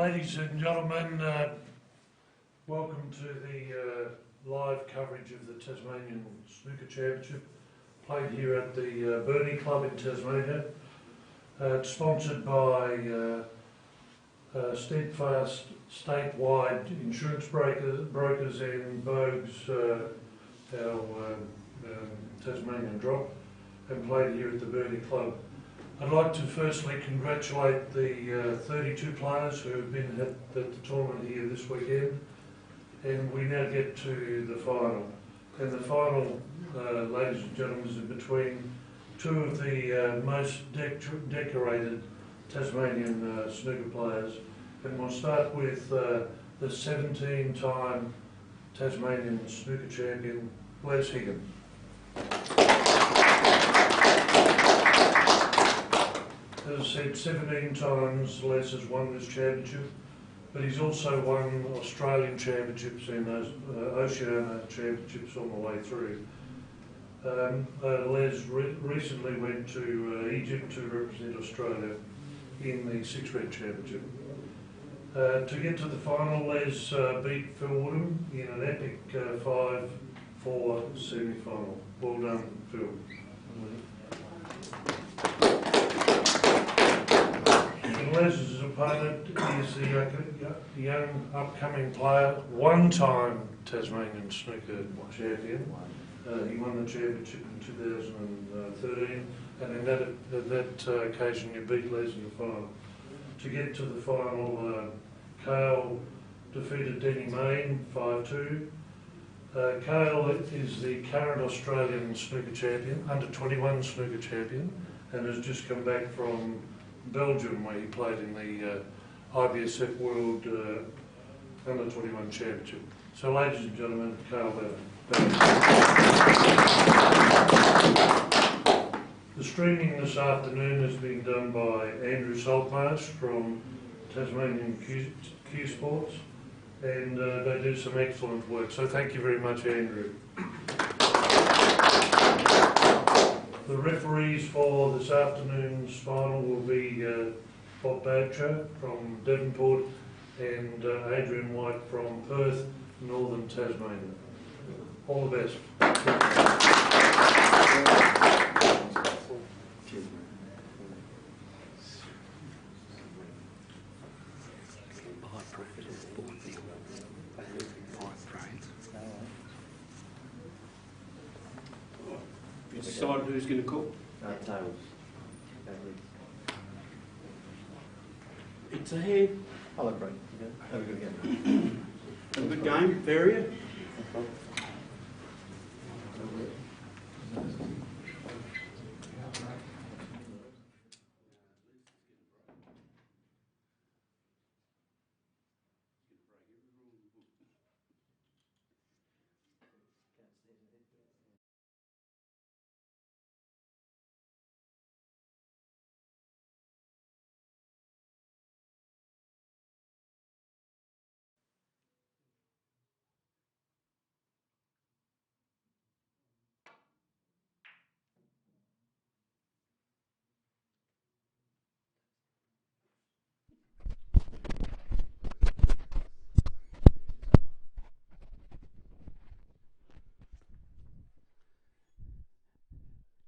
Ladies and gentlemen, welcome to the live coverage of the Tasmanian Snooker Championship, played here at the Burnie Club in Tasmania. It's sponsored by Steadfast statewide insurance brokers and Vogue's our Tasmanian drop, and played here at the Burnie Club. I'd like to firstly congratulate the 32 players who have been at the tournament here this weekend, and we now get to the final. And the final, ladies and gentlemen, is between two of the most decorated Tasmanian snooker players, and we'll start with the 17-time Tasmanian snooker champion, Les Higgins. As I said, 17 times Les has won this championship, but he's also won Australian championships and those Oceania championships on the way through. Les recently went to Egypt to represent Australia in the six-red championship. To get to the final, Les beat Phil Woodham in an epic 5-4 semi-final. Well done, Phil. Les's opponent is the young upcoming player, one-time Tasmanian snooker champion. He won the championship in 2013, and in that occasion you beat Les in the final. To get to the final, Cale defeated Denny Main 5-2. Cale is the current Australian snooker champion, under-21 snooker champion, and has just come back from Belgium, where he played in the IBSF World Under-21 Championship. So, ladies and gentlemen, Cale Bennett. The streaming this afternoon has been done by Andrew Saltmarsh from Tasmanian Q Sports, and they do some excellent work. So, thank you very much, Andrew. The referees for this afternoon's final will be Bob Boucher from Devonport and Adrian White from Perth, Northern Tasmania. All the best. Decide who's going to call? Tails. It's a hand. I'll have a break. Have a good game. Have a good game, Ferrier.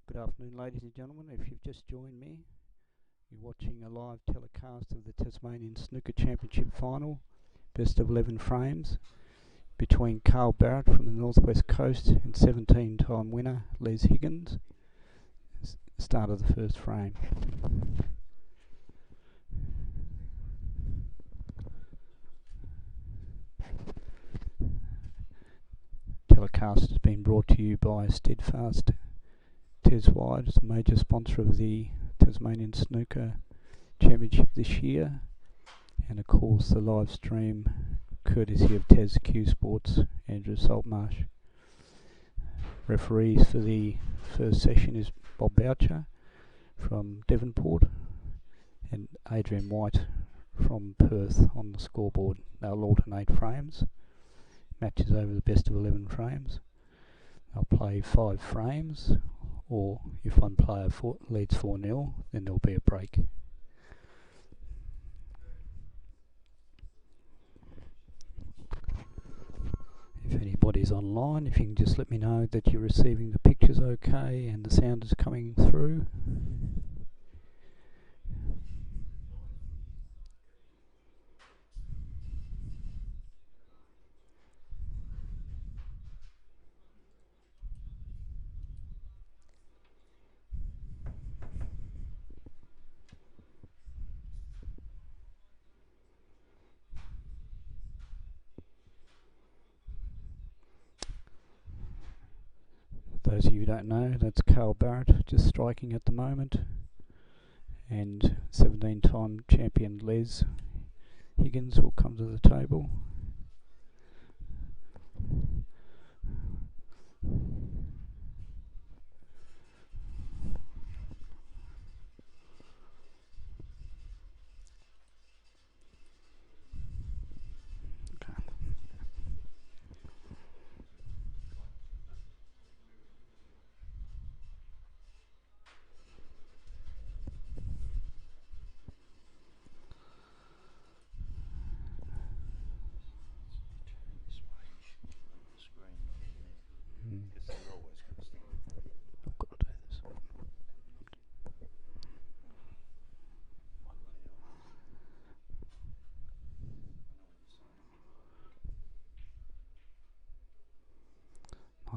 Good afternoon, ladies and gentlemen. If you've just joined me, you're watching a live telecast of the Tasmanian Snooker Championship final, best of 11 frames, between Carl Barrett from the Northwest Coast and 17-time winner Les Higgins. Start of the first frame. Telecast has been brought to you by Steadfast Taswide, is a major sponsor of the Tasmanian Snooker Championship this year, and of course the live stream courtesy of Tas Q Sports, Andrew Saltmarsh. Referees for the first session is Bob Boucher from Devonport and Adrian White from Perth on the scoreboard. They'll alternate frames, matches over the best of 11 frames. They'll play 5 frames, or if one player leads 4-0, then there'll be a break. everybody's online. If you can just let me know that you're receiving the pictures okay and the sound is coming through. Those of you who don't know, that's Carl Barrett just striking at the moment, and 17-time champion Les Higgins will come to the table.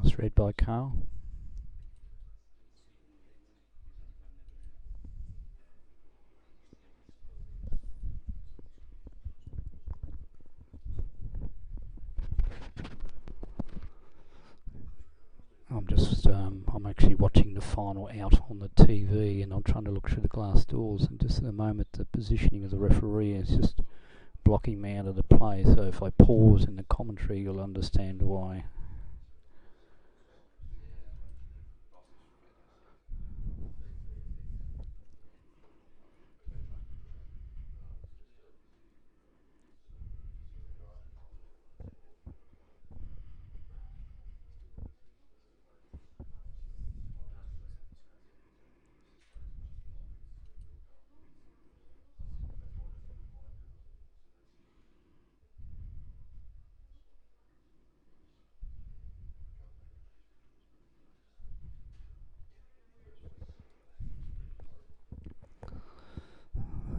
Nice read by Carl. I'm actually watching the final out on the TV, and I'm trying to look through the glass doors, and just at the moment the positioning of the referee is just blocking me out of the play, so if I pause in the commentary you'll understand why.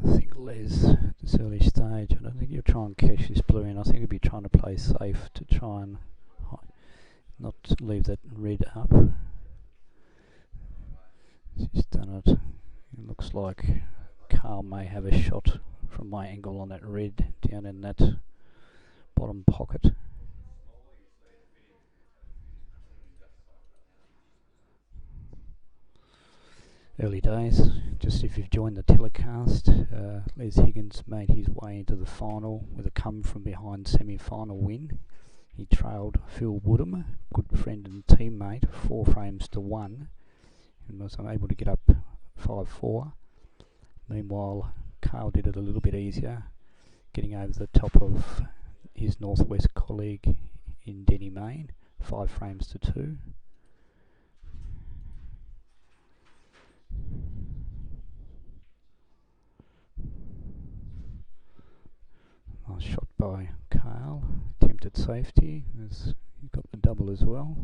I think Les, at this early stage, I don't think you'll try and cash this blue in. I think you'll be trying to play safe to try and not leave that red up. She's done it. It looks like Carl may have a shot from my angle on that red down in that bottom pocket. Early days, just if you've joined the telecast, Les Higgins made his way into the final with a come from behind semi-final win. He trailed Phil Woodham, good friend and teammate, 4 frames to 1, and was able to get up 5-4. Meanwhile, Carl did it a little bit easier, getting over the top of his Northwest colleague in Denny Main, 5 frames to 2. Nice shot by Carl, attempted safety, as he got the double as well.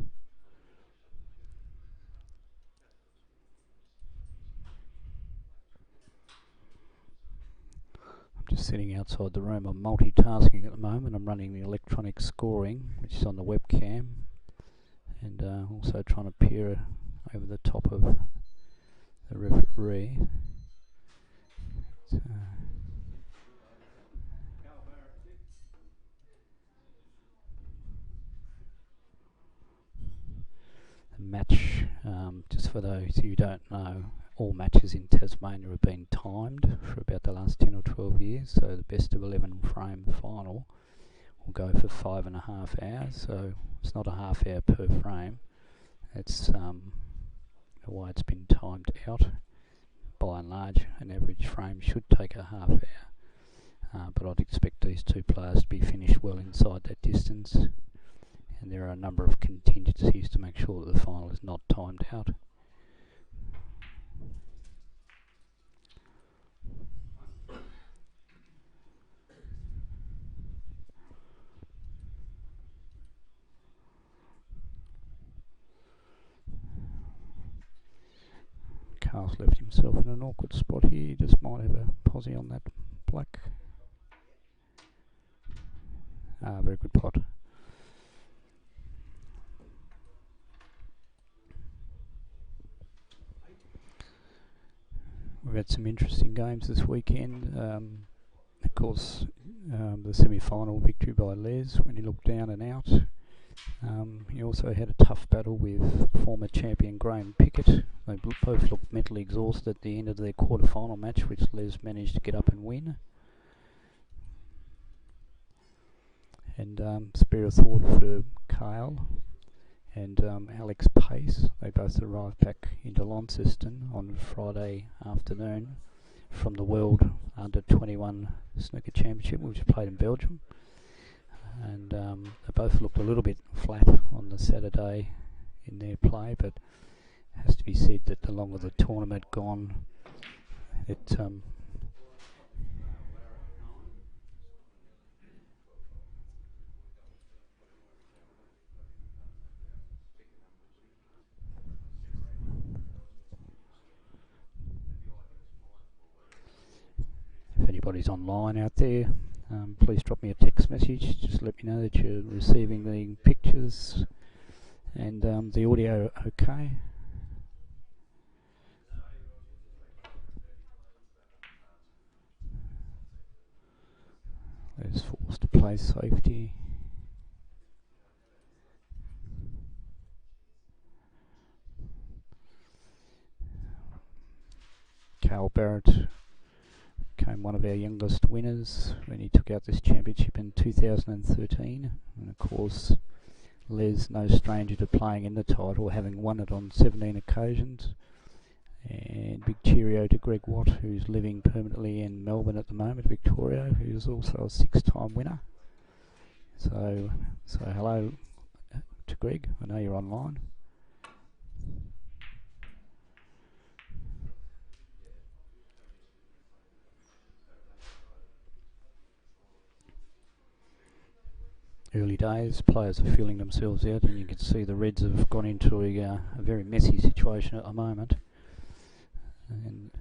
I'm just sitting outside the room. I'm multitasking at the moment. I'm running the electronic scoring, which is on the webcam, and also trying to peer over the top of the referee. Match, just for those who don't know, all matches in Tasmania have been timed for about the last 10 or 12 years, so the best of 11 frame final will go for 5.5 hours, so it's not a half hour per frame. It's why it's been timed out. By and large, an average frame should take a half hour, but I'd expect these two players to be finished well inside that distance. And there are a number of contingencies to make sure that the final is not timed out. Carl's left himself in an awkward spot here. He just might have a posse on that black. Very good pot. We've had some interesting games this weekend. Of course, the semi-final victory by Les when he looked down and out. He also had a tough battle with former champion Graham Pickett. They both looked mentally exhausted at the end of their quarter-final match, which Les managed to get up and win. And spare a thought for Kyle and Alex Pace. They both arrived back into Launceston on Friday afternoon from the World Under-21 Snooker Championship, which was played in Belgium. And they both looked a little bit flat on the Saturday in their play, but it has to be said that the longer the tournament gone, it if anybody's online out there, please drop me a text message. Just let me know that you're receiving the pictures and the audio okay. There's forced to play safety. Carl Barrett became one of our youngest winners when he took out this championship in 2013, and of course Les, no stranger to playing in the title, having won it on 17 occasions. And big cheerio to Greg Watt, who's living permanently in Melbourne at the moment, Victoria, who's also a 6-time winner. So hello to Greg, I know you're online. Early days, players are feeling themselves out, and you can see the Reds have gone into a very messy situation at the moment. And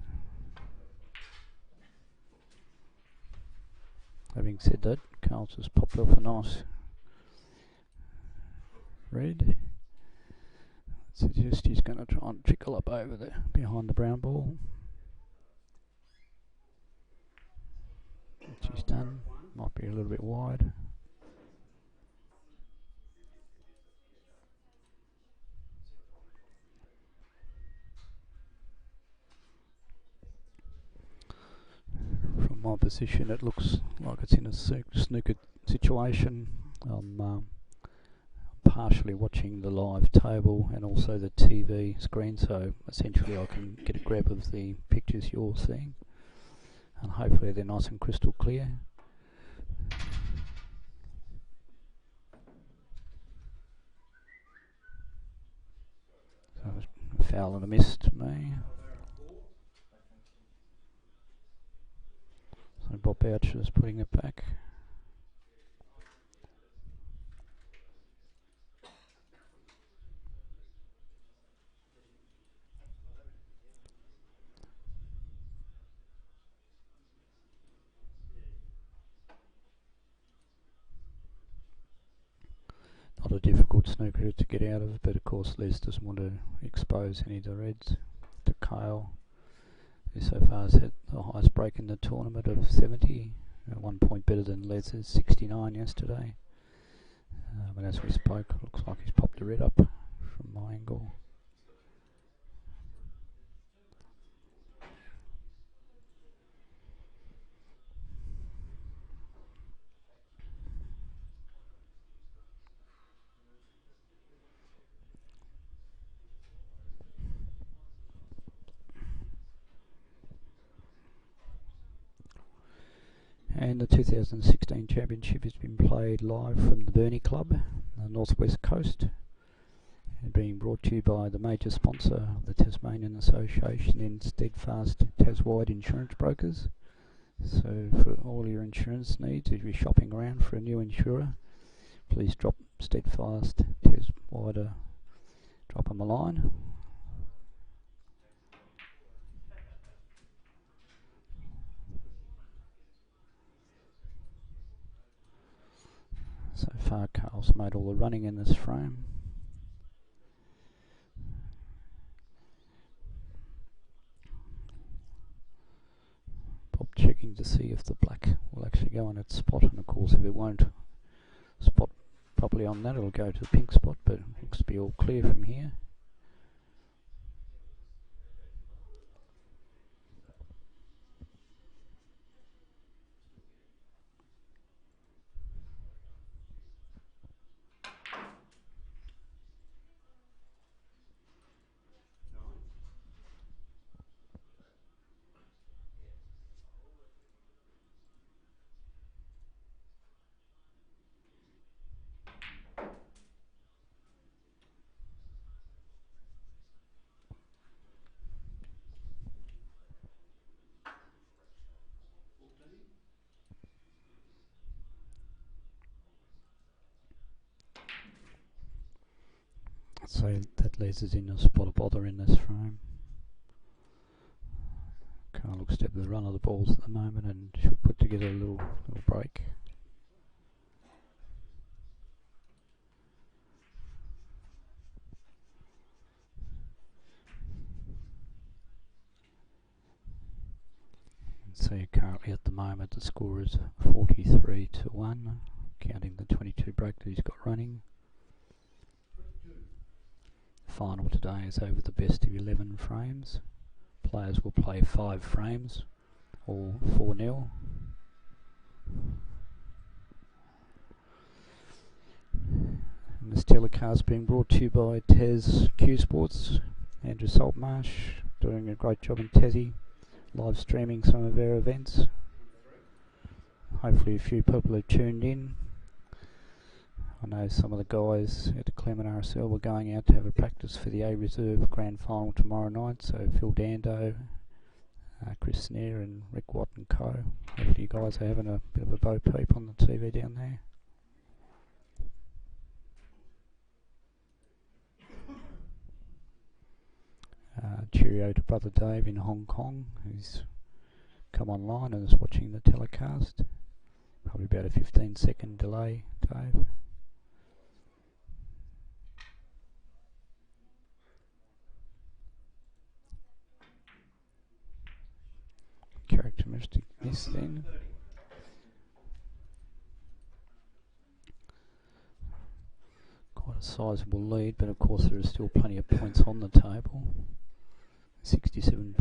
having said that, Carl's just popped off a nice red. I suggest he's going to try and trickle up over there behind the brown ball. Which he's done. Might be a little bit wide. From my position, it looks like it's in a snooker situation. I'm partially watching the live table and also the TV screen, so essentially I can get a grab of the pictures you're seeing, and hopefully they're nice and crystal clear. So a foul and a miss to me. So Bob Boucher is putting it back. Not a difficult snooker to get out of, but of course Les doesn't want to expose any of the Reds. To Kyle, who so far has had the highest break in the tournament of 70, 1 point better than Les's 69 yesterday. But as we spoke, it looks like he's popped a red up from my angle. And the 2016 championship has been played live from the Burnie Club, the northwest coast, and being brought to you by the major sponsor of the Tasmanian Association and Steadfast Taswide Insurance Brokers. So for all your insurance needs, if you're shopping around for a new insurer, please drop Steadfast Taswide, drop them a line. Carl's made all the running in this frame. Bob checking to see if the black will actually go on its spot, and of course if it won't spot properly on that, it'll go to the pink spot, but it looks to be all clear from here. So that leaves us in a spot of bother in this frame. Carl looks to have the run of the balls at the moment and should put together a little break. So currently at the moment the score is 43-1, counting the 22 break that he's got running. The final today is over the best of 11 frames. Players will play 5 frames, all 4-0. And this telecast being brought to you by Tez Q Sports. Andrew Saltmarsh doing a great job in Tassie, live streaming some of our events. Hopefully a few people have tuned in. I know some of the guys at the Clement RSL were going out to have a practice for the A Reserve Grand Final tomorrow night, so Phil Dando, Chris Snare and Rick Watt and co. Hopefully you guys are having a bit of a bo peep on the TV down there. Cheerio to Brother Dave in Hong Kong, who's come online and is watching the telecast. Probably about a 15-second delay, Dave. Characteristic miss then. Quite a sizable lead, but of course there are still plenty of points on the table. 67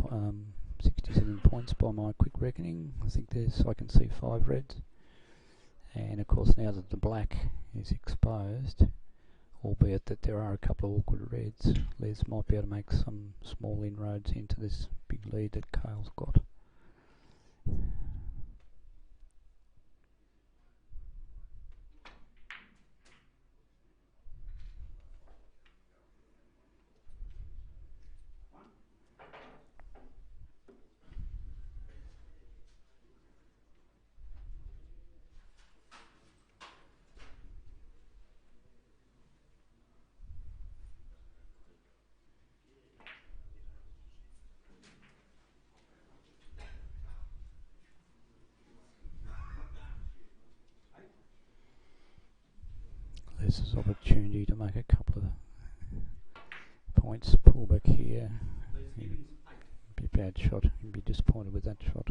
points by my quick reckoning. I think I can see 5 reds. And of course now that the black is exposed, albeit that there are a couple of awkward reds, Les might be able to make some small inroads into this big lead that Cale's got. This is opportunity to make a couple of points. Pull back here. Be a bad shot. He'd be disappointed with that shot.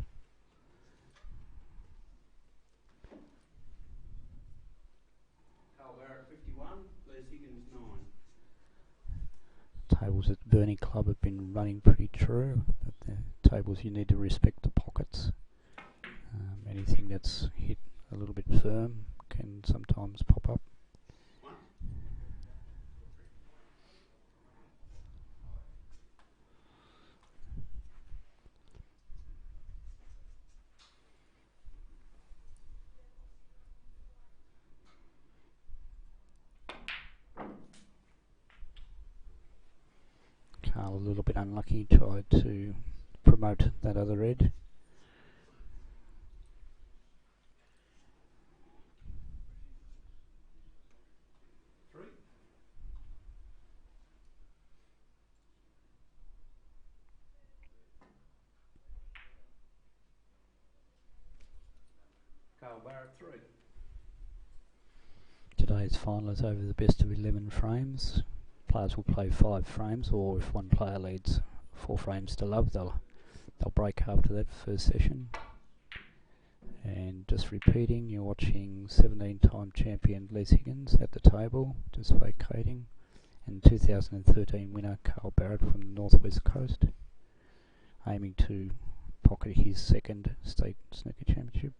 Carl Barrett 51, Les Higgins 9. Tables at the Burnie Club have been running pretty true. But the tables you need to respect the pockets. Anything that's hit a little bit firm can sometimes pop up. Carl a little bit unlucky, tried to promote that other red. Today's final is over the best of 11 frames. Players will play 5 frames, or if one player leads 4 frames to love, they'll break after that first session. And just repeating, you're watching 17-time champion Les Higgins at the table, just vacating, and 2013 winner Carl Barrett from the Northwest Coast, aiming to pocket his second state snooker championship.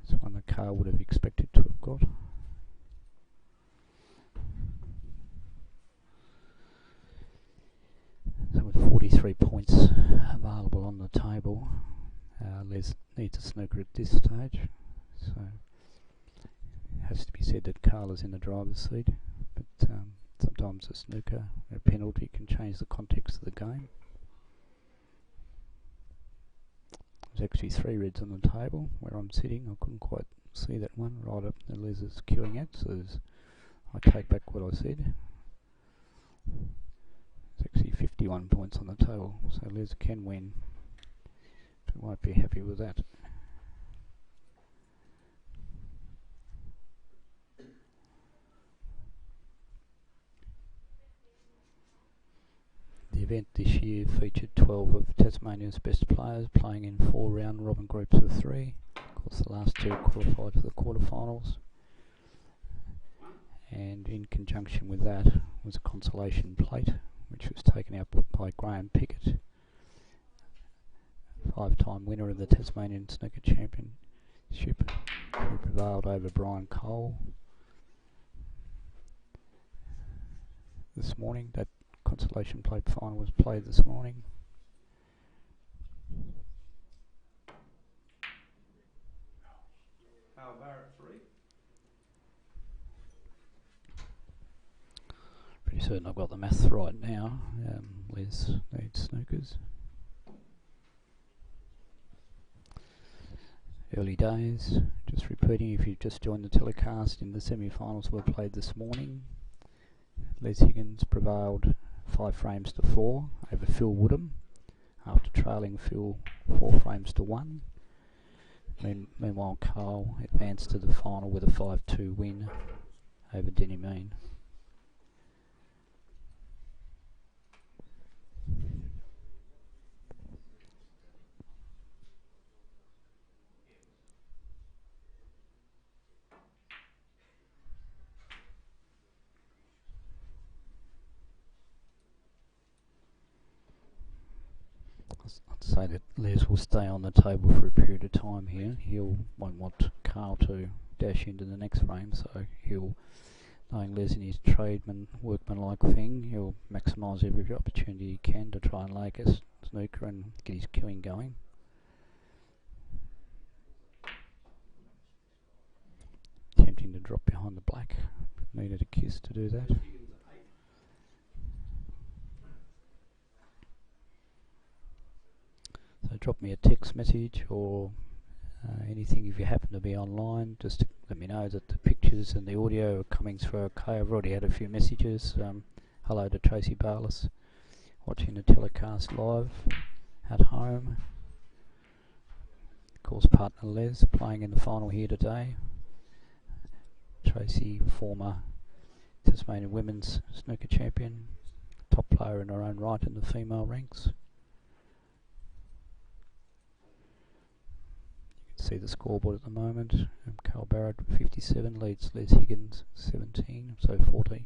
It's one that Carl would have expected to have got. So with 43 points available on the table, Les needs a snooker at this stage. So it has to be said that Carl is in the driver's seat, but sometimes a snooker, a penalty, can change the context of the game. There's actually 3 reds on the table where I'm sitting. I couldn't quite see that one right up the Les is queuing at, so I take back what I said. There's actually 51 points on the table, so Les can win, but won't be happy with that. The event this year featured 12 of Tasmania's best players playing in 4 round robin groups of 3. Of course, the last 2 qualified for the quarterfinals, and in conjunction with that was a consolation plate, which was taken out by Graham Pickett, 5-time winner of the Tasmanian Snooker Championship, who prevailed over Brian Cole this morning. That consolation plate final was played this morning. Carl Barrett 3. Pretty certain I've got the maths right now. Les needs snookers. Early days. Just repeating, if you've just joined the telecast, in the semi-finals were played this morning. Les Higgins prevailed 5 frames to 4 over Phil Woodham, after trailing Phil 4 frames to 1. Meanwhile, Carl advanced to the final with a 5-2 win over Denny Mean. I'd say that Les will stay on the table for a period of time here. Won't want Carl to dash into the next frame, so knowing Les in his workman-like thing, he'll maximise every opportunity he can to try and lay a snooker and get his queuing going. Attempting to drop behind the black, needed a kiss to do that. So drop me a text message or anything if you happen to be online, just to let me know that the pictures and the audio are coming through okay. I've already had a few messages. Hello to Tracy Barlis, watching the telecast live at home. Of course, partner Les playing in the final here today. Tracy, former Tasmanian women's snooker champion, top player in her own right in the female ranks. See the scoreboard at the moment. Carl Barrett 57 leads Les Higgins 17, so 40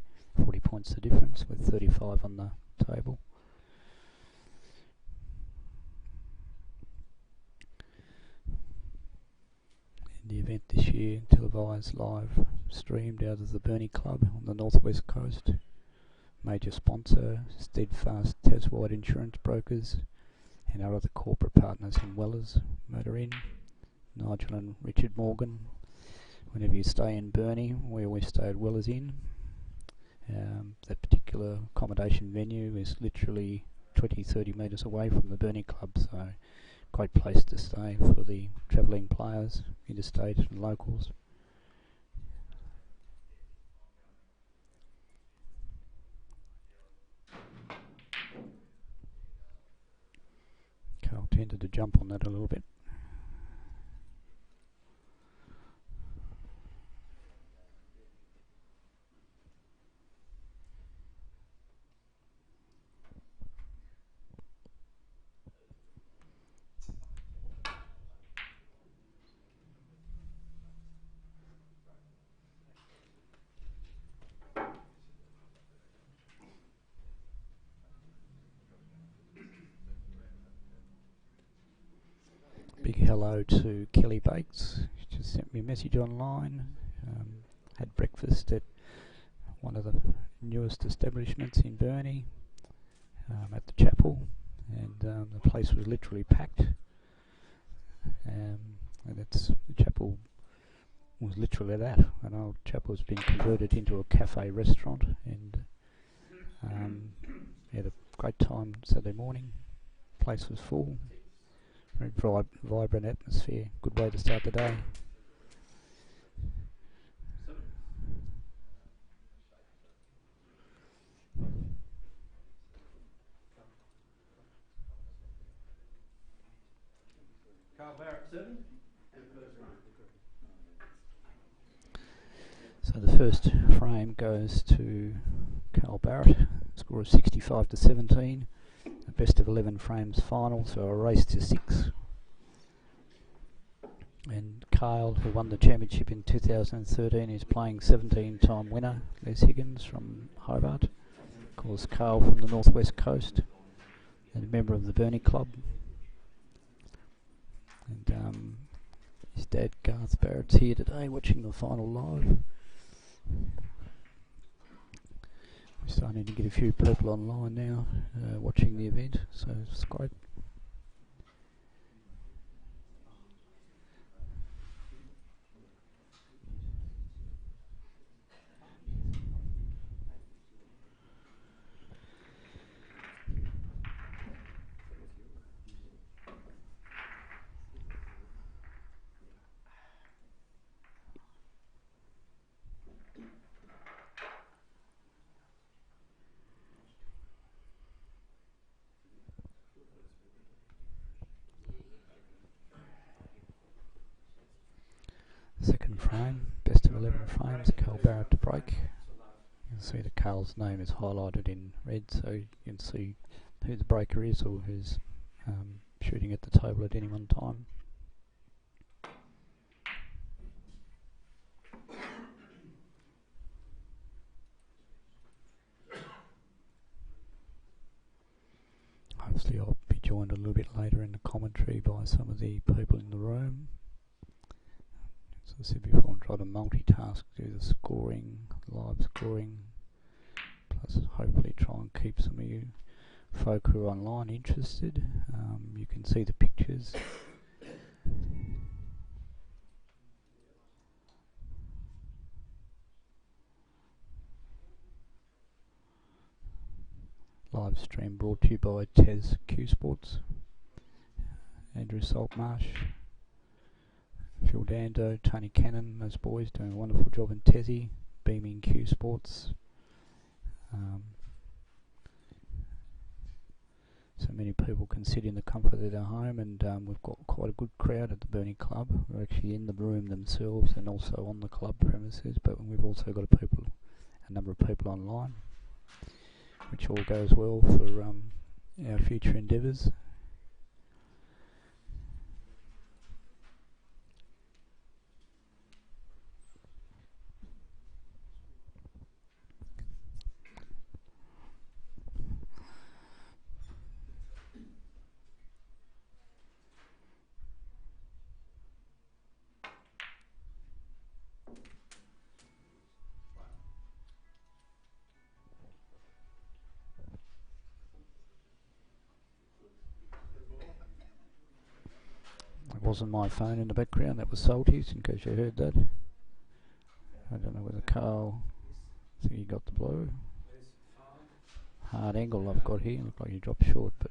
points the difference, with 35 on the table. In the event this year, televised live streamed out of the Burnie Club on the Northwest Coast. Major sponsor Steadfast Taswide Insurance Brokers, and our other corporate partners in Wellers, Motor Inn, Nigel and Richard Morgan. Whenever you stay in Burnie, we always stay at Wellers Inn. That particular accommodation venue is literally 20-30 metres away from the Burnie Club, so great place to stay for the travelling players, interstate and locals. Carl tended to jump on that a little bit. hello to Kelly Bakes. She just sent me a message online. Had breakfast at one of the newest establishments in Burnie, at the chapel, and the place was literally packed. And the chapel was literally that. An old chapel has been converted into a cafe restaurant, and we had a great time Saturday morning. Place was full, very vibrant atmosphere. Good way to start the day. Carl Barrett 7. So the first frame goes to Carl Barrett, score of 65 to 17. A best of 11 frames final, so a race to 6. And Carl, who won the championship in 2013, is playing 17-time winner Les Higgins from Hobart. Of course, Carl from the northwest coast and a member of the Burnie Club. And his dad, Garth Barrett's here today watching the final live. We're starting to get a few people online now watching the event, so it's great. Second frame, best of 11 frames, Carl Barrett to break. You can see that Carl's name is highlighted in red, so you can see who the breaker is or who's shooting at the table at any one time. Hopefully I'll be joined a little bit later in the commentary by some of the people in the room. As I said before, I'll try to multitask, do the scoring, live scoring, plus hopefully try and keep some of you folk who are online interested. You can see the pictures. Live stream brought to you by Tez Q Sports, Andrew Saltmarsh, Phil Dando, Tony Cannon, those boys doing a wonderful job in Tassie, beaming Q Sports. So many people can sit in the comfort of their home, and we've got quite a good crowd at the Burnie Club. We're actually in the room themselves and also on the club premises, but we've also got a number of people online, which all goes well for our future endeavours. It wasn't my phone in the background, that was Salty's, in case you heard that. I don't know whether Carl, I think he got the blow. Hard angle I've got here, looked like he dropped short, but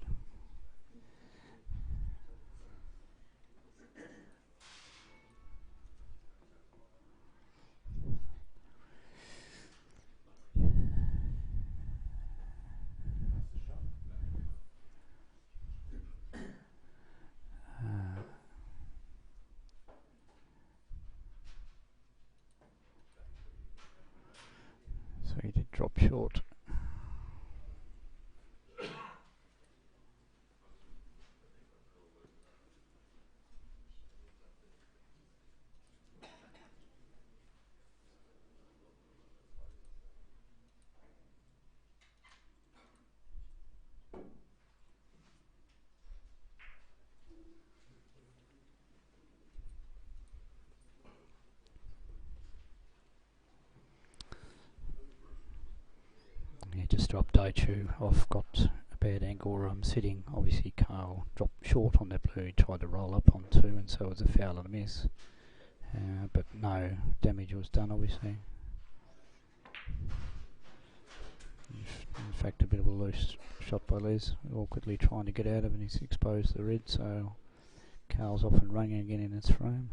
so he did drop short. just to update you, I've got a bad angle where I'm sitting. Obviously Carl dropped short on that blue, he tried to roll up on two, and so it was a foul and a miss. But no damage was done, obviously. In fact, a bit of a loose shot by Les, awkwardly trying to get out of it, and he's exposed the red, so Carl's off and running again in its frame.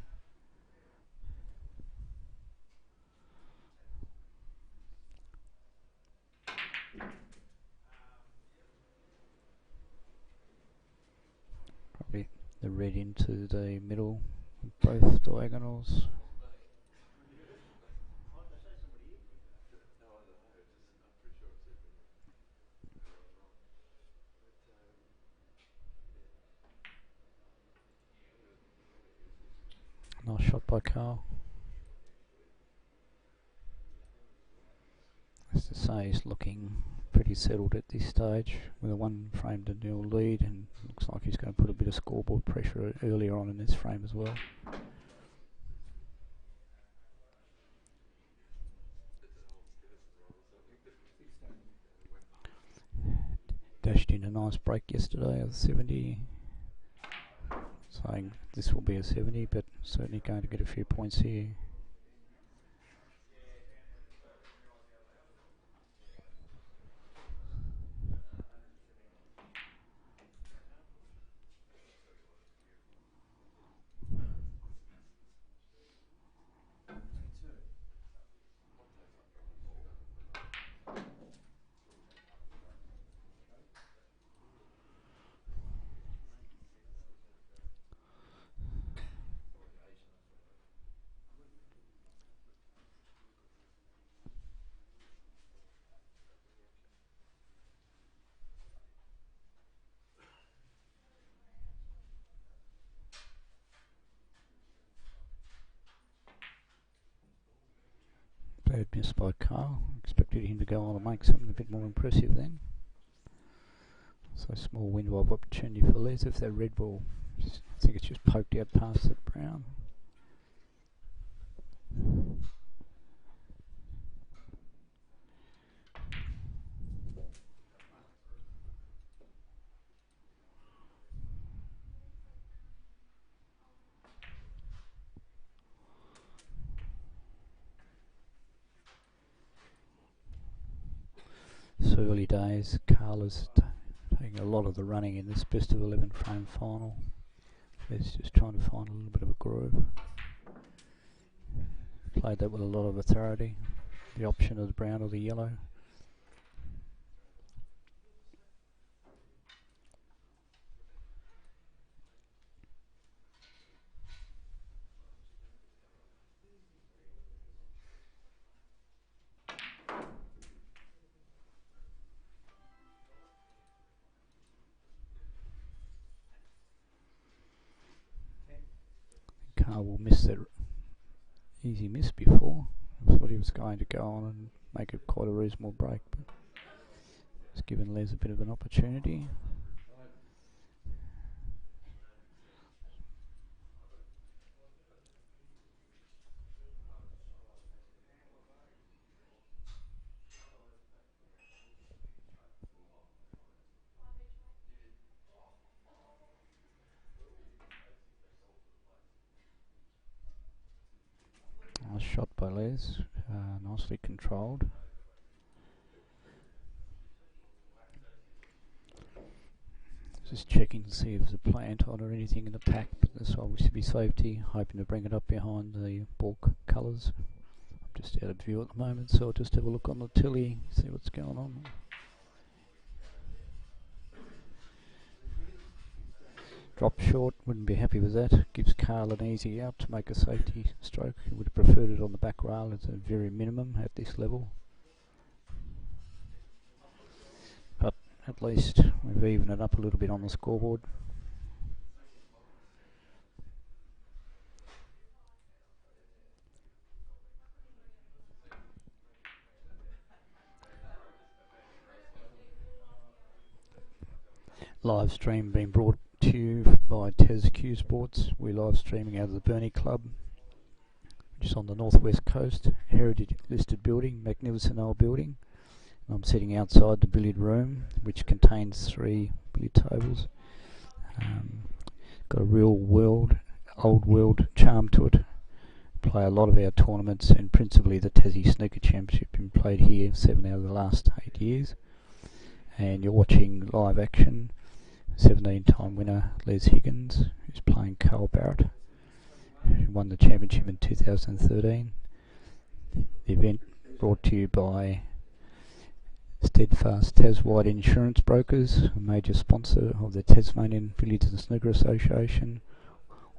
Probably the red into the middle, both diagonals. Nice shot by Carl. As to say, he's looking pretty settled at this stage with a 1 frame to 0 lead, and looks like he's going to put a bit of scoreboard pressure earlier on in this frame as well. Dashed in a nice break yesterday of 70. Saying this will be a 70, but certainly going to get a few points here. Bad miss by Carl. Expected him to go on and make something a bit more impressive then. So small window of opportunity for Les if that red ball, I think it's just poked out past that brown. It's early days. Carl is taking a lot of the running in this best of 11 frame final. He's just trying to find a little bit of a groove. Played that with a lot of authority. The option of the brown or the yellow. Carl will miss that easy miss before. I thought he was going to go on and make it quite a reasonable break, but it's given Les a bit of an opportunity. Nice shot by Les, nicely controlled. Just checking to see if there's a plant on or anything in the pack, but there's obviously be safety, hoping to bring it up behind the bulk colours. I'm just out of view at the moment, so I'll just have a look on the tilly, see what's going on. Drop short, wouldn't be happy with that. Gives Carl an easy out to make a safety stroke. He would have preferred it on the back rail at a very minimum at this level. But at least we've evened it up a little bit on the scoreboard. Live stream being brought to you by TesQ Sports. We're live streaming out of the Burnie Club, which is on the northwest coast. Heritage listed building, magnificent old building. I'm sitting outside the billiard room, which contains 3 billiard tables. Got a real old world charm to it. Play a lot of our tournaments, and principally the Tassie Snooker Championship been played here 7 out of the last 8 years. And you're watching live action. 17-time winner Les Higgins, who's playing Carl Barrett, who won the championship in 2013. The event brought to you by Steadfast Taswide Insurance Brokers, a major sponsor of the Tasmanian Billiards and Snooker Association,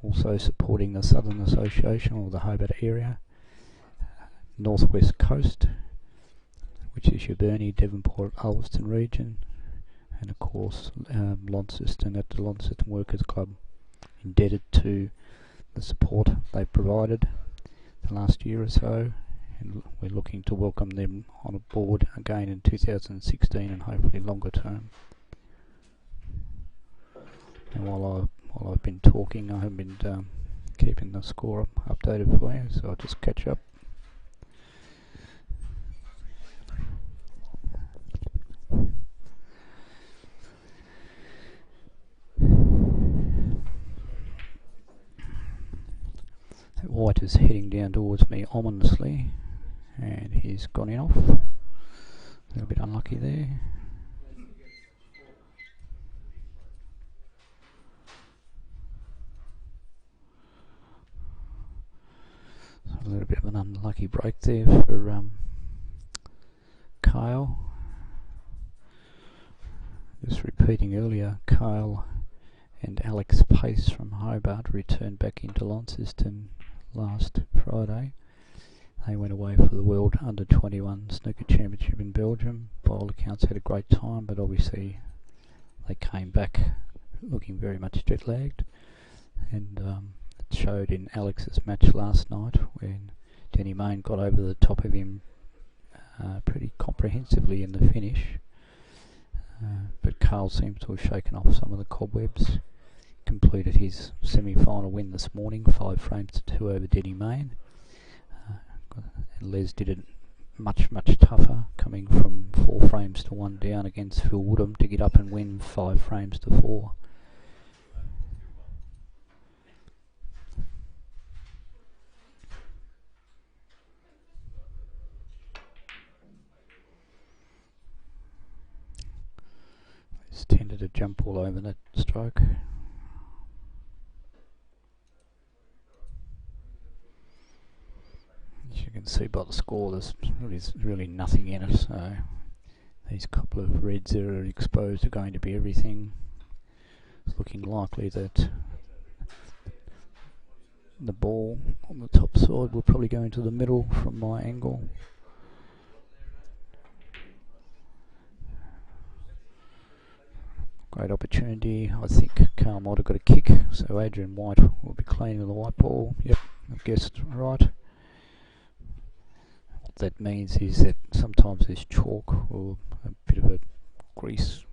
also supporting the Southern Association or the Hobart area, Northwest Coast, which is your Burnie, Devonport, Ulverston region, and of course Launceston at the Launceston Workers Club, indebted to the support they've provided the last year or so, and we're looking to welcome them on board again in 2016 and hopefully longer term. And while I've been talking, I haven't been keeping the score updated for you, so I'll just catch up. White is heading down towards me ominously, and he's gone in off. A little bit unlucky there. A little bit of an unlucky break there for Kyle. Just repeating earlier, Kyle and Alex Pace from Hobart returned back into Launceston last Friday. They went away for the World Under-21 Snooker Championship in Belgium. By all accounts had a great time, but obviously they came back looking very much jet-lagged, and it showed in Alex's match last night when Denny Mayne got over the top of him pretty comprehensively in the finish. But Carl seems to have shaken off some of the cobwebs. Completed his semi-final win this morning, 5 frames to 2 over Denny Mayne. Les did it much tougher, coming from 4 frames to 1 down against Phil Woodham to get up and win 5 frames to 4. Les tended to jump all over that stroke. As you can see by the score, there's really nothing in it, so these couple of reds that are exposed are going to be everything. It's looking likely that the ball on the top side will probably go into the middle from my angle. Great opportunity. I think Carl might have got a kick, so Adrian White will be cleaning the white ball. Yep, I've guessed right. What that means is that sometimes there's chalk or a bit of a grease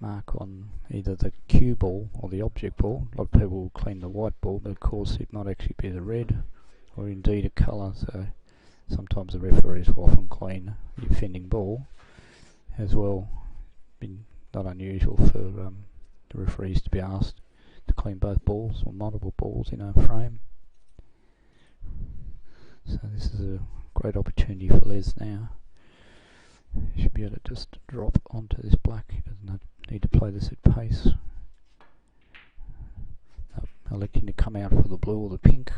mark on either the cue ball or the object ball. A lot of people will clean the white ball, but of course it might actually be the red or indeed a colour, so sometimes the referees will often clean the offending ball as well. Been not unusual for the referees to be asked to clean both balls or multiple balls in a frame. So this is a great opportunity for Les now. He should be able to just drop onto this black. He doesn't need to play this at pace. Electing to come out for the blue or the pink.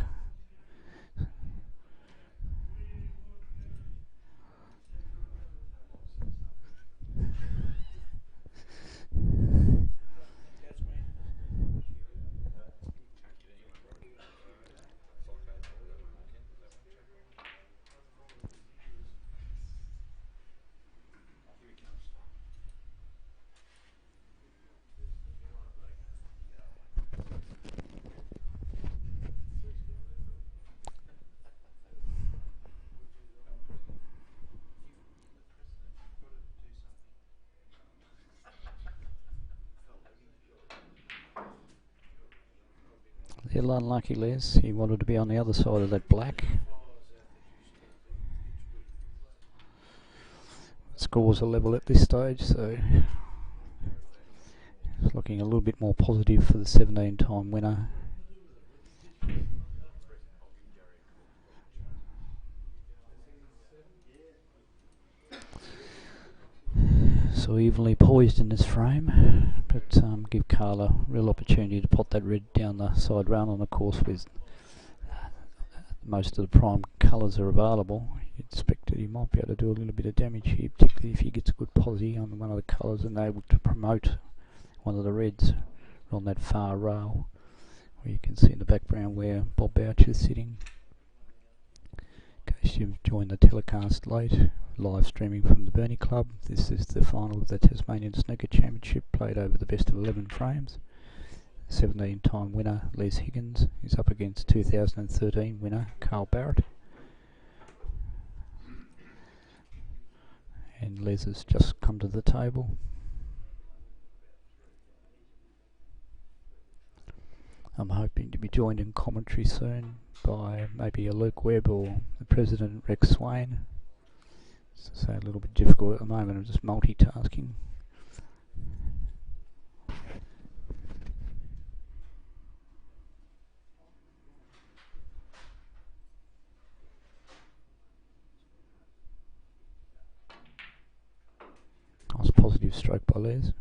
A little unlucky, Les. He wanted to be on the other side of that black. Scores are level at this stage, so it's looking a little bit more positive for the 17-time winner. So evenly poised in this frame, but give Carla real opportunity to pot that red down the side rail, and of course with most of the prime colours are available, you'd expect that he might be able to do a little bit of damage here, particularly if he gets a good posse on one of the colours and able to promote one of the reds on that far rail, where you can see in the background where Bob Boucher is sitting. In case you've joined the telecast late, live streaming from the Burnie Club, this is the final of the Tasmanian Snooker Championship, played over the best of 11 frames. 17-time winner Les Higgins is up against 2013 winner Carl Barrett. And Les has just come to the table. I'm hoping to be joined in commentary soon by maybe a Luke Webb or the President Rex Swain. So a little bit difficult at the moment, I'm just multitasking. Nice positive stroke by Les.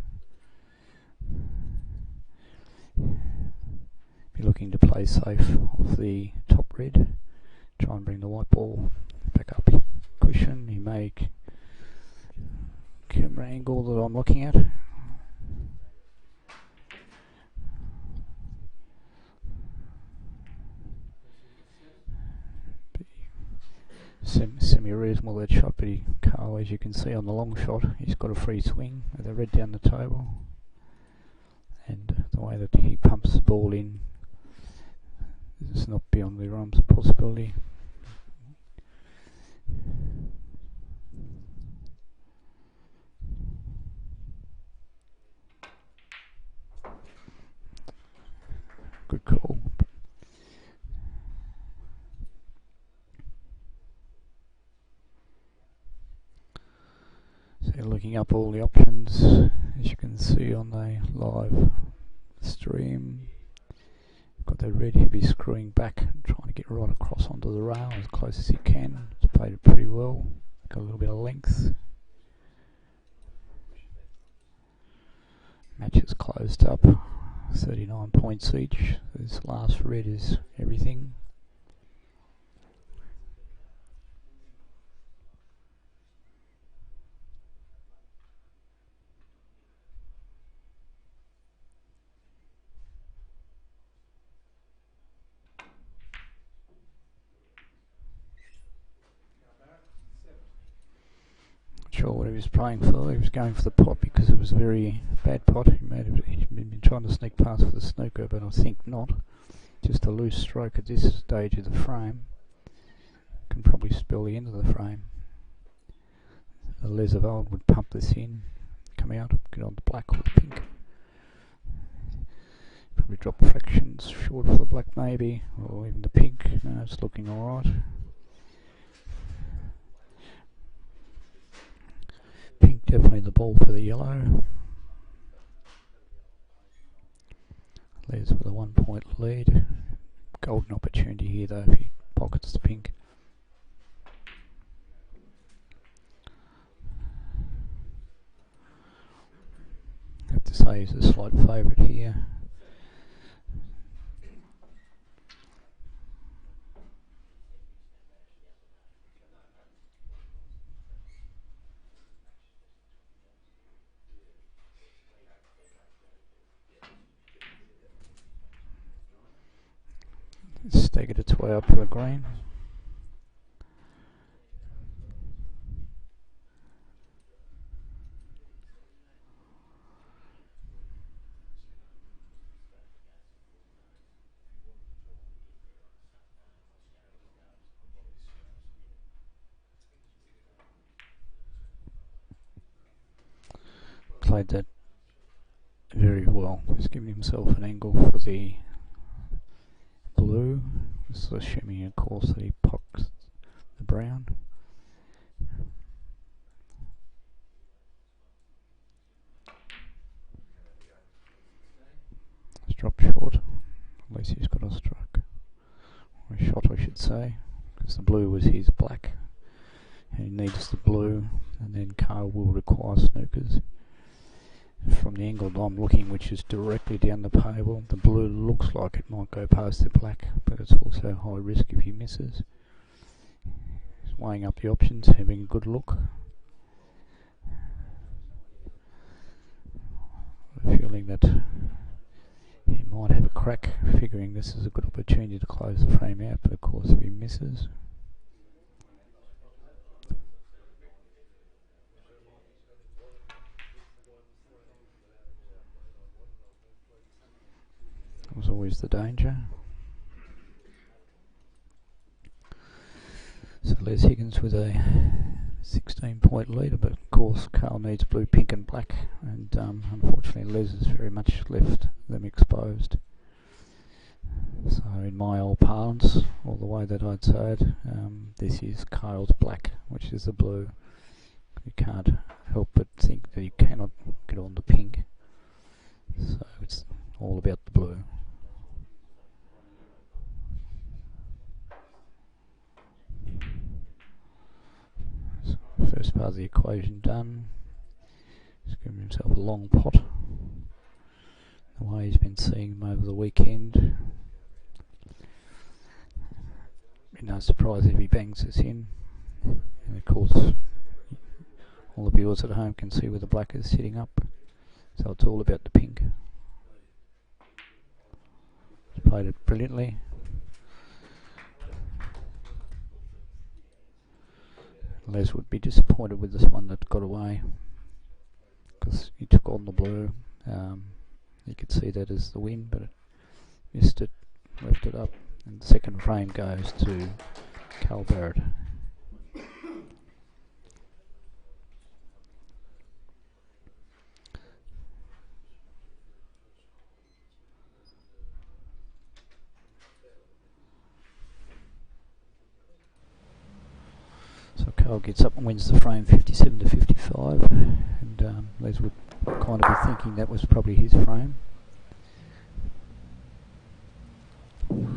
Be looking to play safe off the top red. Try and bring the white ball back up cushion. He may camera angle that I'm looking at. Semi-reasonable that shot, but Carl, as you can see on the long shot, he's got a free swing with the red down the table, and the way that he pumps the ball in is not beyond the realms of possibility. Good call. So looking up all the options, as you can see on the live stream, got that red, he'll be screwing back and trying to get right across onto the rail as close as he can. He's played it pretty well, got a little bit of length. Match is closed up, 39 points each. This last red is everything. Sure what he was playing for. He was going for the pot because it was a very bad pot. He'd been trying to sneak past for the snooker, but I think not. Just a loose stroke at this stage of the frame can probably spell the end of the frame. The Les of old would pump this in, come out, get on the black or the pink. Probably drop fractions short for the black maybe, or even the pink. No, it's looking alright. Pink definitely the ball for the yellow. Les with a 1 point lead. Golden opportunity here though if he pockets the pink. I have to say he's a slight favourite here. Staggered its way up to the green. Played that very well. He's giving himself an angle for the blue. This is assuming, of course, that he pockets the brown. say, because the blue was his black. And he needs the blue, and then Carl will require snookers. From the angle I'm looking, which is directly down the table, the blue looks like it might go past the black, but it's also high risk if he misses. He's weighing up the options, having a good look. A feeling that he might have a crack, figuring this is a good opportunity to close the frame out, but of course if he misses, that was always the danger. So Les Higgins with a 16-point leader, but of course Carl needs blue, pink and black, and unfortunately Les has very much left them exposed. So in my old parlance, or the way that I'd say it, this is Carl's black, which is the blue. You can't help but think that you cannot get on the pink, so it's all about the blue. First part of the equation done. He's given himself a long pot. The way he's been seeing them over the weekend. Be no surprise if he bangs this in. And of course, all the viewers at home can see where the black is sitting up. So it's all about the pink. He's played it brilliantly. Les would be disappointed with this one that got away, because he took on the blue. You could see that as the win, but it missed it, left it up, and the second frame goes to Cal Barrett. So Carl gets up and wins the frame 57 to 55, and Les would kind of be thinking that was probably his frame. So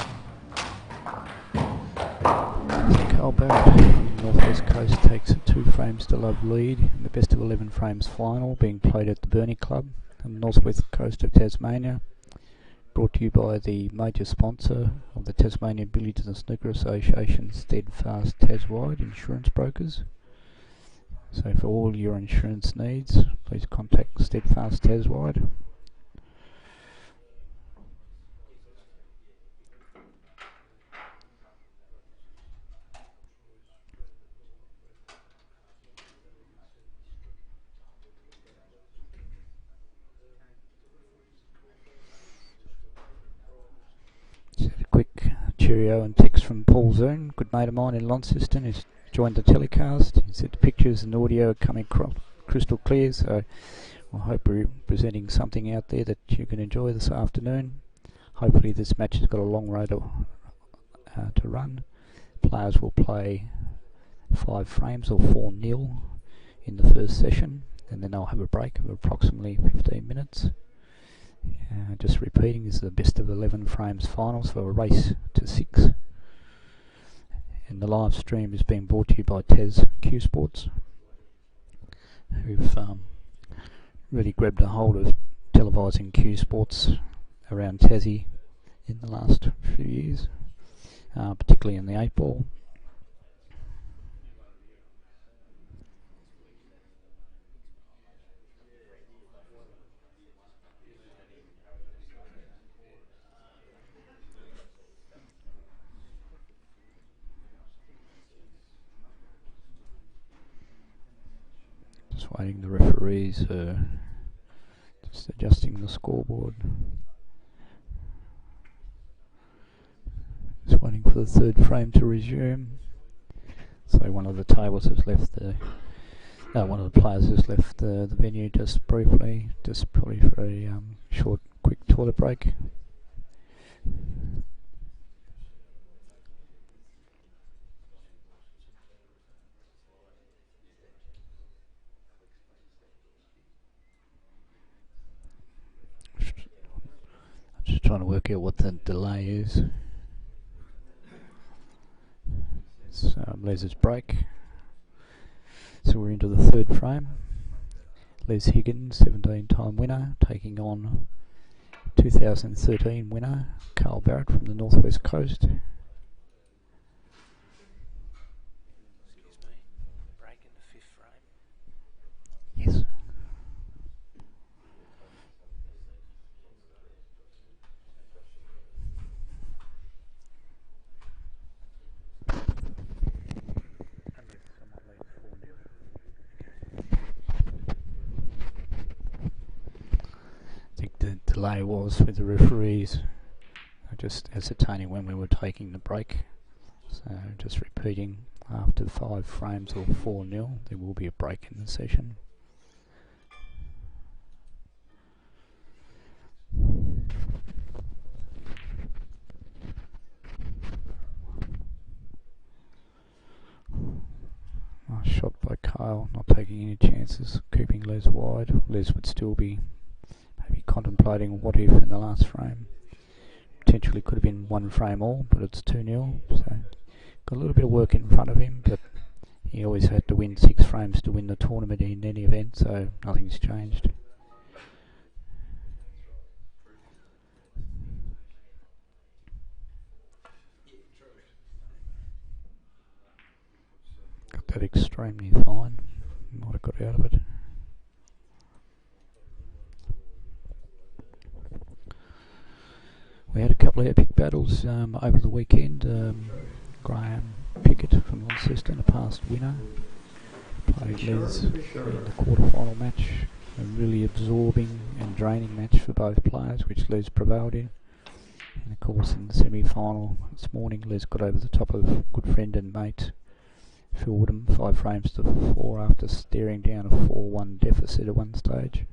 Carl Barrett on the Northwest Coast takes a 2 frames to love lead in the best of 11 frames final, being played at the Burnie Club on the Northwest Coast of Tasmania. Brought to you by the major sponsor of the Tasmanian Billiards and Snooker Association, Steadfast Taswide Insurance Brokers. So for all your insurance needs, please contact Steadfast Taswide. Quick cheerio and text from Paul Zoon, good mate of mine in Launceston, who's joined the telecast. He said the pictures and audio are coming crystal clear, so I hope we're presenting something out there that you can enjoy this afternoon. Hopefully this match has got a long road to run. Players will play 5 frames or 4-0 in the first session, and then they'll have a break of approximately 15 minutes. Just repeating, this is the best of 11 frames finals for a race to 6, and the live stream is being brought to you by Taz Q Sports, who've really grabbed a hold of televising Q Sports around Tassie in the last few years, particularly in the 8 ball. Just waiting, the referees just adjusting the scoreboard. Just waiting for the 3rd frame to resume. So one of the tables has left one of the players has left the venue just briefly, just probably for a short, quick toilet break. I'm just trying to work out what the delay is. It's Les's break. So we're into the third frame. Les Higgins, 17-time winner, taking on 2013 winner Carl Barrett from the Northwest Coast. Excuse me. Break in the fifth frame. Yes. I think the delay was with the referees just ascertaining when we were taking the break. So just repeating, after 5 frames or 4-0, there will be a break in the session. Nice shot by Kyle, not taking any chances, keeping Les wide. Les would still be maybe contemplating what if in the last frame. Potentially could have been 1 frame all, but it's 2-0, so got a little bit of work in front of him, but he always had to win 6 frames to win the tournament in any event, so nothing's changed. Got that extremely fine, might have got out of it. We had a couple of epic battles over the weekend. Graham Pickett from Launceston, a past winner, played Les in the quarter-final match. A really absorbing and draining match for both players, which Les prevailed in. And of course in the semi-final this morning, Les got over the top of good friend and mate Phil Woodham, 5 frames to 4 after staring down a 4-1 deficit at one stage.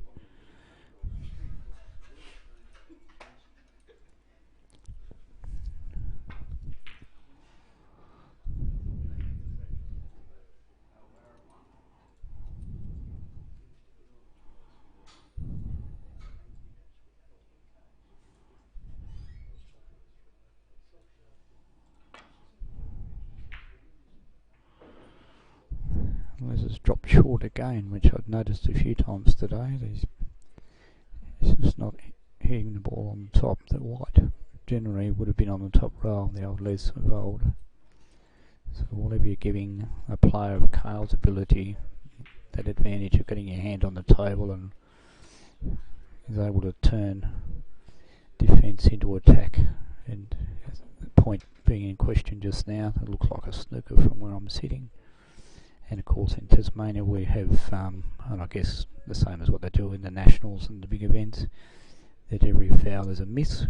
Les has dropped short again, which I've noticed a few times today. He's just not hitting the ball on top. The white generally would have been on the top rail, the old Les of old. So whatever you're giving a player of Kale's ability, that advantage of getting your hand on the table and is able to turn defence into attack, and the point being in question just now, it looks like a snooker from where I'm sitting. And of course in Tasmania we have, and I guess the same as what they do in the nationals and the big events, that every foul is a miss.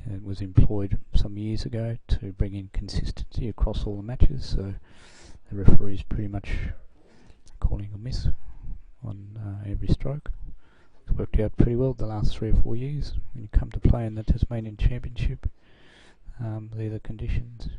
It was employed some years ago to bring in consistency across all the matches, so the referees pretty much calling a miss on every stroke. It's worked out pretty well the last 3 or 4 years. When you come to play in the Tasmanian Championship, they're the conditions.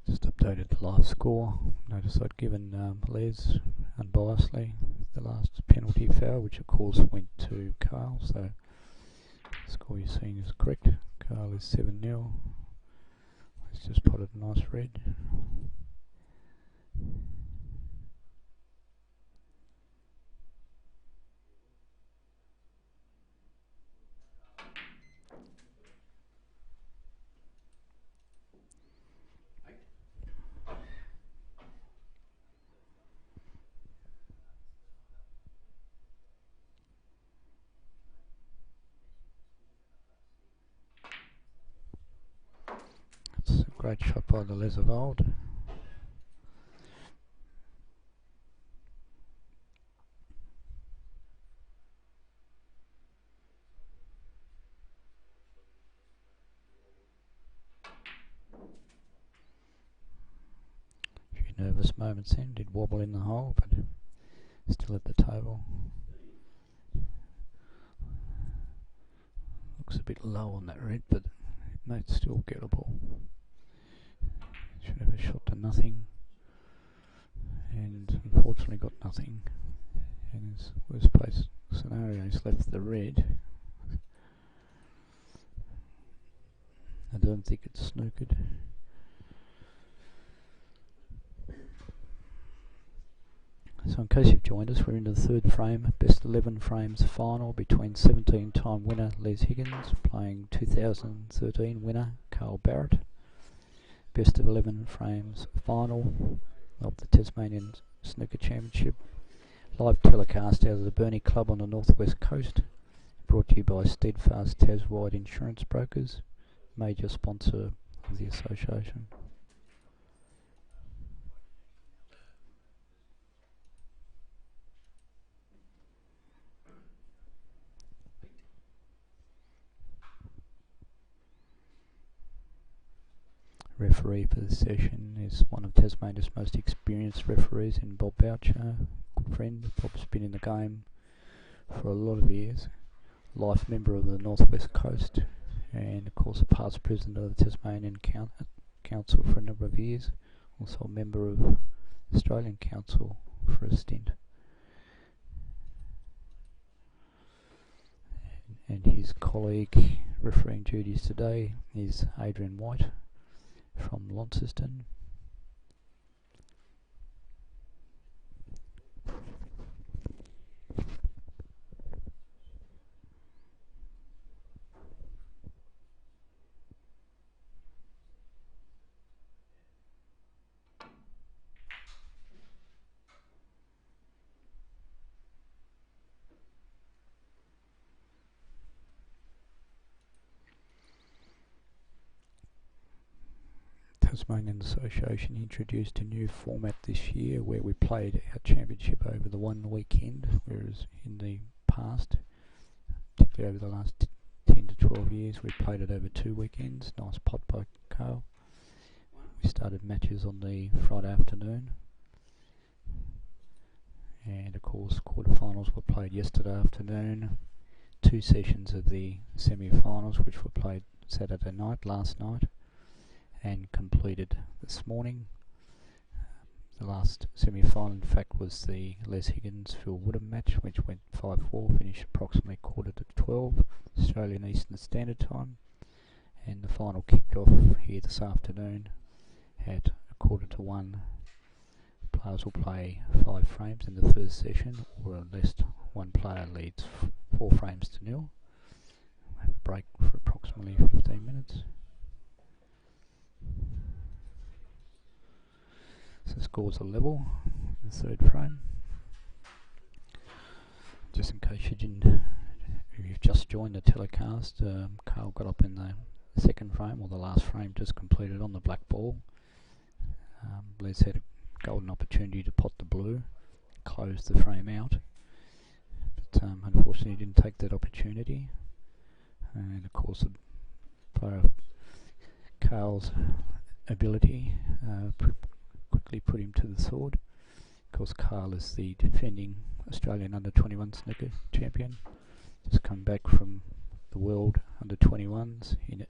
Just updated the live score. Notice I'd given Les unbiasedly the last penalty foul, which of course went to Carl, so the score you're seeing is correct. Carl is 7-0. Let's just potted a nice red. That's a great shot by the Les of old. nervous moments then, did wobble in the hole, but still at the table. Looks a bit low on that red, but it may still gettable. Should have a shot to nothing, and unfortunately got nothing. And his worst place scenario is left the red. I don't think it's snookered. So in case you've joined us, we're in the third frame, best 11 frames final between 17-time winner Les Higgins playing 2013 winner Carl Barrett. Best of 11 frames final of the Tasmanian Snooker Championship. Live telecast out of the Burnie Club on the northwest coast. Brought to you by Steadfast Taswide Insurance Brokers, major sponsor of the association. Referee for the session is one of Tasmania's most experienced referees in Bob Boucher, good friend. Bob's been in the game for a lot of years, life member of the Northwest Coast, and of course a past president of the Tasmanian Council for a number of years, also a member of Australian Council for a stint. And his colleague refereeing duties today is Adrian White from Launceston. Tasmanian Association introduced a new format this year where we played our championship over the one weekend, whereas in the past, particularly over the last 10 to 12 years, we played it over 2 weekends. Nice pot by Carl. We started matches on the Friday afternoon, and of course quarterfinals were played yesterday afternoon. 2 sessions of the semi-finals which were played Saturday night, last night, and completed this morning. The last semi-final in fact was the Les Higgins Phil Woodham match, which went 5-4, finished approximately 11:45 Australian Eastern Standard Time, and the final kicked off here this afternoon at 1:45. Players will play 5 frames in the first session, or unless one player leads 4 frames to nil. We'll have a break for approximately 15 minutes. So scores are level in the third frame. Just in case you've just joined the telecast, Carl got up in the second frame, or the last frame just completed on the black ball. Les had a golden opportunity to pot the blue, close the frame out, but unfortunately he didn't take that opportunity. And of course the player Carl's ability quickly put him to the sword. Of course Carl is the defending Australian under-21 snooker champion, just come back from the World under-21s in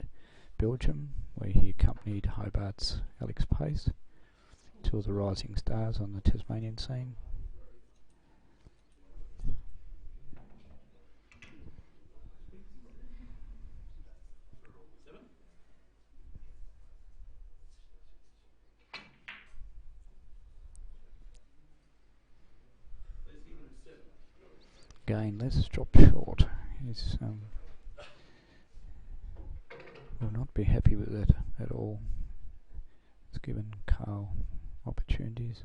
Belgium, where he accompanied Hobart's Alex Pace, 2 of the rising stars on the Tasmanian scene. Again, let's drop short. He's will not be happy with that at all. It's given Carl opportunities,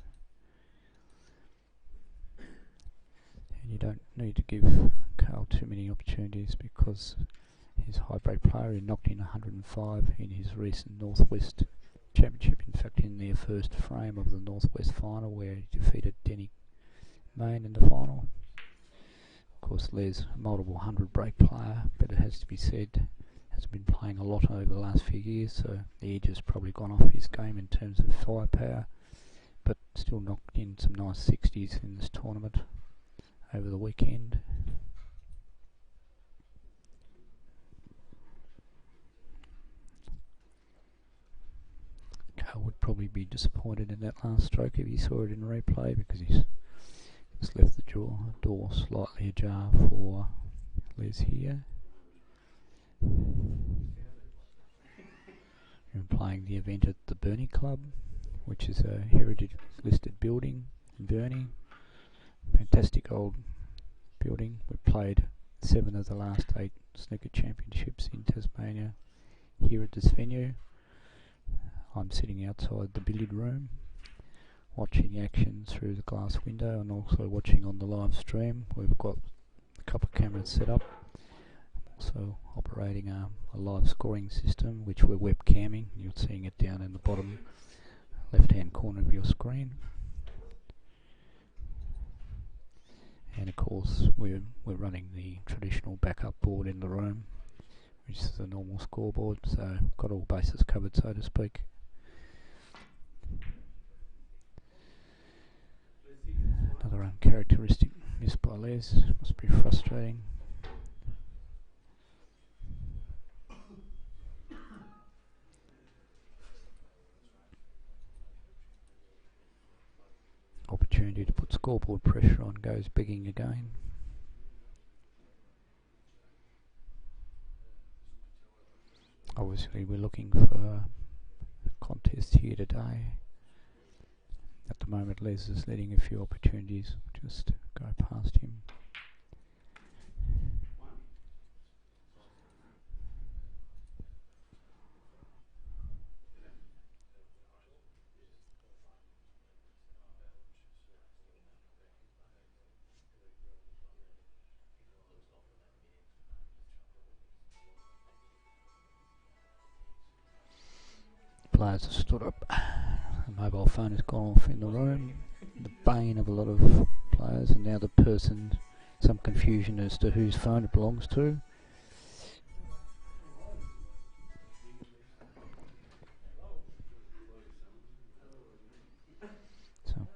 and you don't need to give Carl too many opportunities because he's a high break player. He knocked in 105 in his recent Northwest Championship, in fact in their first frame of the Northwest final, where he defeated Denny Main in the final. Of course Les, a multiple 100 break player, but it has to be said, has been playing a lot over the last few years, so the edge has probably gone off his game in terms of firepower. but still knocked in some nice 60s in this tournament over the weekend. Carl would probably be disappointed in that last stroke if he saw it in replay, because he's just left the door slightly ajar for Les here. We're playing the event at the Burnie Club, which is a heritage listed building in Burnie. Fantastic old building. We've played 7 of the last 8 snooker championships in Tasmania here at this venue. I'm sitting outside the billiard room watching the action through the glass window and also watching on the live stream. We've got a couple of cameras set up, also operating a live scoring system which we're webcamming. You're seeing it down in the bottom left hand corner of your screen. And of course we're running the traditional backup board in the room, which is the normal scoreboard, so got all bases covered, so to speak. Another uncharacteristic miss by Les, must be frustrating. Opportunity to put scoreboard pressure on, goes begging again. Obviously we're looking for a contest here today. At the moment Les is letting a few opportunities just go past him. Players have stood up. The mobile phone has gone off in the room. The bane of a lot of players, and now the person, some confusion as to whose phone it belongs to. So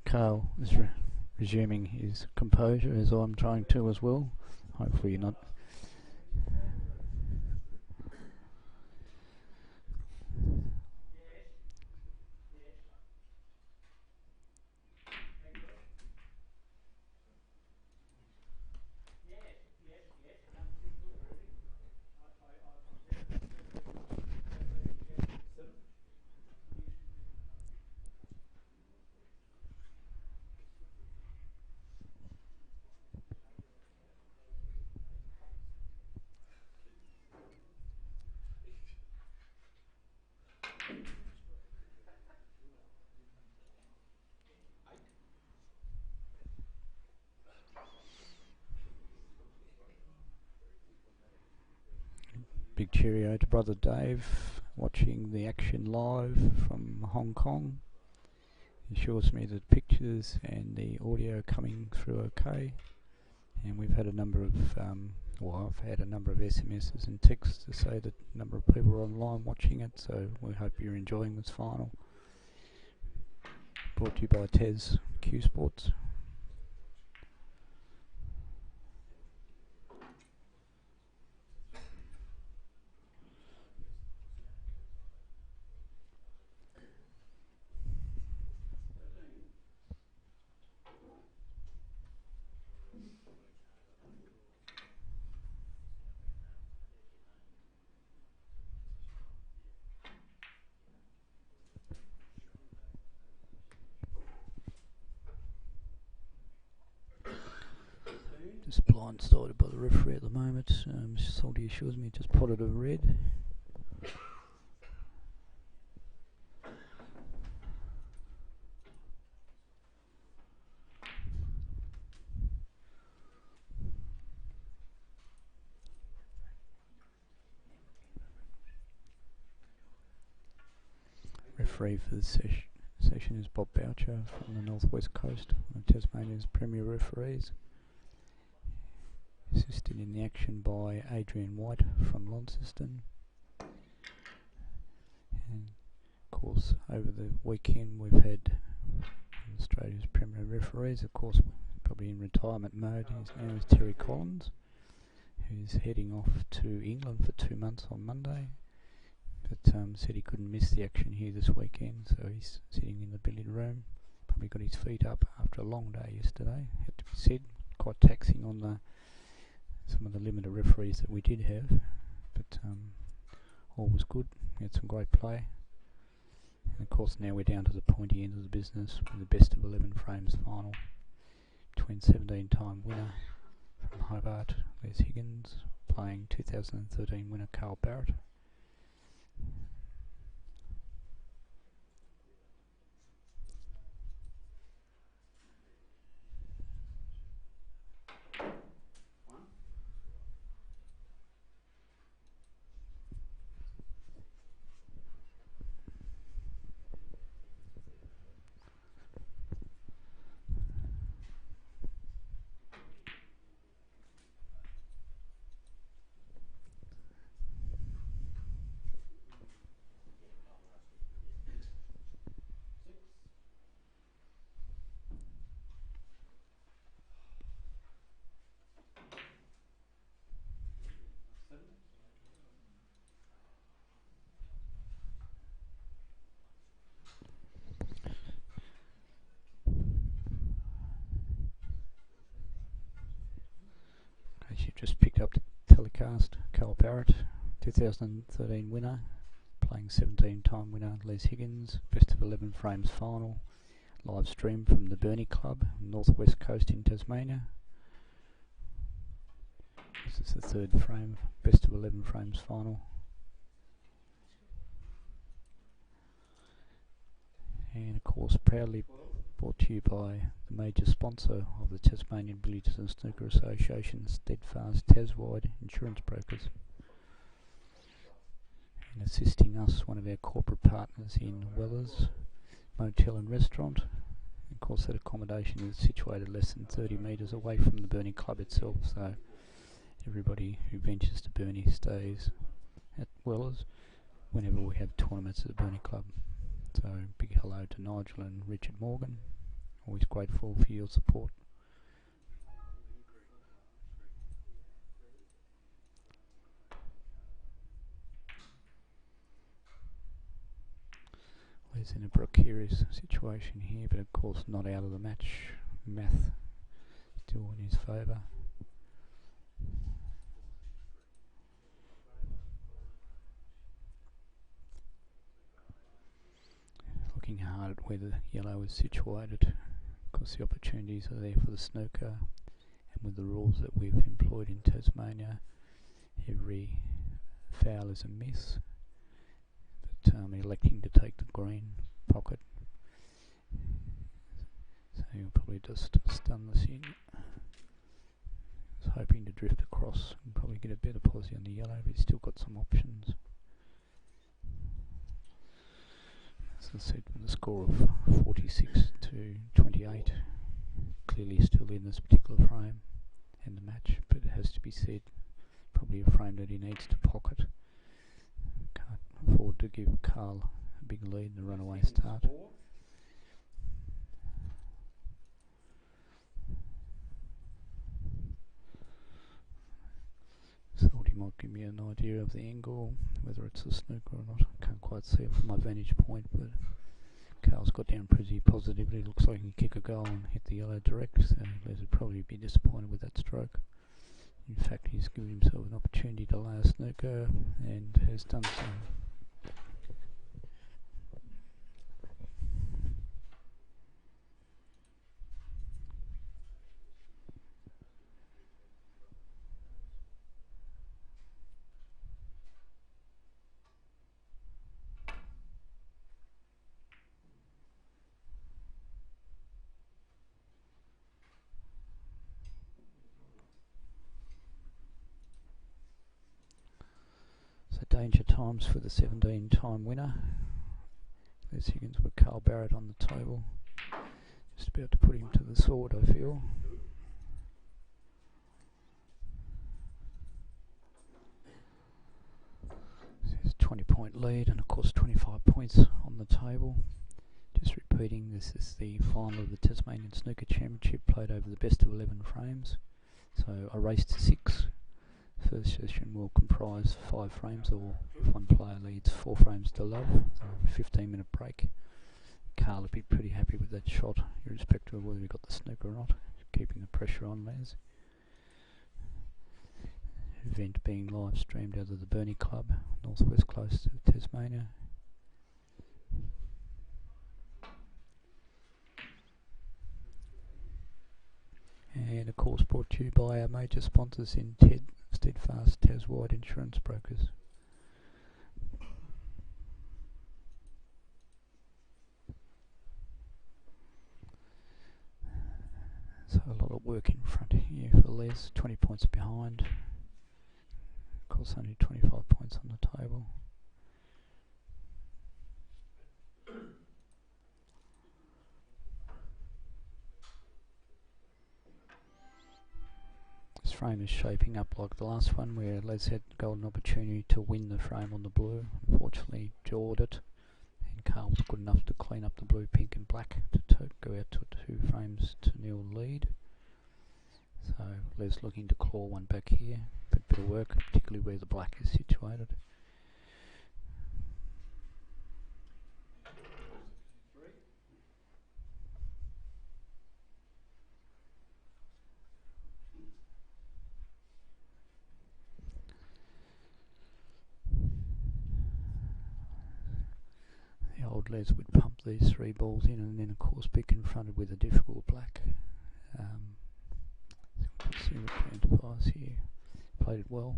Carl is resuming his composure, as I'm trying to as well. Hopefully you're not. Big cheerio to brother Dave, watching the action live from Hong Kong. He assures me that pictures and the audio coming through okay, and we've had a number of I've had a number of SMSs and texts to say that a number of people are online watching it, so we hope you're enjoying this final. Brought to you by Tez Q Sports. Just blindsided by the referee at the moment. Mr. Salty assures me just potted a red. Referee for this session is Bob Boucher from the Northwest Coast, one of Tasmania's premier referees. Assisted in the action by Adrian White from Launceston. And course, over the weekend we've had Australia's premier referees, of course, probably in retirement mode. His name is Terry Collins, who's heading off to England for 2 months on Monday, but said he couldn't miss the action here this weekend, so he's sitting in the billiard room. Probably got his feet up after a long day yesterday, had to be said. Quite taxing on some of the limited referees that we did have, but all was good. We had some great play. And of course now we're down to the pointy end of the business with the best of 11 frames final between 17-time winner from Hobart, Les Higgins, playing 2013 winner Carl Barrett. As you've just picked up the telecast, Carl Barrett, 2013 winner, playing 17-time winner Les Higgins, best of 11 frames final, live stream from the Burnie Club, northwest coast in Tasmania. This is the third frame, best of 11 frames final. And of course proudly brought to you by the major sponsor of the Tasmanian Billiards and Snooker Association, Steadfast Taswide Insurance Brokers. And assisting us, one of our corporate partners in Wellers Motel and Restaurant. Of course that accommodation is situated less than 30 metres away from the Burnie Club itself, so everybody who ventures to Burnie stays at Wellers whenever we have tournaments at the Burnie Club. So big hello to Nigel and Richard Morgan, always grateful for your support. There's in a precarious situation here, but of course not out of the match. Math still in his favour. Looking hard at where the yellow is situated. Of course the opportunities are there for the snooker, and with the rules that we've employed in Tasmania, every foul is a miss, but electing to take the green pocket, so you'll probably just stun this in. Was hoping to drift across and probably get a better posse on the yellow, but he's still got some options. As I said, with a score of 46 to 28, clearly still in this particular frame in the match, but it has to be said, probably a frame that he needs to pocket. Can't afford to give Carl a big lead in the runaway start. Thought he might give me an idea of the angle, whether it's a snooker or not. I can't quite see it from my vantage point, but Carl's got down pretty positively. Looks like he can kick a goal and hit the yellow direct, so Les would probably be disappointed with that stroke. In fact, he's given himself an opportunity to lay a snooker and has done so. So danger times for the 17-time winner. Les Higgins with Carl Barrett on the table. Just about to put him to the sword, I feel. There's 20-point set lead, and of course 25 points on the table. Just repeating, this is the final of the Tasmanian Snooker Championship, played over the best of 11 frames. So a race to 6. First session will comprise 5 frames, or if one player leads 4 frames to love, a 15-minute break. Carl would be pretty happy with that shot, irrespective of whether he got the snooker or not, keeping the pressure on Les. Event being live streamed out of the Burnie Club, northwest coast of Tasmania. And of course brought to you by our major sponsors in Steadfast Taswide Insurance Brokers. So a lot of work in front here for Les, 20 points behind. Of course only 25 points on the table. This frame is shaping up like the last one, where Les had golden opportunity to win the frame on the blue. Unfortunately jawed it, and Carl was good enough to clean up the blue, pink and black to go out to 2 frames to nil lead. So Les looking to claw one back here, but a bit of work, particularly where the black is situated. The old Les would pump these 3 balls in, and then of course be confronted with a difficult black. See the plan to pass here. Played it well.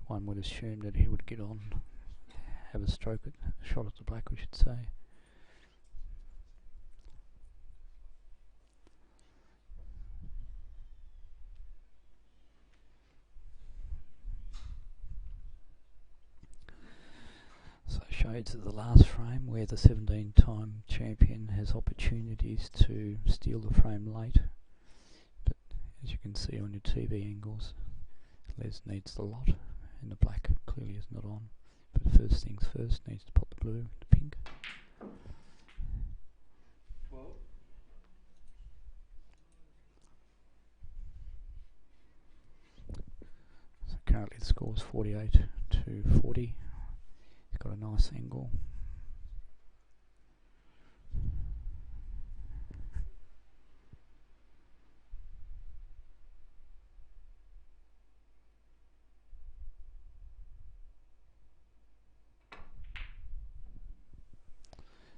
One would assume that he would get on, have a shot at the black, we should say. So shades of the last frame, where the 17-time champion has opportunities to steal the frame late, but as you can see on your TV angles, Les needs the lot, and the black clearly is not on. But first things first, needs to pop the blue, the pink. So currently the score is 48 to 40. He's got a nice angle.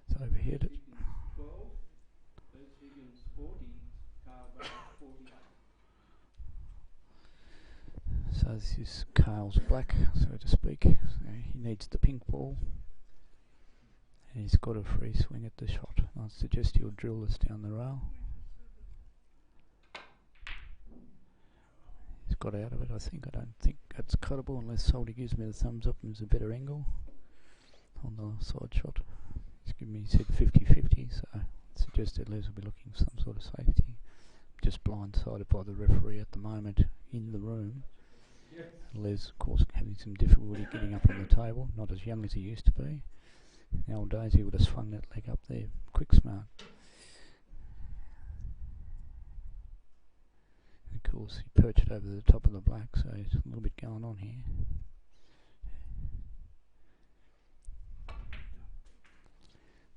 It's overhead it. 12, Les Higgins 40, Carl Barrett 48. So this is Carl's black, so to speak. So he needs the pink ball, and he's got a free swing at the shot. I suggest he'll drill this down the rail. He's got out of it, I think. I don't think that's cuttable unless Salty gives me the thumbs up and there's a better angle on the side shot. He's given me, he said 50-50, so I suggest that Les will be looking for some sort of safety. Just blindsided by the referee at the moment in the room. Les, of course, having some difficulty getting up on the table, not as young as he used to be. In the old days he would have swung that leg up there quick smart. And of course he perched it over the top of the black, so there's a little bit going on here.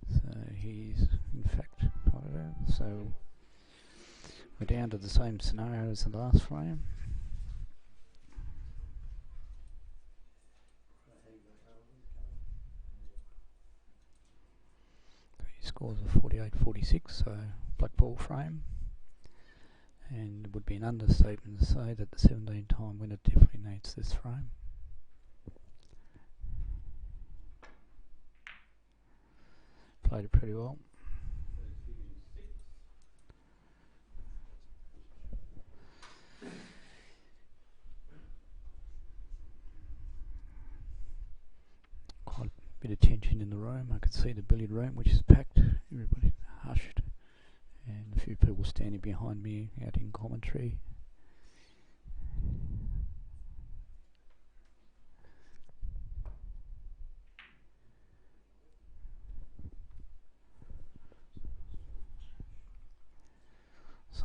So he's in fact potted out. So we're down to the same scenario as the last frame. He scores a 48-46, so black ball frame. And it would be an understatement to say that the 17-time winner definitely needs this frame. Played it pretty well. Quite a bit of tension in the room. I could see the billiard room, which is packed. Everybody hushed, and a few people standing. standing behind me out in commentary.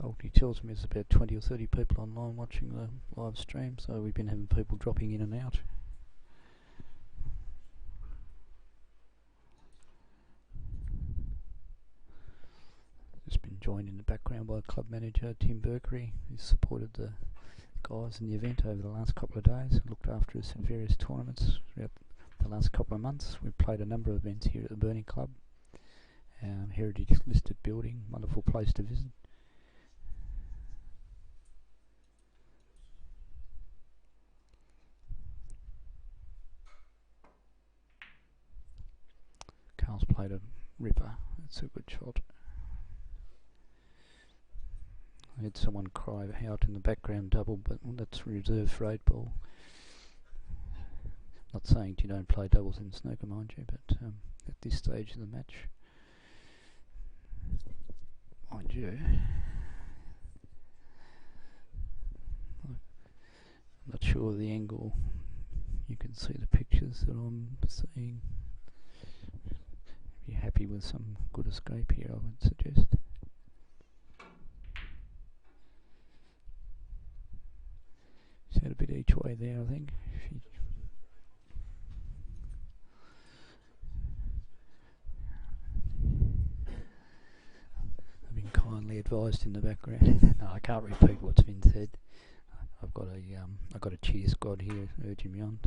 Salty tells me there's about 20 or 30 people online watching the live stream, so we've been having people dropping in and out. Just been joined in the background by club manager Tim Burkery, who's supported the guys in the event over the last couple of days, looked after us in various tournaments throughout the last couple of months. We've played a number of events here at the Burnie Club. Heritage listed building, wonderful place to visit. Carl's played a ripper, that's a good shot. I heard someone cry out in the background double, but that's reserved for 8 ball. Not saying you don't play doubles in snooker, mind you, but at this stage of the match, mind you, I'm not sure of the angle. You can see the pictures that I'm seeing. Be happy with some good escape here, I would suggest. He's had a bit each way there, I think. I've been kindly advised in the background. No, I can't repeat what's been said. I've got a cheer squad here urging me on.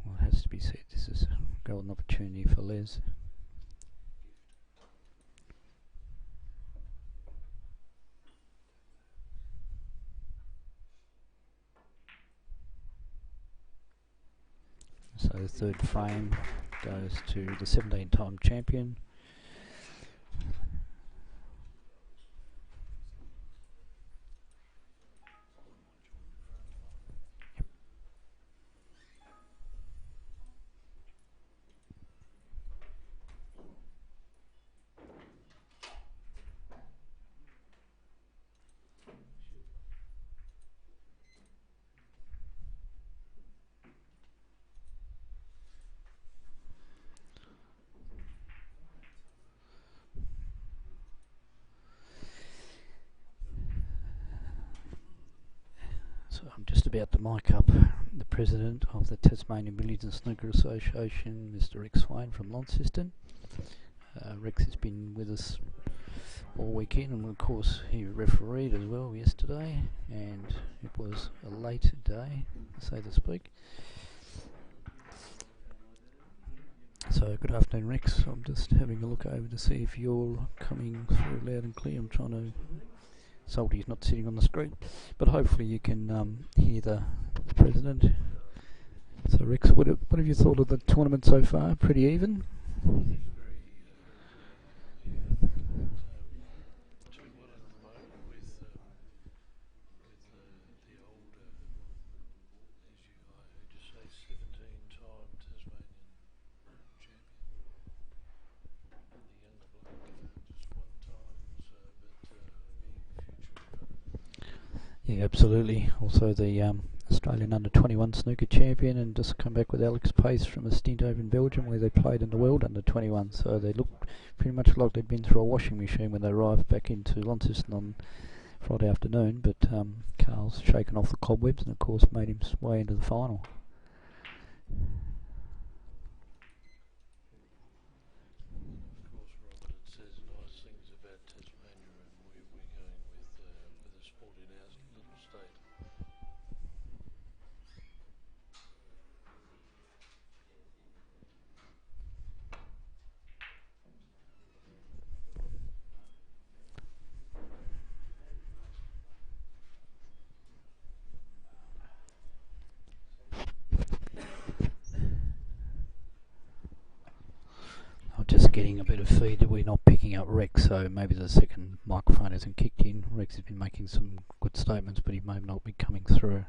Well, it has to be said, this is a golden opportunity for Les. So the third frame goes to the 17-time champion. So I'm just about to mic up the president of the Tasmanian Billiards and Snooker Association, Mr. Rex Swain from Launceston. Rex has been with us all weekend, and of course he refereed as well yesterday, and it was a late day, so to speak. So good afternoon, Rex. I'm just having a look over to see if you're coming through loud and clear. I'm trying to... Salty's not sitting on the screen, but hopefully you can hear the president. So Rex, what have you thought of the tournament so far? Pretty even? Yeah, absolutely. Also the Australian under-21 snooker champion, and just come back with Alex Pace from a stint over in Belgium where they played in the world under-21. So they looked pretty much like they'd been through a washing machine when they arrived back into Launceston on Friday afternoon. But Carl's shaken off the cobwebs and of course made his way into the final. Just getting a bit of feed that we're not picking up Rex, so maybe the second microphone hasn't kicked in. Rex has been making some good statements, but he may not be coming through.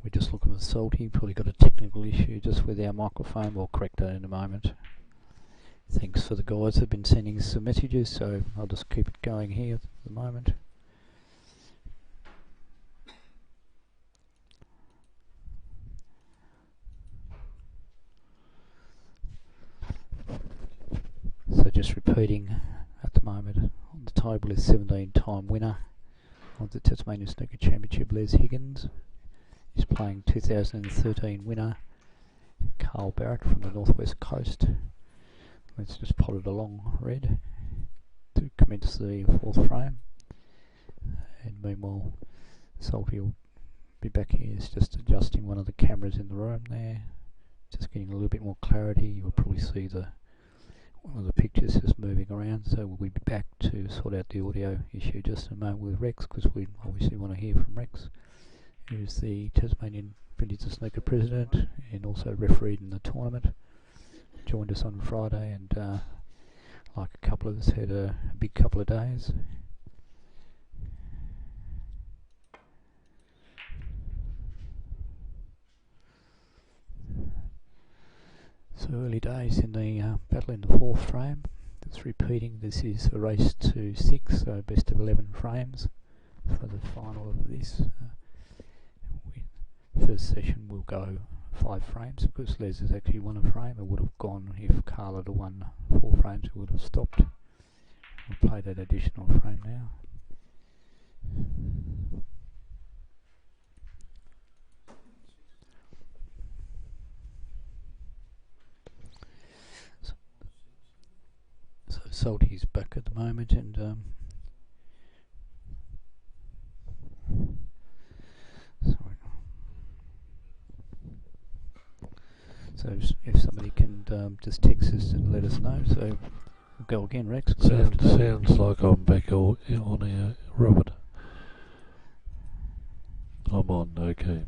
We're just looking at Salty, probably got a technical issue just with our microphone. We'll correct that in a moment. Thanks for the guys who've been sending us some messages, so I'll just keep it going here at the moment. repeating at the moment. On the table is 17-time winner of the Tasmanian Snooker Championship, Les Higgins. He's playing 2013 winner Carl Barrett from the northwest coast. Let's just pot it along red to commence the fourth frame. And meanwhile, Salty will be back here. He's just adjusting one of the cameras in the room there, just getting a little bit more clarity. You'll probably see one of the pictures just moving around, so we'll be back to sort out the audio issue just in a moment with Rex, because we obviously want to hear from Rex, who's the Tasmanian Snooker president and also refereed in the tournament. Joined us on Friday, and like a couple of us, had a big couple of days. So early days in the battle in the fourth frame. It's repeating. This is a race to 6, so best of 11 frames for the final of this. First session will go 5 frames because Les has actually won a frame. It would have gone if Carla had won 4 frames. It would have stopped. We'll play that additional frame now. So Salty's back at the moment, and sorry. So if somebody can just text us and let us know. So we'll go again, Rex. Sounds like I'm back on air, Robert. I'm on, okay.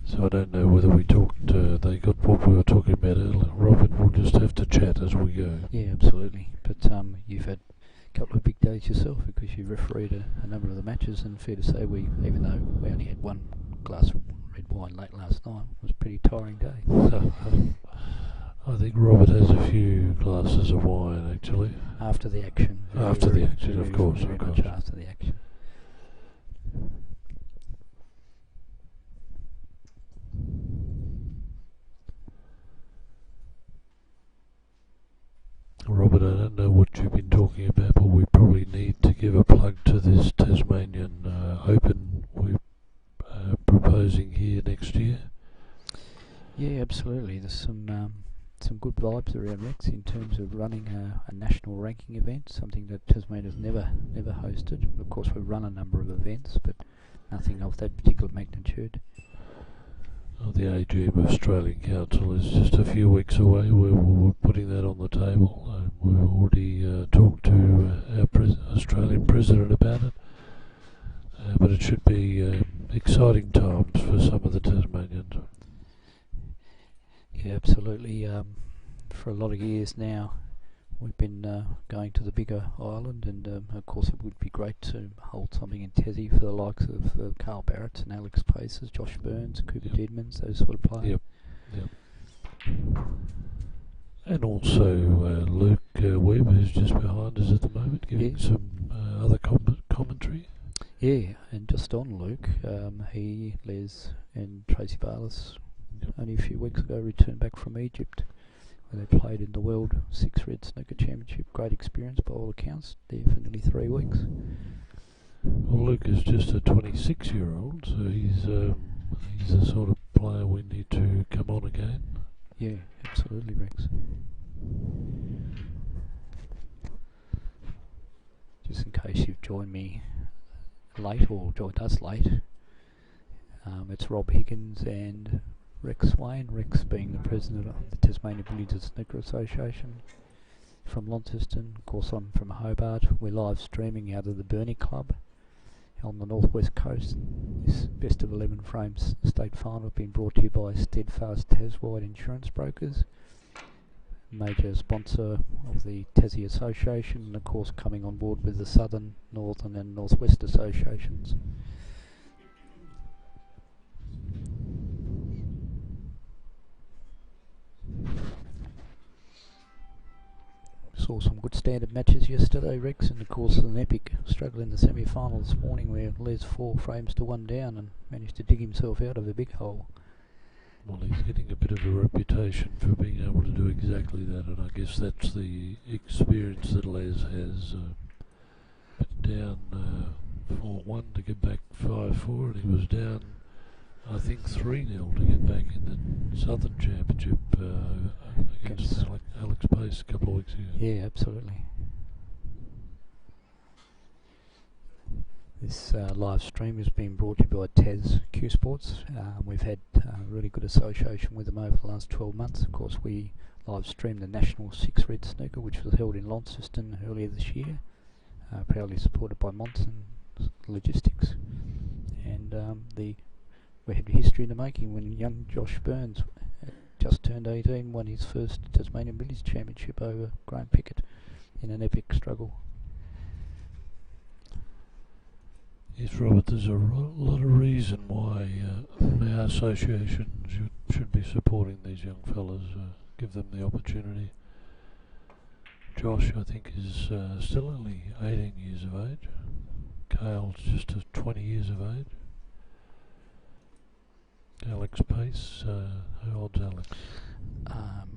So I don't know whether we talked, they got what we were talking about earlier. Robert, we'll just have to chat as we go. Yeah, absolutely. But you've had a couple of big days yourself because you refereed a number of the matches, and fair to say, even though we only had one glass of red wine late last night, it was a pretty tiring day. I think Robert has a few glasses of wine actually. After the action. After the action, of course. Very much after the action. Robert, I don't know what you've been talking about, but we probably need to give a plug to this Tasmanian Open we're proposing here next year. Yeah, absolutely. There's some good vibes around Rex in terms of running a national ranking event, something that Tasmania's never hosted. Of course, we've run a number of events, but nothing of that particular magnitude. The AGM of Australian Council is just a few weeks away. We're putting that on the table. We've already talked to our Australian President about it. But it should be exciting times for some of the Tasmanians. Yeah, absolutely. For a lot of years now, we've been going to the bigger island, and of course it would be great to hold something in Tassie for the likes of Carl Barrett and Alex Paces, Josh Burns, Cooper Deadmans, those sort of players. Yep. And also Luke Webb, who's just behind us at the moment, giving some other commentary. Yeah, and just on Luke, he, Les and Tracy Barlis only a few weeks ago returned back from Egypt, where they played in the World 6 Red Snooker Championship. Great experience by all accounts, there for nearly 3 weeks. Well, Luke is just a 26-year-old, so he's the sort of player we need to come on again. Yeah, absolutely, Rex. Just in case you've joined me late or joined us late, it's Rob Higgins and Rex Swain, Rex being the president of the Tasmanian Snooker Association from Launceston. Of course, I'm from Hobart. We're live streaming out of the Burnie Club on the northwest coast. This best of 11 frames state final has been brought to you by Steadfast Taswide Insurance Brokers, major sponsor of the Tassie Association, and of course coming on board with the Southern, Northern and Northwest Associations. Saw some good standard matches yesterday, Rex, and of course an epic struggle in the semi-final this morning where Les 4 frames to 1 down and managed to dig himself out of a big hole. Well, he's getting a bit of a reputation for being able to do exactly that, and I guess that's the experience that Les has. Down 4-1 to get back 5-4, and he was down, I think, 3-0 to get back in the Southern Championship against Alex Pace a couple of weeks ago. Yeah, absolutely. This live stream has been brought to you by Tas Q Sports. We've had really good association with them over the last 12 months. Of course, we live streamed the National 6 Red Snooker, which was held in Launceston earlier this year, proudly supported by Monson Logistics. And we had history in the making when young Josh Burns, just turned 18, won his first Tasmanian Billies Championship over Graham Pickett in an epic struggle. Yes, Robert, there's a lot of reason why our association should be supporting these young fellas, give them the opportunity. Josh, I think, is still only 18 years of age. Cale's just 20 years of age. Alex Pace, how old's Alex?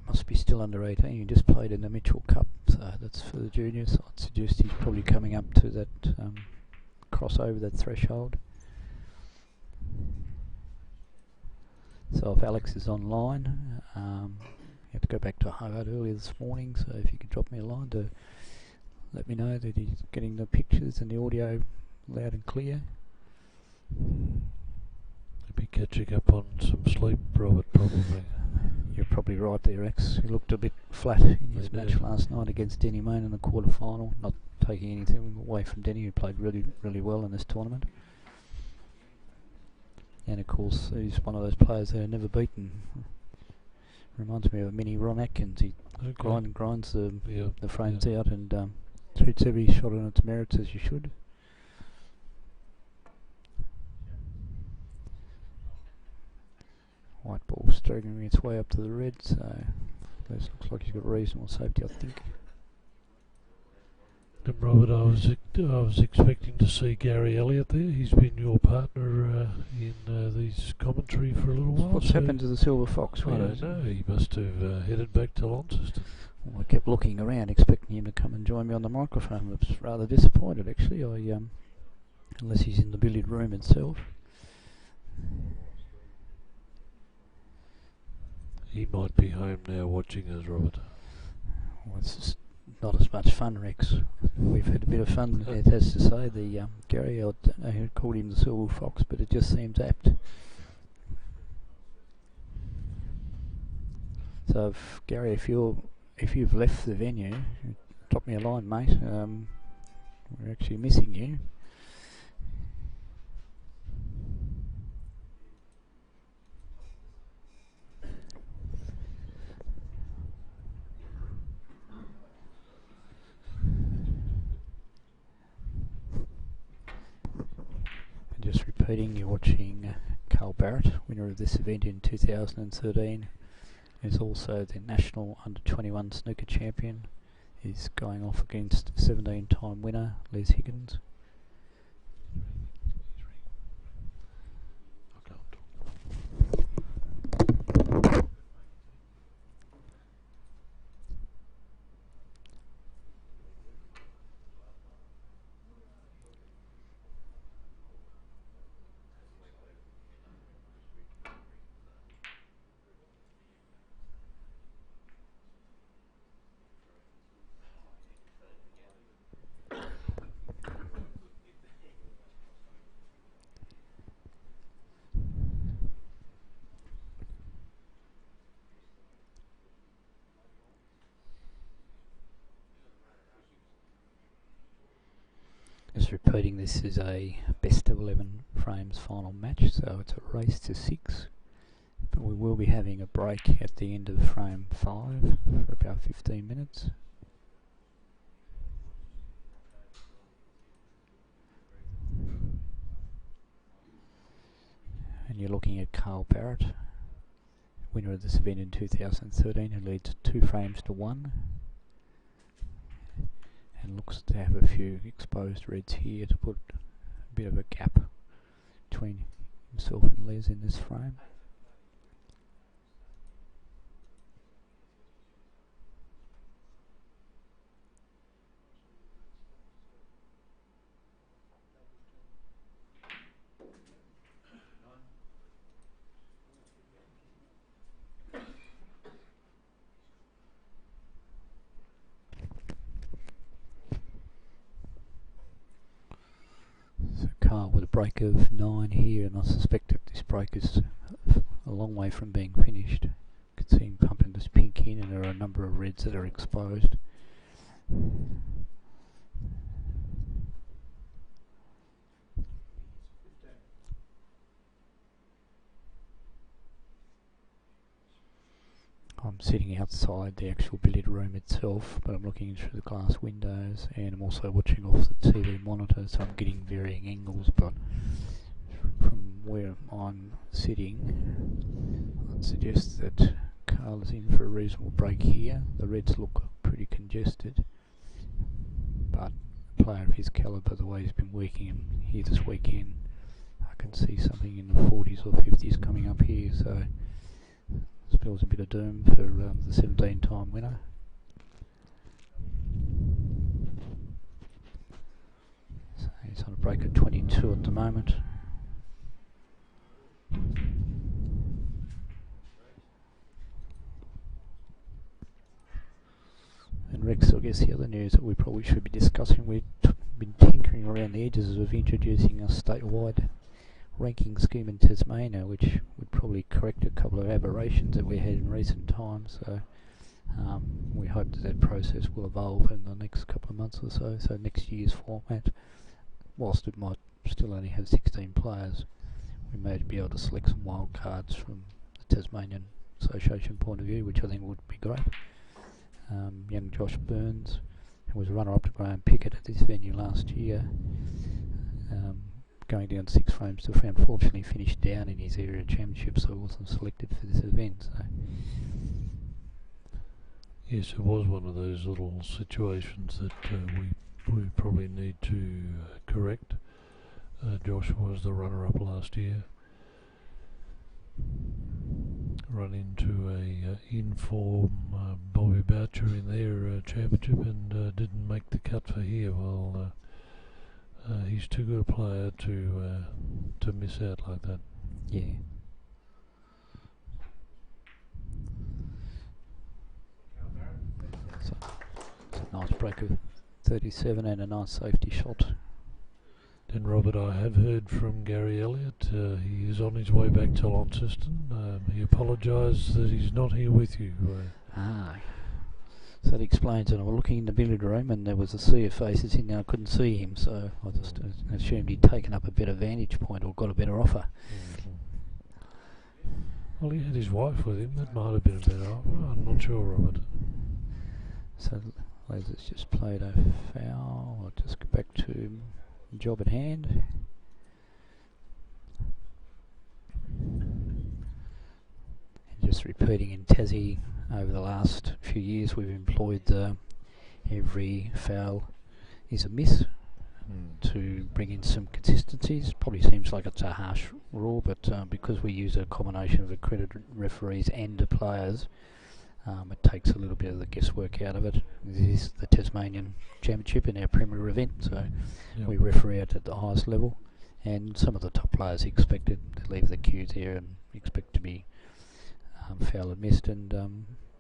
Must be still under 18. He just played in the Mitchell Cup, so that's for the juniors. I'd suggest he's probably coming up to that cross over that threshold. So if Alex is online, you had to go back to Hobart earlier this morning, so if you could drop me a line to let me know that he's getting the pictures and the audio loud and clear. Be catching up on some sleep, Robert, probably. You're probably right there, X. He looked a bit flat in his match last night against Denny Main in the quarter-final. Not taking anything away from Denny, who played really, really well in this tournament. And of course, he's one of those players that are never beaten. Reminds me of a mini Ron Atkins. He grinds the frames out and treats every shot on its merits as you should. White ball struggling its way up to the red, so this looks like he's got reasonable safety, I think. And Robert, I was expecting to see Gary Elliott there. He's been your partner in these commentary for a little while. What's happened to the Silver Fox? I don't know. He must have headed back to Launceston. Well, I kept looking around, expecting him to come and join me on the microphone. I was rather disappointed, actually. Unless he's in the billiard room itself. He might be home now watching us, Robert. Well, it's just not as much fun, Rex. We've had a bit of fun, it has to say. The Gary, I don't know who called him the Silver Fox, but it just seems apt. So, Gary, if you've left the venue, drop me a line, mate. We're actually missing you. Just repeating, you're watching Carl Barrett, winner of this event in 2013. He's also the national under-21 snooker champion. He's going off against 17-time winner Les Higgins. Just repeating, this is a best of 11 frames final match, so it's a race to 6. But we will be having a break at the end of frame 5 for about 15 minutes. And you're looking at Carl Barrett, winner of this event in 2013, who leads 2 frames to 1. And looks to have a few exposed reds here to put a bit of a gap between himself and Les in this frame. with a break of 9 here, and I suspect that this break is a long way from being finished. You can see him pumping this pink in, and there are a number of reds that are exposed. I'm sitting outside the actual billiard room itself, but I'm looking through the glass windows, and I'm also watching off the TV monitor, so I'm getting varying angles, but from where I'm sitting, I'd suggest that Carl is in for a reasonable break here. The reds look pretty congested, but a player of his calibre, the way he's been working him here this weekend, I can see something in the 40s or 50s coming up here, so spells a bit of doom for the 17-time winner. So he's on a break of 22 at the moment. And Rex, I guess the other news that we probably should be discussing, we've been tinkering around the edges of introducing a statewide ranking scheme in Tasmania, which would probably correct a couple of aberrations that we had in recent times. So we hope that process will evolve in the next couple of months or so. So next year's format, whilst it might still only have 16 players, we may be able to select some wild cards from the Tasmanian Association point of view, which I think would be great. Young Josh Burns, who was runner-up to Graham Pickett at this venue last year, going down 6 frames to unfortunately finished down in his area championship, so he wasn't selected for this event. So. Yes, it was one of those little situations that we probably need to correct. Josh was the runner-up last year. Run into a in-form Bobby Boucher in their championship and didn't make the cut for here. Well, he's too good a player to miss out like that. Yeah. So it's a nice break of 37 and a nice safety shot. Then Robert, I have heard from Gary Elliott. He is on his way back to Launceston. He apologised that he's not here with you. So that explains it. I was looking in the billiard room and there was a sea of faces in there. I couldn't see him, so I just assumed he'd taken up a better vantage point or got a better offer. Well, he had his wife with him. That might have been a better offer. I'm not sure, Robert. So Laser's just played a foul. I'll just go back to job at hand. And just repeating in Tassie, over the last few years we've employed every foul is a miss to bring in some consistencies. Probably seems like it's a harsh rule, but because we use a combination of accredited referees and the players, it takes a little bit of the guesswork out of it. This is the Tasmanian Championship in our premier event, so we referee it at the highest level, and some of the top players expected to leave the cues here and expect to be foul and missed, and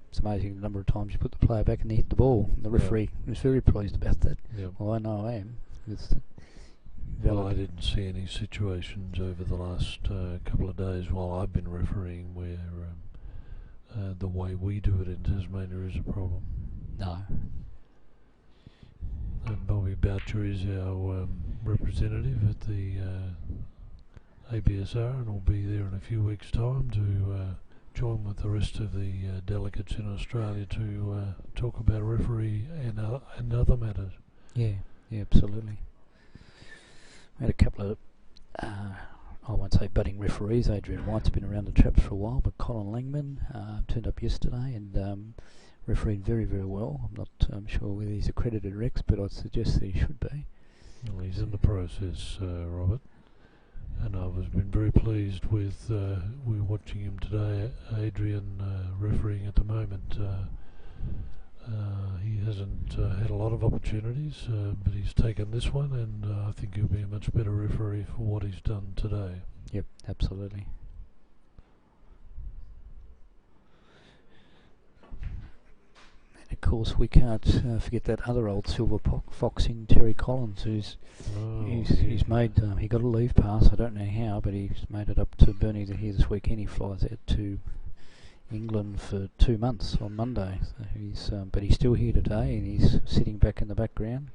it's amazing the number of times you put the player back and they hit the ball. The referee was very pleased about that. Well, I know I am. Well, I didn't see any situations over the last couple of days while I've been refereeing where the way we do it in Tasmania is a problem. No. Bobby Boucher is our representative at the ABSR and will be there in a few weeks' time to join with the rest of the delegates in Australia to talk about referee and other matters. Yeah, absolutely. We had a couple of, I won't say budding referees. Adrian White's been around the traps for a while, but Colin Langman turned up yesterday and refereed very, very well. I'm not sure whether he's accredited Rex, but I'd suggest that he should be. Well, he's in the process, Robert. And I've been very pleased with we're watching him today, Adrian refereeing at the moment. He hasn't had a lot of opportunities, but he's taken this one, and I think he'll be a much better referee for what he's done today. Yep, absolutely. And a course, we can't forget that other old silver fox in Terry Collins, who's he's made he got a leave pass. I don't know how, but he's made it up to Burnie here this weekend. He flies out to England for 2 months on Monday. So but he's still here today, and he's sitting back in the background,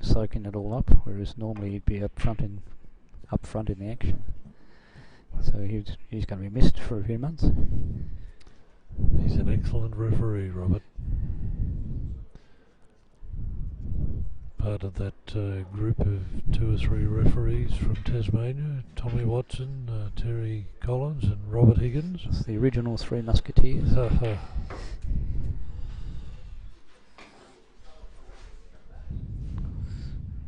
soaking it all up. Whereas normally he'd be up front in the action. So he's going to be missed for a few months. He's an excellent referee, Robert. Part of that group of 2 or 3 referees from Tasmania: Tommy Watson, Terry Collins and Robert Higgins. It's the original 3 Musketeers.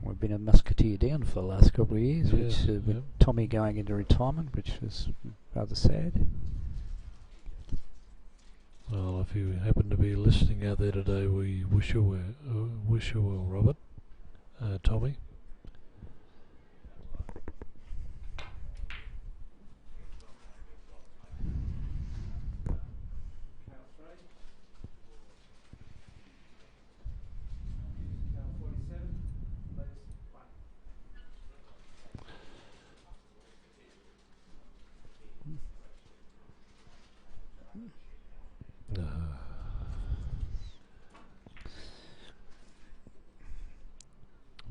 We've been a musketeer down for the last couple of years, with Tommy going into retirement, which was rather sad. Well, if you happen to be listening out there today, we wish you well, Robert, Tommy.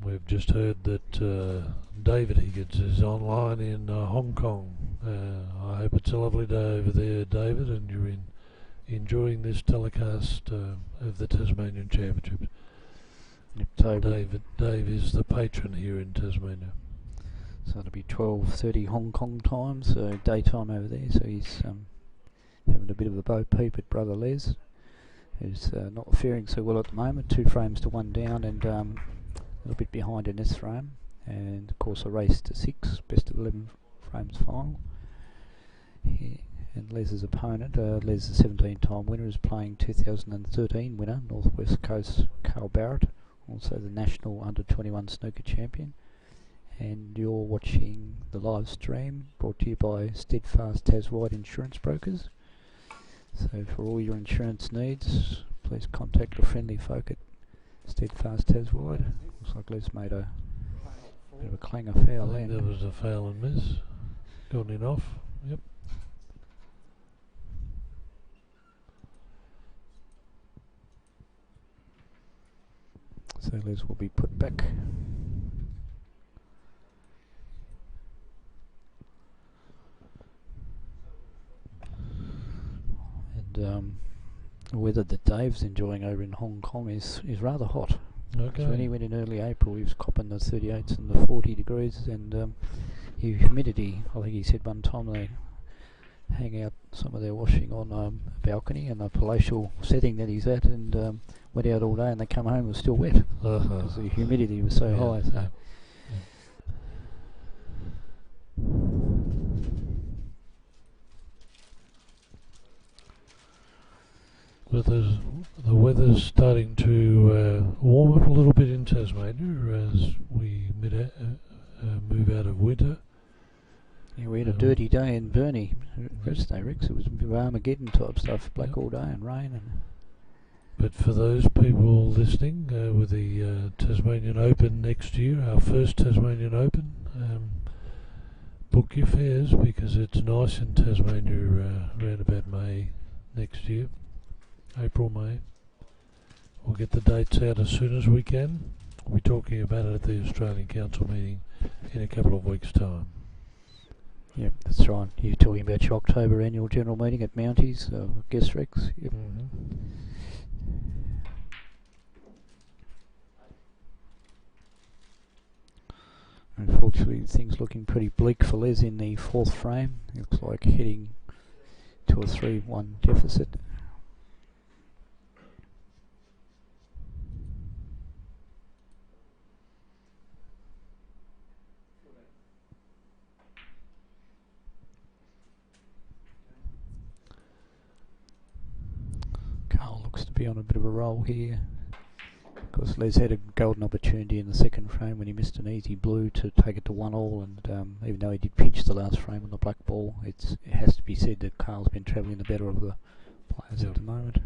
We've just heard that David Higgins is online in Hong Kong. I hope it's a lovely day over there, David, and you're enjoying this telecast of the Tasmanian Championship. Yep, Dave is the patron here in Tasmania. So it'll be 12:30 Hong Kong time, so daytime over there. So he's having a bit of a bo peep at brother Les, who's not faring so well at the moment. 2 frames to 1 down, and a little bit behind in this frame. And of course a race to 6, best of 11 frames final. And Les's opponent, Les, the 17-time winner, is playing 2013 winner, Northwest Coast Carl Barrett, also the national under-21 snooker champion. And you're watching the live stream brought to you by Steadfast Taswide Insurance Brokers. So for all your insurance needs, please contact the friendly folk at Steadfast Taswide. Looks like Les made a bit of a clanger foul I think then. there was a foul and miss. Gone in off. Yep. So Les will be put back. And the weather that Dave's enjoying over in Hong Kong is rather hot. Okay. So when he went in early April, he was copping the 38s and the 40 degrees, and humidity. I think he said one time they hang out some of their washing on a balcony in a palatial setting that he's at, and went out all day, and they come home and was still wet because the humidity was so high. So. But the weather's starting to warm up a little bit in Tasmania as we move out of winter. Yeah, we had a dirty day in Burnie yesterday, Rex. It was a bit of Armageddon type stuff, black all day and rain. And but for those people listening, with the Tasmanian Open next year, our first Tasmanian Open, book your fares because it's nice in Tasmania around about May next year. April, May. We'll get the dates out as soon as we can. We'll be talking about it at the Australian Council meeting in a couple of weeks' time. Yep, that's right. You're talking about your October annual general meeting at Mounties, guest Rex. Yep. Unfortunately, things looking pretty bleak for Les in the 4th frame. Looks like heading to a 3-1 deficit. Carl looks to be on a bit of a roll here. Of course, Les had a golden opportunity in the 2nd frame when he missed an easy blue to take it to 1-all, and even though he did pinch the last frame on the black ball, it has to be said that Carl's been travelling the better of the players at the moment.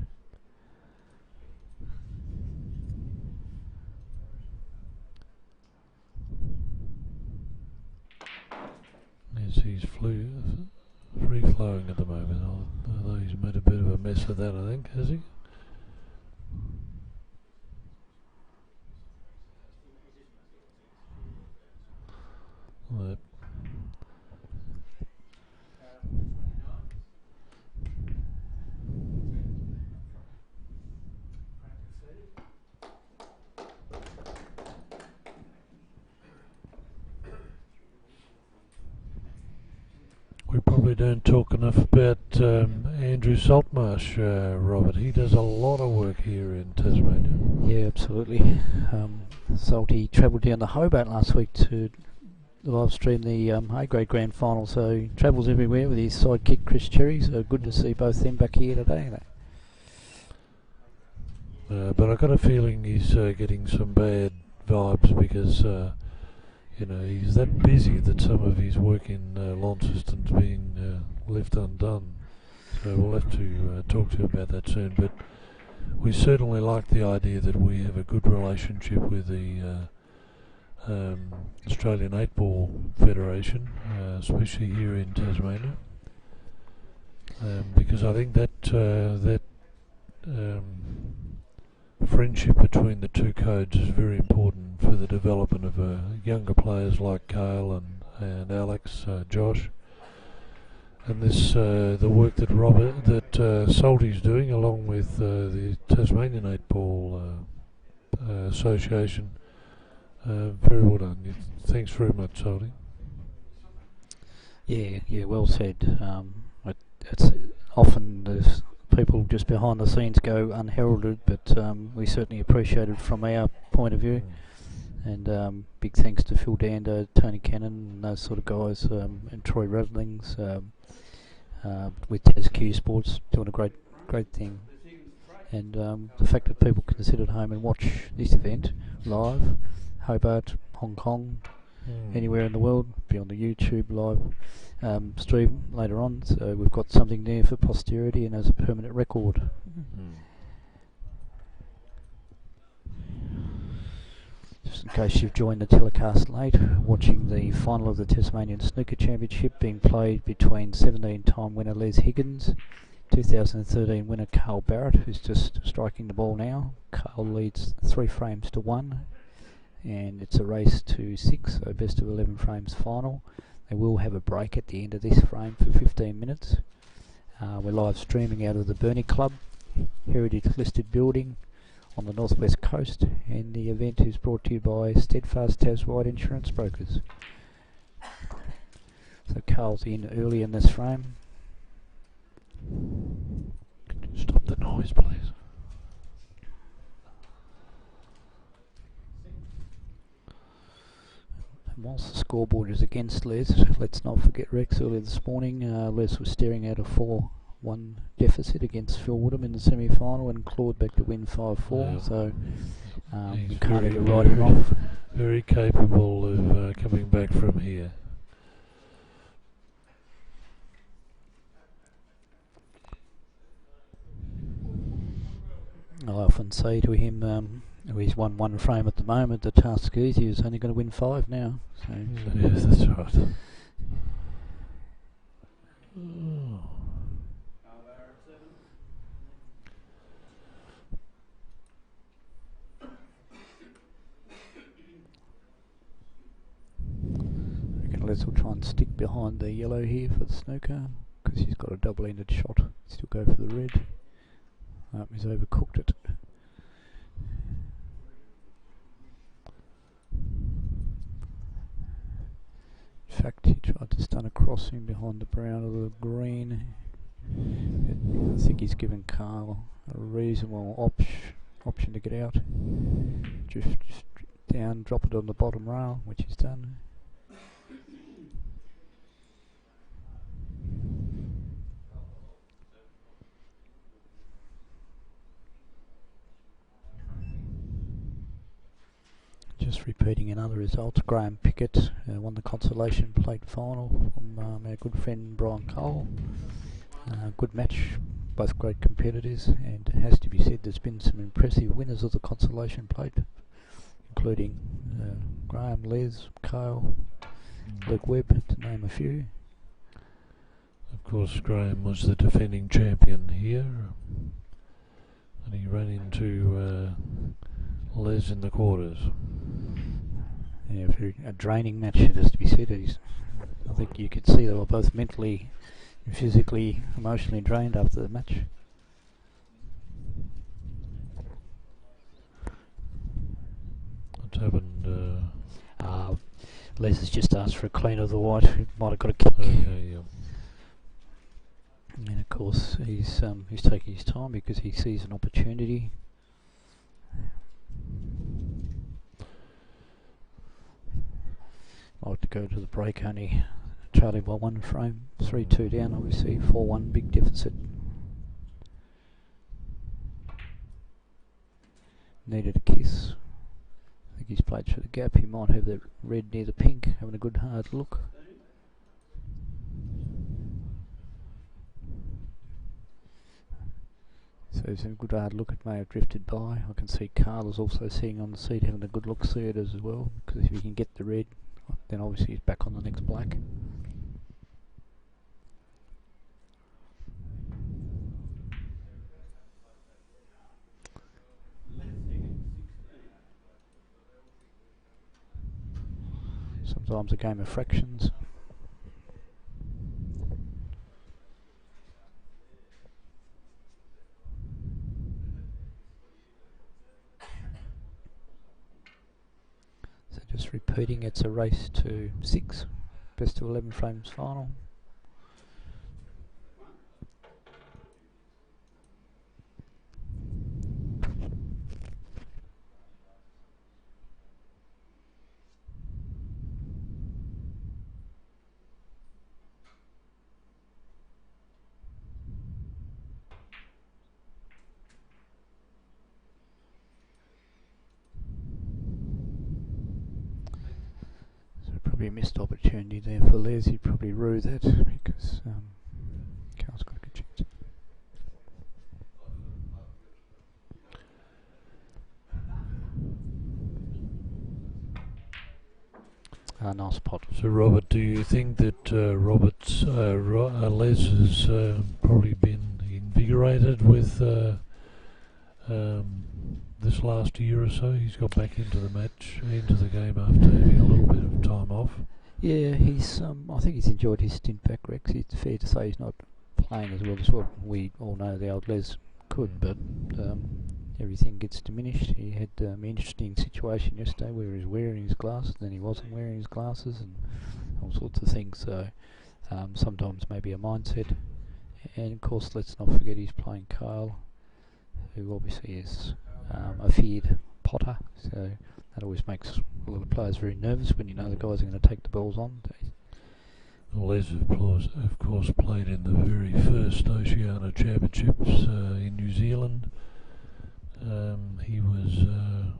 he's free flowing at the moment. Although he's made a bit of a mess of that, I think, has he? Well, we probably don't talk enough about Andrew Saltmarsh, Robert. He does a lot of work here in Tasmania. Yeah, absolutely. Salty travelled down to Hobart last week to live stream the A-grade grand final, so he travels everywhere with his sidekick Chris Cherry, so good to see both them back here today. But I got a feeling he's getting some bad vibes because he's that busy that some of his work in Launceston's been left undone. So we'll have to talk to him about that soon. But we certainly like the idea that we have a good relationship with the Australian 8-Ball Federation, especially here in Tasmania, because I think that friendship between the two codes is very important for the development of younger players like Kale and Alex, Josh, and this the work that Salty's doing along with the Tasmanian 8-Ball Association. Very well done. Thanks very much, Salty. Yeah, well said. It's often there's people just behind the scenes go unheralded, but we certainly appreciate it from our point of view. And big thanks to Phil Dando, Tony Cannon, and those sort of guys, and Troy Redlings with TasQ Sports doing a great thing. And the fact that people can sit at home and watch this event live, Hobart, Hong Kong, anywhere in the world, be on the YouTube live stream later on, so we've got something there for posterity and as a permanent record. Just in case you've joined the telecast late, watching the final of the Tasmanian Snooker Championship being played between 17-time winner Les Higgins, 2013 winner Carl Barrett, who's just striking the ball now. Carl leads 3 frames to 1, and it's a race to 6, so best of 11 frames final. They will have a break at the end of this frame for 15 minutes. We're live streaming out of the Burnie Club, heritage listed building on the northwest coast, and the event is brought to you by Steadfast Taswide Insurance Brokers. So Carl's in early in this frame. Can you stop the noise, please? And whilst the scoreboard is against Les, let's not forget Rex. Earlier this morning, Les was staring at a 4-1 deficit against Phil Woodham in the semi-final and clawed back to win 5-4. Yeah. So He's you can't very, even write him off. Very capable of coming back from here. I often say to him, he's won 1 frame at the moment, the task's easy, he's only going to win 5 now. So. Yes, that's right. Oh. Les will try and stick behind the yellow here for the snooker, because he's got a double-ended shot. Still go for the red. He's overcooked it. In fact, he tried to stun across him behind the brown of the green. I think he's given Carl a reasonable option to get out. Just down, drop it on the bottom rail, which he's done. Just repeating another result, Graham Pickett won the consolation plate final from our good friend Brian Cole. Good match, both great competitors, and it has to be said there's been some impressive winners of the consolation plate, including Graham, Les, Cale, Luke Webb, to name a few. Of course, Graham was the defending champion here, and he ran into Les in the quarters. Yeah, very a draining match, it has to be said. I think you could see they were both mentally, physically, emotionally drained after the match. What's happened? Les has just asked for a clean of the white. He might have got a kick. Okay, yeah. And of course, he's taking his time because he sees an opportunity. Like to go to the break, only trailing by one frame, 3-2 down. Obviously, 4-1, big deficit. Needed a kiss. I think he's played through the gap. He might have the red near the pink, having a good hard look. So he's having a good hard look. It may have drifted by. I can see Carl is also sitting on the seat, having a good look see it as well. Because if he can get the red, then obviously he's back on the next black. Sometimes a game of fractions. So just repeating, it's a race to 6, best of 11 frames final. Probably a missed opportunity there for Les. He'd probably rue that because Carl's got a good chance. Nice pot. So, Robert, do you think that Les has probably been invigorated with this last year or so? He's got back into the match, into the game after having a little bit of time off. Yeah, he's. I think he's enjoyed his stint back, Rex. It's fair to say he's not playing as well as what we all know the old Les could, but everything gets diminished. He had an interesting situation yesterday where he was wearing his glasses, then he wasn't wearing his glasses, and all sorts of things. So sometimes maybe a mindset. And of course, let's not forget he's playing Kyle, who obviously is a feared potter. So that always makes a lot of players very nervous when you know the guys are going to take the balls on. Les, of course, played in the very first Oceania Championships in New Zealand. He was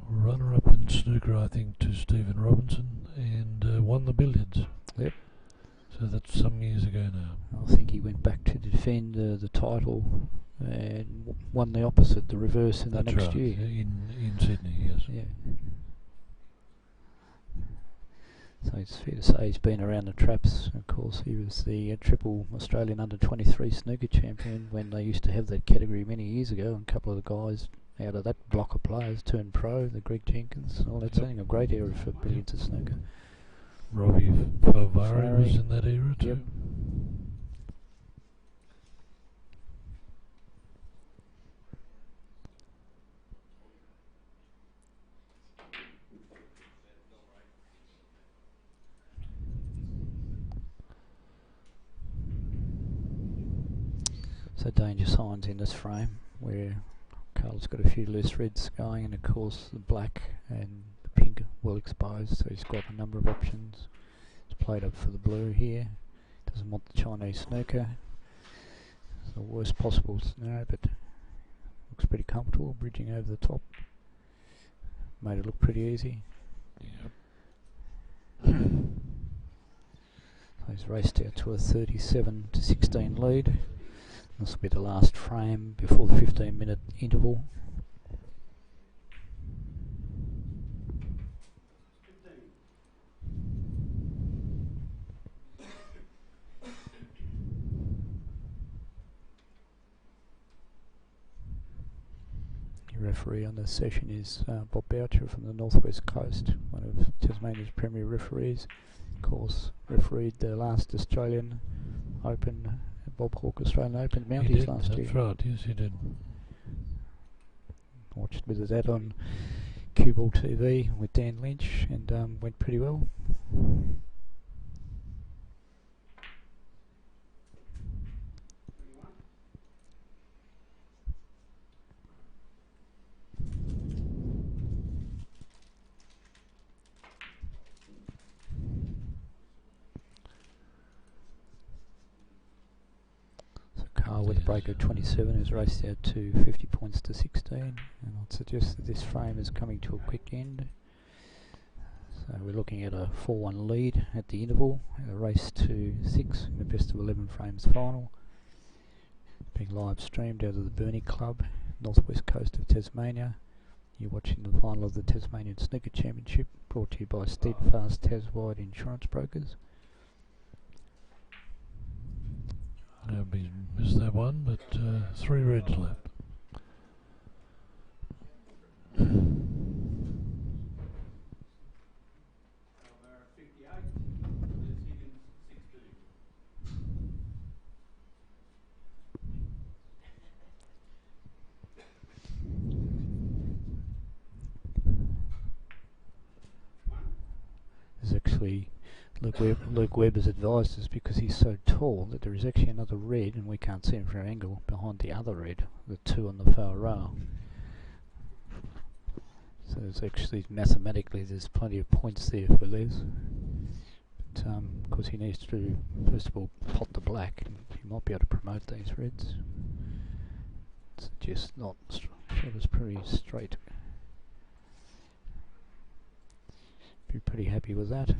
runner-up in snooker, I think, to Stephen Robinson, and won the billiards. Yep. So that's some years ago now. I think he went back to defend the title and won the opposite, the reverse, in the next right. year. In Sydney, yes. Yeah. So it's fair to say he's been around the traps. Of course, he was the triple Australian under-23 snooker champion when they used to have that category many years ago, and a couple of the guys out of that block of players turned pro, the Greg Jenkins, all that's a great era for billiards and snooker. Robbie Favari was in that era too. Yep. So danger signs in this frame where Carl's got a few loose reds going, and of course the black and the pink well exposed, so he's got a number of options. He's played up for the blue here. Doesn't want the Chinese snooker. It's the worst possible scenario, but looks pretty comfortable, bridging over the top. Made it look pretty easy. Yep. So he's raced out to a 37-16 lead. This will be the last frame before the 15-minute interval. referee on this session is Bob Boucher from the Northwest Coast, one of Tasmania's premier referees. Of course, refereed the last Australian Open, Bob Hawke Australian Open Mounties last year. That's right, yes he did. Watched a bit of that on Cue Ball TV with Dan Lynch, and went pretty well. Carl with a break of 27 has raced out to 50 points to 16, and I'd suggest that this frame is coming to a quick end. So we're looking at a 4-1 lead at the interval, a race to 6 in the best of 11 frames final. Being live streamed out of the Burnie Club, northwest coast of Tasmania. You're watching the final of the Tasmanian Snooker Championship, brought to you by Steadfast Taswide Insurance Brokers. We missed that one, but 3 reds left. Over 58, Les Higgins 16. There's actually Luke Webb has advised us, because he's so tall, that there is actually another red, and we can't see him from our angle, behind the other red, the 2 on the far rail. So there's actually, mathematically, there's plenty of points there for Les. But of course he needs to, first of all, pot the black, and he might be able to promote these reds. It's just not, shot is pretty straight. Be pretty happy with that.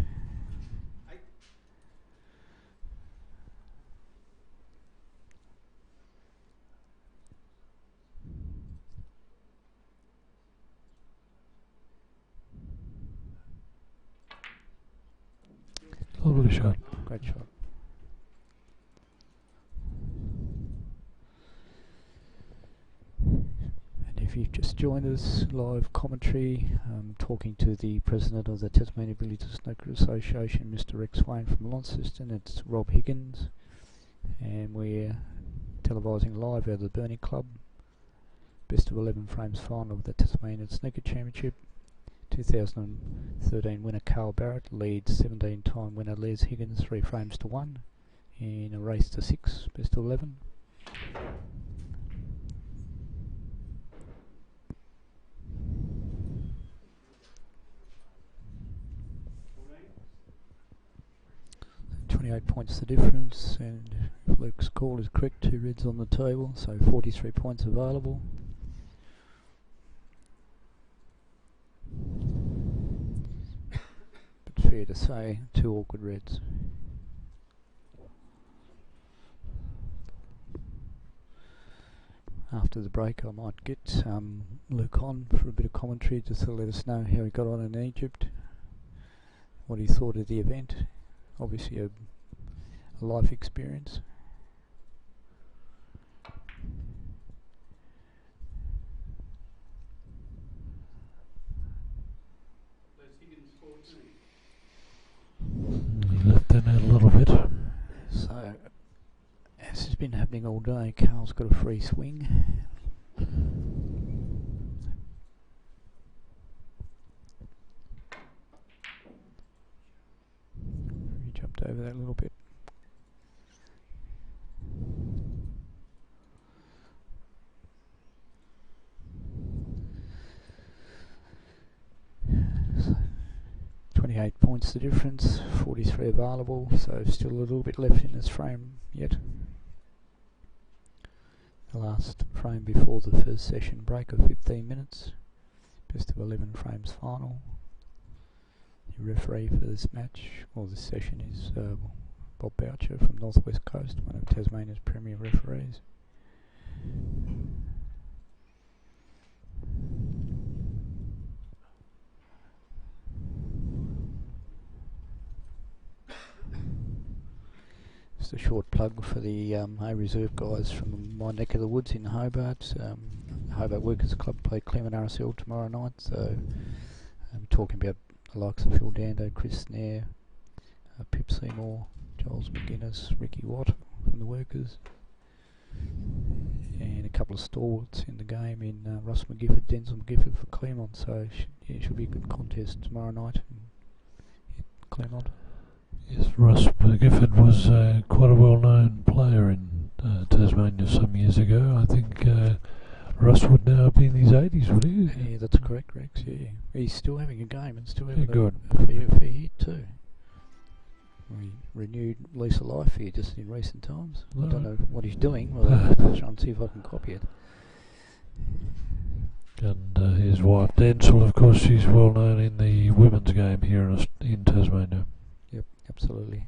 Lovely shot. Great shot. And if you've just joined us, live commentary, talking to the president of the Tasmanian Villagers Snooker Association, Mr. Rex Wayne from Launceston. It's Rob Higgins, and we're televising live out of the Burnie Club. Best of 11 frames final of the Tasmanian Snooker Championship. 2013 winner Carl Barrett leads 17-time winner Les Higgins 3 frames to 1 in a race to 6, best of 11. $28 points the difference, and if Luke's call is correct, 2 reds on the table, so 43 points available. But fair to say, 2 awkward reds. After the break I might get Luke on for a bit of commentary, just to let us know how he got on in Egypt, what he thought of the event. Obviously a life experience. Les Higgins 14. He left that out a little bit. So, as has been happening all day, Carl's got a free swing. He jumped over that a little bit. So, 28 points the difference, 43 available, so still a little bit left in this frame yet. The last frame before the first session break of 15 minutes. Best of 11 frames final. The referee for this match, or this session, is Bob Boucher from Northwest Coast, one of Tasmania's premier referees. Just a short plug for the A Reserve guys from my neck of the woods in Hobart. Hobart Workers Club play Clement RSL tomorrow night, so I'm talking about the likes of Phil Dando, Chris Snare, Pip Seymour, Giles McGuinness, Ricky Watt from the Workers, and a couple of stalwarts in the game in Russ McGifford, Denzel McGifford for Claremont, so it should be a good contest tomorrow night in Claremont. Yes, Russ McGifford was quite a well-known player in Tasmania some years ago. I think Russ would now be in his 80s, would he? Yeah, that's correct, Rex. Yeah, he's still having a game and still having good. a fair hit too. We renewed lease of life here just in recent times. I don't know what he's doing. Well, I'll try and see if I can copy it. And his wife Denzel, of course, she's well known in the women's game here in Tasmania. Yep, absolutely.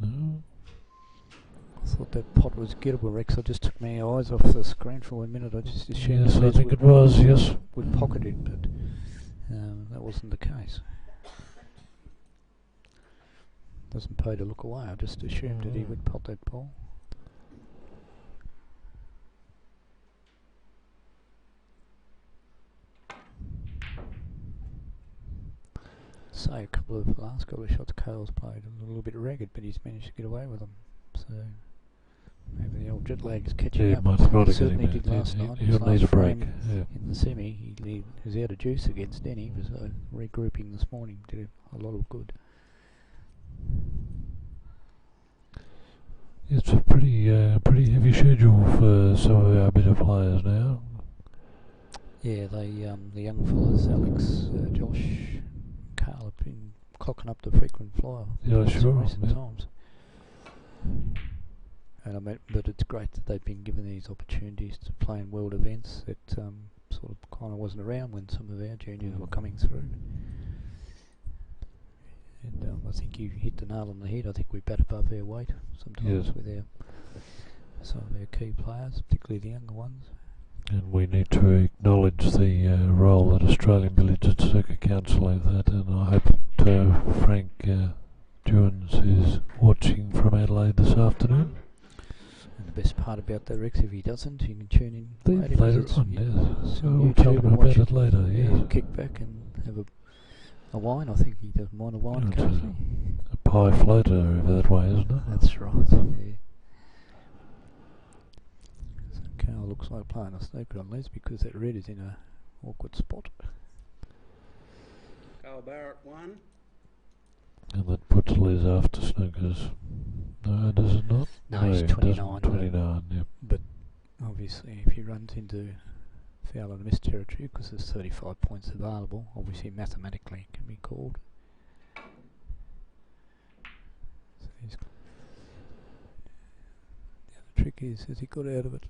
No. I thought that pot was gettable, Rex. I just took my eyes off the screen for 1 minute. I just assumed Yes, I Les think it was, yes. would pocket it, but that wasn't the case. Doesn't pay to look away. I just assumed that he would pot that ball. Say a couple of the last couple of shots Cale's played a little bit ragged, but he's managed to get away with them. So maybe the old jet lag is catching up. Might Certainly did last night. He'll need a break. Yeah. In the semi, he was out of juice against Denny, so regrouping this morning did a lot of good. It's a pretty heavy schedule for some of our better players now. Yeah, they the young fellas, Alex, Josh, Carl, have been clocking up the frequent flyer Yeah, in sure. recent times. And I mean, but it's great that they've been given these opportunities to play in world events that sort of kind of wasn't around when some of our juniors were coming through. And I think you hit the nail on the head. I think we bat above our weight sometimes with some of our key players, particularly the younger ones. And we need to acknowledge the role that Australian Billiards and Snooker Council have that, and I hope that Frank Jones is watching from Adelaide this afternoon. And the best part about that, Rex, if he doesn't, you can tune in Later on, yes. it's So on we'll YouTube talk and about watch it later, yes. Kick back and have a wine. I think he doesn't mind a wine It's occasionally. a pie floater over that way, isn't it? That's right. Yeah. So Carl looks like playing a snooker on Les because that red is in a awkward spot. Carl Barrett 1. And that puts Les after snookers. No, does it not? No, he's it 29. doesn't. 29, yep. But obviously, if he runs into foul and miss territory, because there's 35 points available, obviously mathematically it can be called. So he's the other trick is, has he got out of it?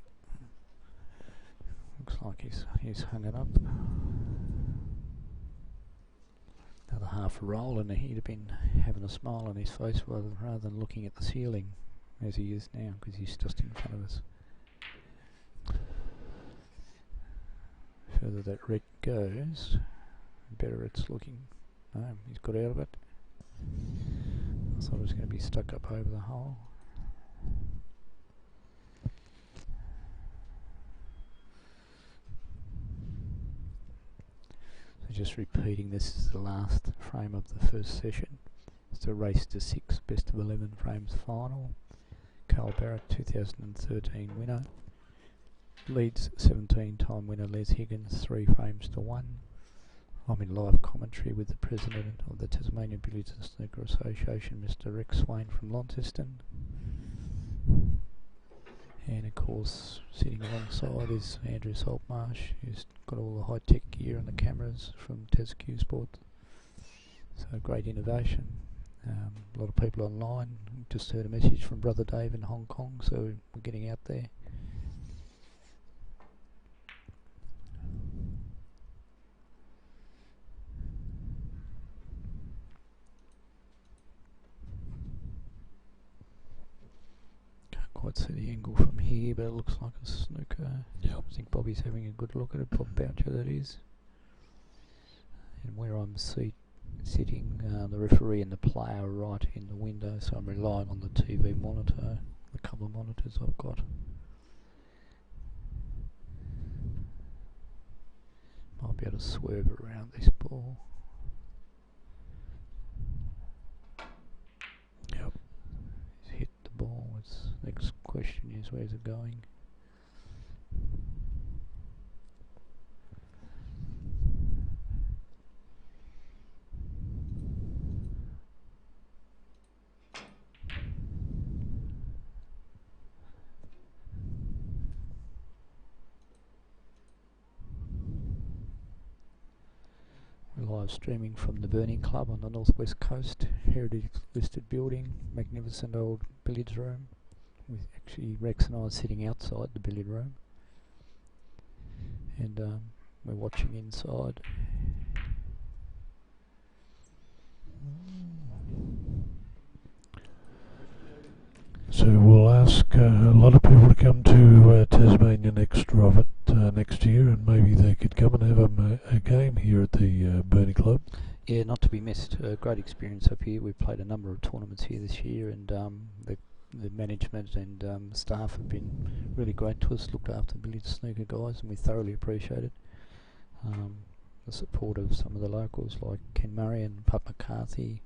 Looks like he's hung it up. Another half a roll, and he'd have been having a smile on his face rather than looking at the ceiling as he is now, because he's just in front of us. Further that red goes, the better it's looking. No, he's got out of it. I thought it was going to be stuck up over the hole. So just repeating, this is the last frame of the first session. It's a race to 6, best of 11 frames final. Carl Barrett, 2013 winner. Leeds 17-time winner Les Higgins, 3 frames to 1. I'm in live commentary with the President of the Tasmanian Billiards and Snooker Association, Mr. Rex Swain from Launceston. And of course, sitting alongside is Andrew Saltmarsh, who's got all the high-tech gear and the cameras from TasQ Sport. So great innovation. A lot of people online. Just heard a message from Brother Dave in Hong Kong, so we're getting out there. quite see the angle from here, but it looks like a snooker. Yep. I think Bobby's having a good look at it. Bob Boucher, that is. And where I'm sitting, the referee and the player are right in the window, so I'm relying on the TV monitor, the couple of monitors I've got. Might be able to swerve around this ball. Yep. He's hit the ball. Next question is, where's it going? We're live streaming from the Burnie Club on the northwest coast, heritage listed building, magnificent old billiards room. With actually Rex and I are sitting outside the billiard room, and we're watching inside. So we'll ask a lot of people to come to Tasmania next year, and maybe they could come and have a game here at the Burnie Club. Yeah, not to be missed. Great experience up here. We've played a number of tournaments here this year, and the management and staff have been really great to us, looked after the billiard snooker guys, and we thoroughly appreciate it. The support of some of the locals like Ken Murray and Pup McCarthy,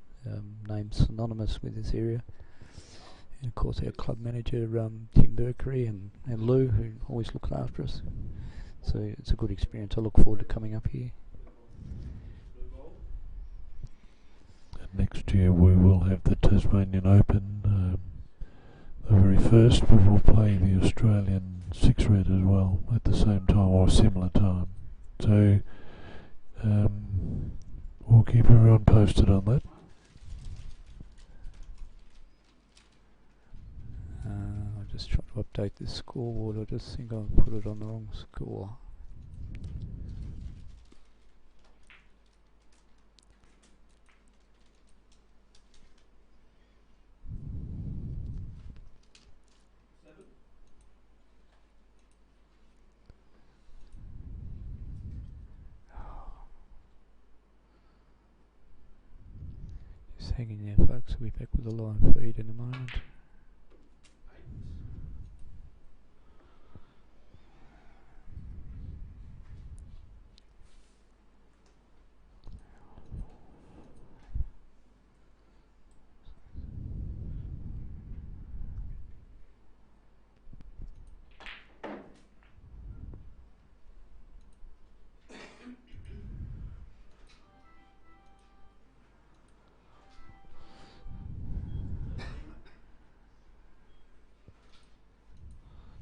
names synonymous with this area. And of course our club manager Tim Burkery and Lou, who always look after us. So it's a good experience. I look forward to coming up here. And next year we will have the Tasmanian Open, the very first, but we'll play the Australian Six Red as well at the same time or similar time. So we'll keep everyone posted on that. I'm just trying to update this scoreboard. I just think I've put it on the wrong score. Just hang in there, folks. We'll be back with a live feed in a moment.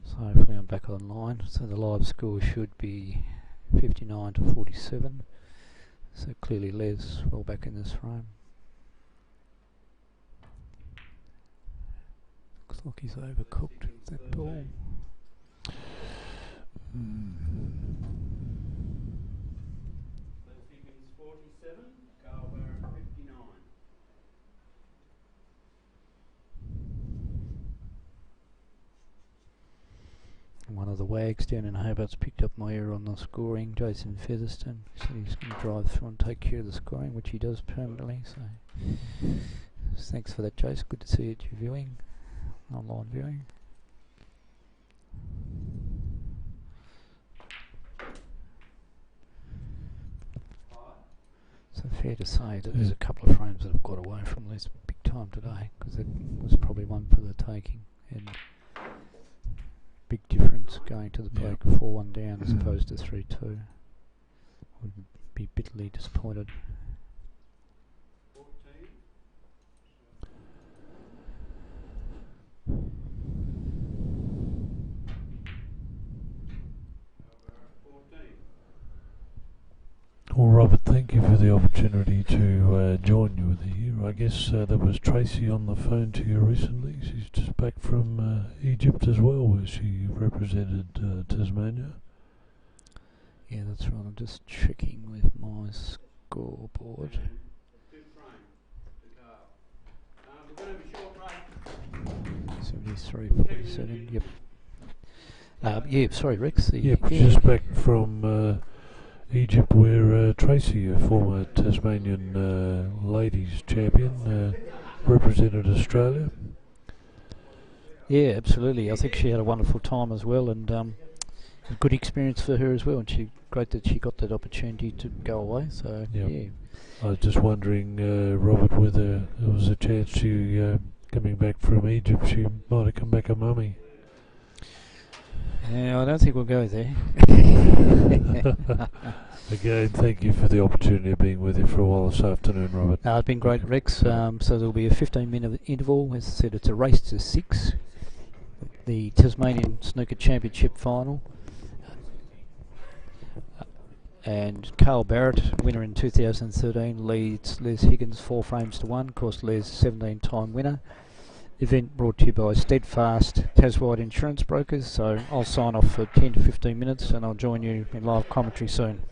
So hopefully I'm back online. So the live score should be 59 to 47. So clearly Les well back in this frame. Looks like he's overcooked that ball. Higgins 47, Carl Barrett 59. One of the wags down in Hobart's picked up my ear on the scoring. Jason Featherston said he's going to drive through and take care of the scoring, which he does permanently. So thanks for that, Jace. Good to see you at your viewing, online viewing. So fair to say that there's a couple of frames that have got away from Les big time today, because it was probably one for the taking. And big difference going to the break 4-1 down as opposed to 3-2. Would be bitterly disappointed. 14. 14. Well, Robert, thank you for the opportunity to join you here. I guess there was Tracy on the phone to you recently. She's just back from Egypt as well, where she represented Tasmania. Yeah, that's right. I'm just checking with my scoreboard. Good frame. The car. We're going to have a short break. 43-47. Yep. Yeah, sorry, Rex. Yep, just back from Egypt, where Tracy, a former Tasmanian ladies champion, represented Australia. Yeah, absolutely. I think she had a wonderful time as well, and a good experience for her as well. And great that she got that opportunity to go away. So Yep. yeah. I was just wondering, Robert, whether there was a chance she, coming back from Egypt, she might have come back a mummy. Yeah, I don't think we'll go there. Again, thank you for the opportunity of being with you for a while this afternoon, Robert. It's been great, Rex. So there'll be a 15-minute interval. As I said, it's a race to 6. The Tasmanian Snooker Championship final. And Carl Barrett, winner in 2013, leads Les Higgins 4 frames to 1. Of course, Les 17-time winner. Event brought to you by Steadfast Taswide Insurance Brokers. So I'll sign off for 10 to 15 minutes and I'll join you in live commentary soon.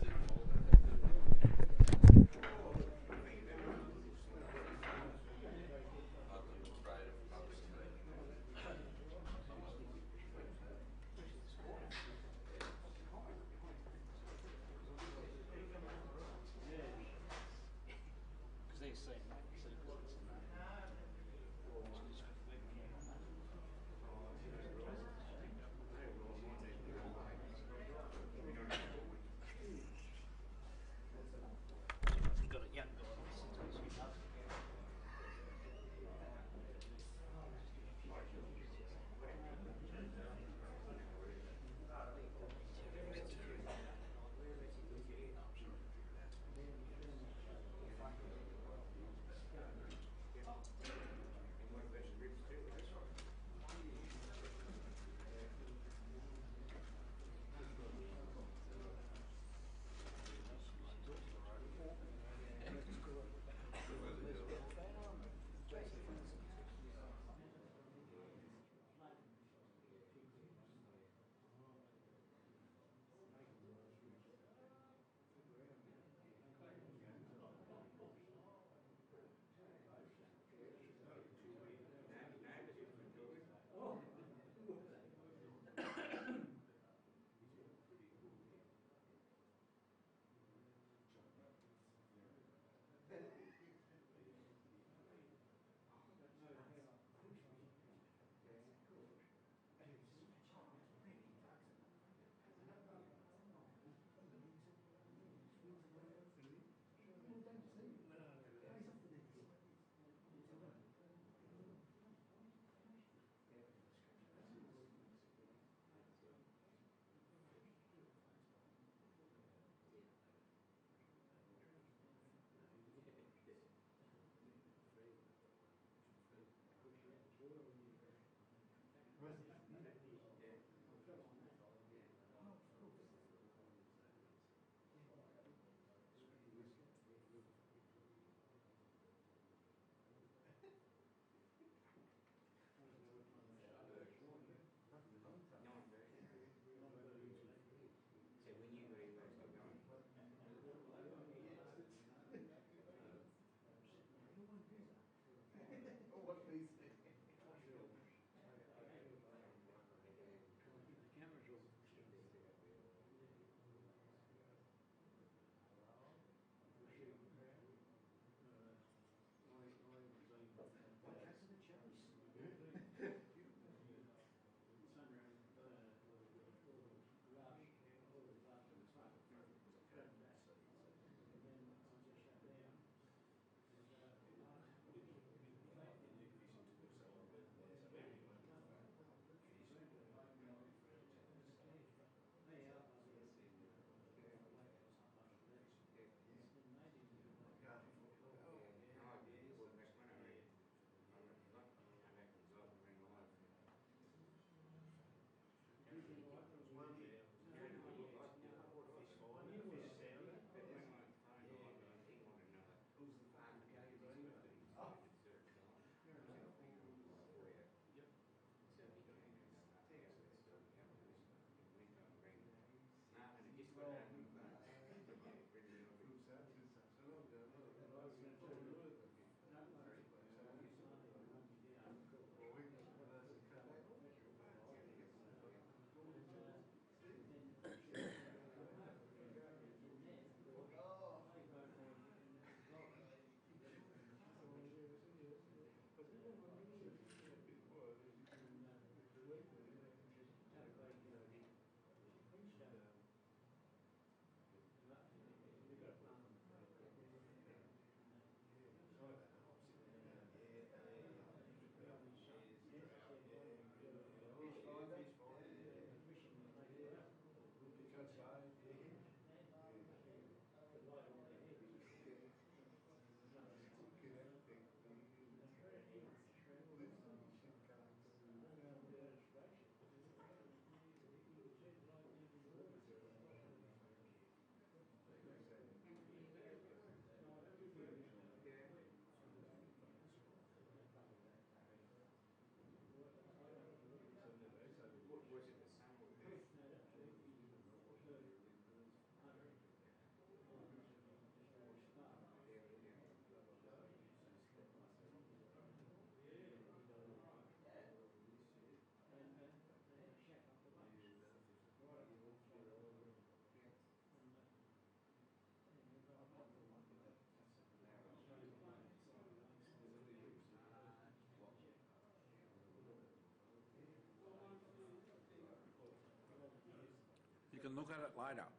can look at it later.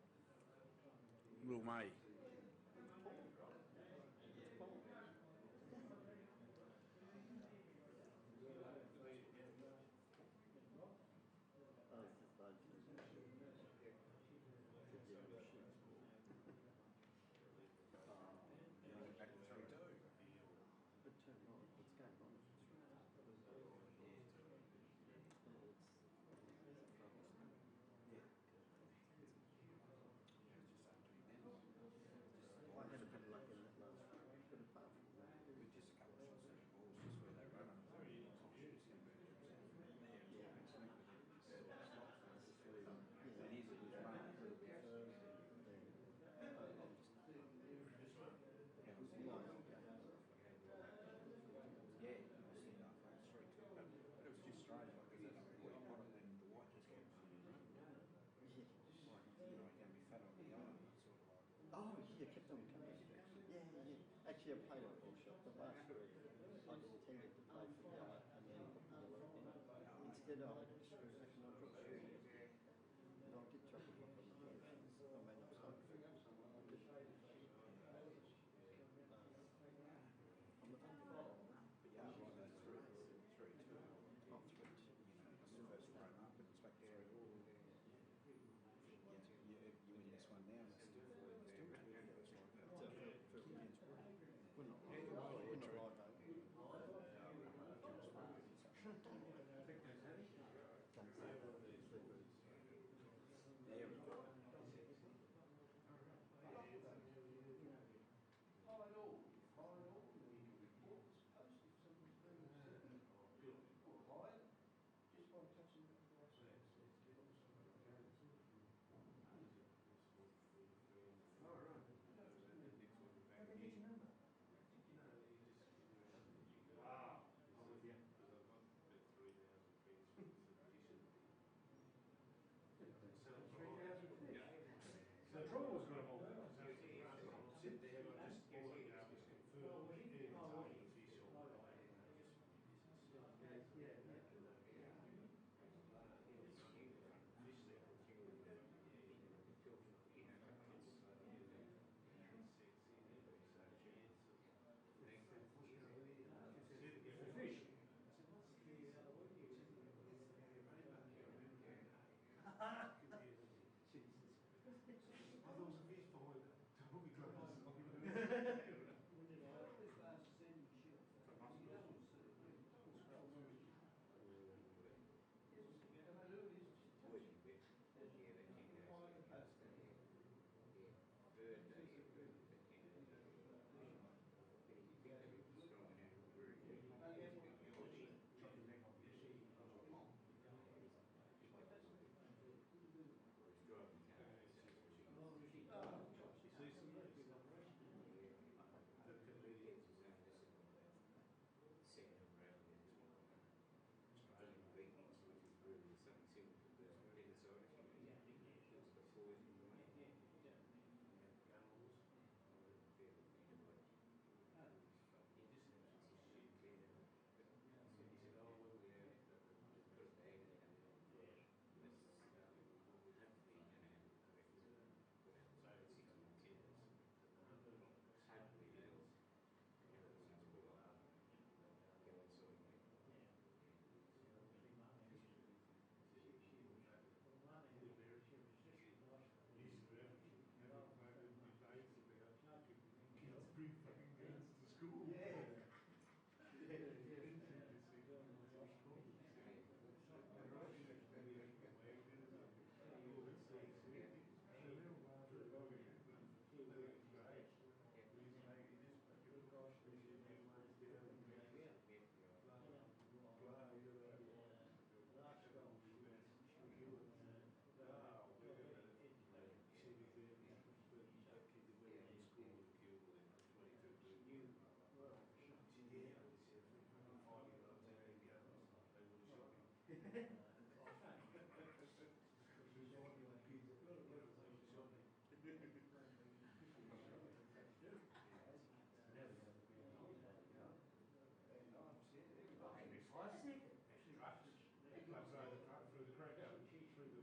Will May. I had a bit of luck in that last round, but apart from that, with just a couple of shots at the balls, just where they run up very conscious. Yeah, it's not it is a good run, a little bit further. I'm just it was long. Yeah, it was 3-2, but it was just straight up because that's what you got it, and the white just kept running. Like, you know, you're going to be fat on the yellow, sort of like. Oh, yeah, kept on coming. Yeah. Actually, I played a ball shot, but last week I intended to play for yellow and then put the yellow in. Instead, I had to screw back and I put shooting. And I did chuck a block on the ball shots. I mean, I was hoping for it. I'm not thinking about it. But yeah, I was like 3-2. Not 3-2. You know, it's the first frame up and it's back to 3-2. You win this one now, and it's still 4, it's still 2. It's like that. We're not live. We're not live, there we go. Just by touching the oh, right. How did you know that? Wow. So the trouble was going on. Sit there, I just all it out was confirmed. Fish. Jesus. I thought it was a fish behind it. Don't be close. Kids bring fucking guns to school. Yeah. Through the crack out, through the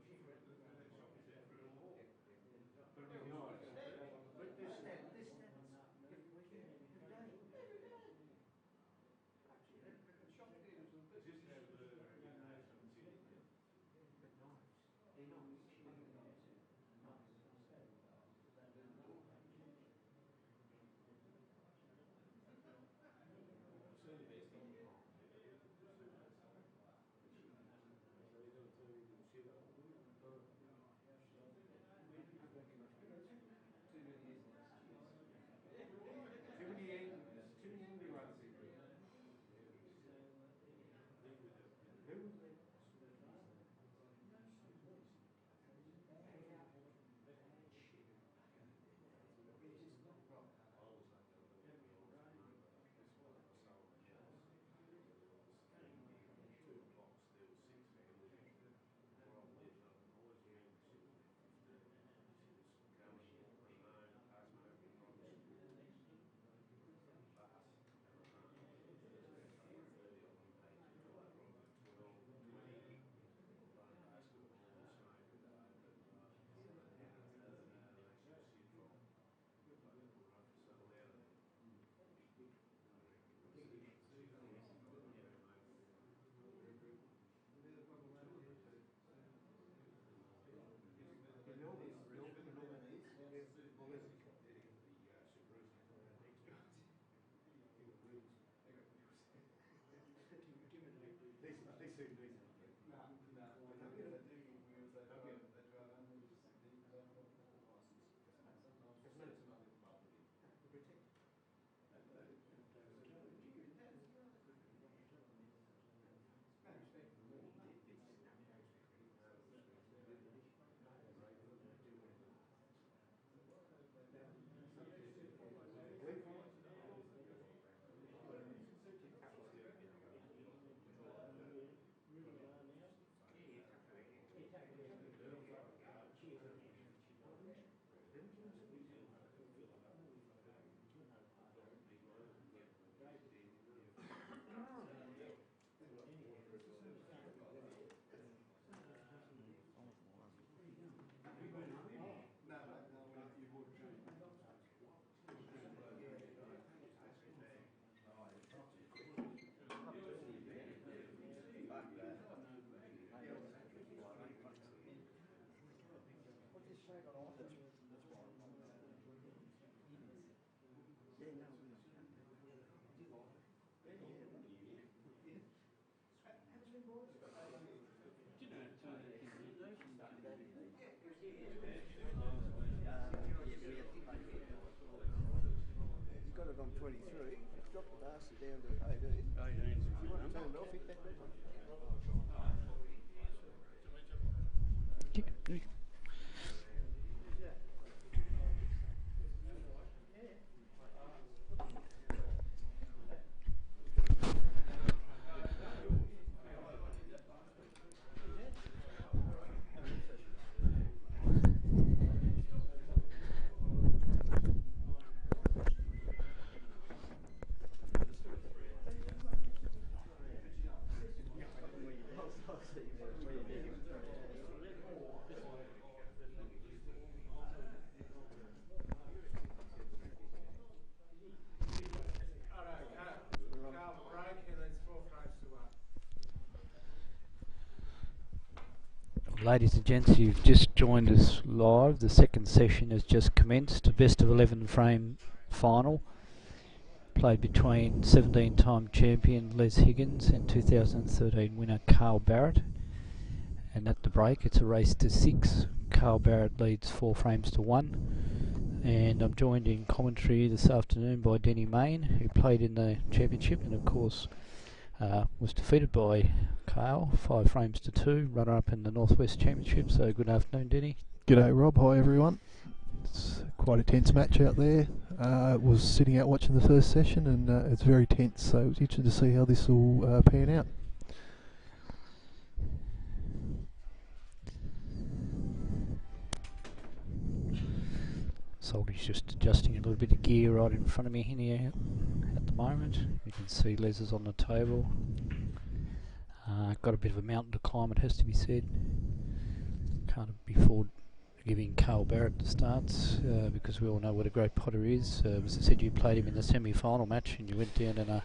He's got it on 23. Dropped the bastard down to 18. 18. If you want to turn it off, hit that red one. Ladies and gents, you've just joined us live. The second session has just commenced. A best of 11 frame final played between 17-time champion Les Higgins and 2013 winner Carl Barrett. And at the break, it's a race to 6. Carl Barrett leads 4 frames to 1. And I'm joined in commentary this afternoon by Denny Main, who played in the championship and of course was defeated by Carl 5 frames to 2, runner-up in the Northwest Championship. So good afternoon, Denny. G'day Rob, hi everyone. It's quite a tense match out there. Was sitting out watching the first session and it's very tense, so it's interesting to see how this will pan out. Salty's just adjusting a little bit of gear right in front of me here at the moment. You can see Les is on the table. Got a bit of a mountain to climb, it has to be said. Can't before giving Carl Barrett the starts because we all know what a great potter he is. As I said, you played him in the semi-final match and you went down in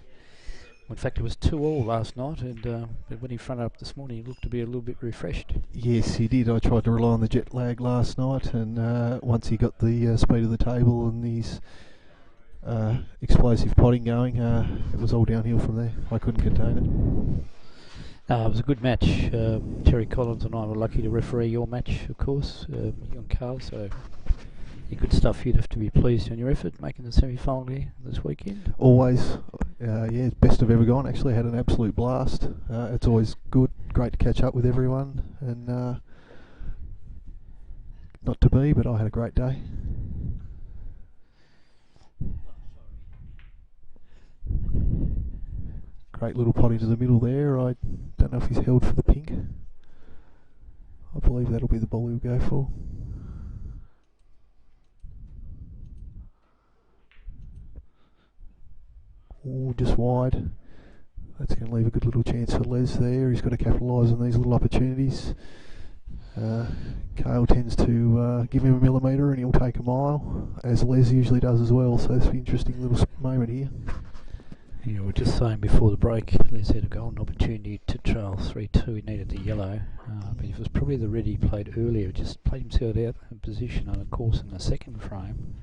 in fact it was 2-all last night, and but when he fronted up this morning he looked to be a little bit refreshed. Yes, he did. I tried to rely on the jet lag last night, and once he got the speed of the table and his explosive potting going, it was all downhill from there. I couldn't contain it. It was a good match. Terry Collins and I were lucky to referee your match, of course, you and Carl, so good stuff. You'd have to be pleased on your effort making the semi-final here this weekend. Always, yeah, best I've ever gone. Actually, had an absolute blast. It's always great to catch up with everyone, and not to be, but I had a great day. Great little pot into the middle there. I don't know if he's held for the pink. I believe that'll be the ball he'll go for. Oh, just wide. That's going to leave a good little chance for Les there. He's got to capitalise on these little opportunities. Cale tends to give him a millimetre and he'll take a mile, as Les usually does as well, so it's an interesting little moment here. Yeah, we were just saying before the break, Les had a golden opportunity to trail 3-2. He needed the yellow, but it was probably the red he played earlier. Just played himself out of position, and of course in the second frame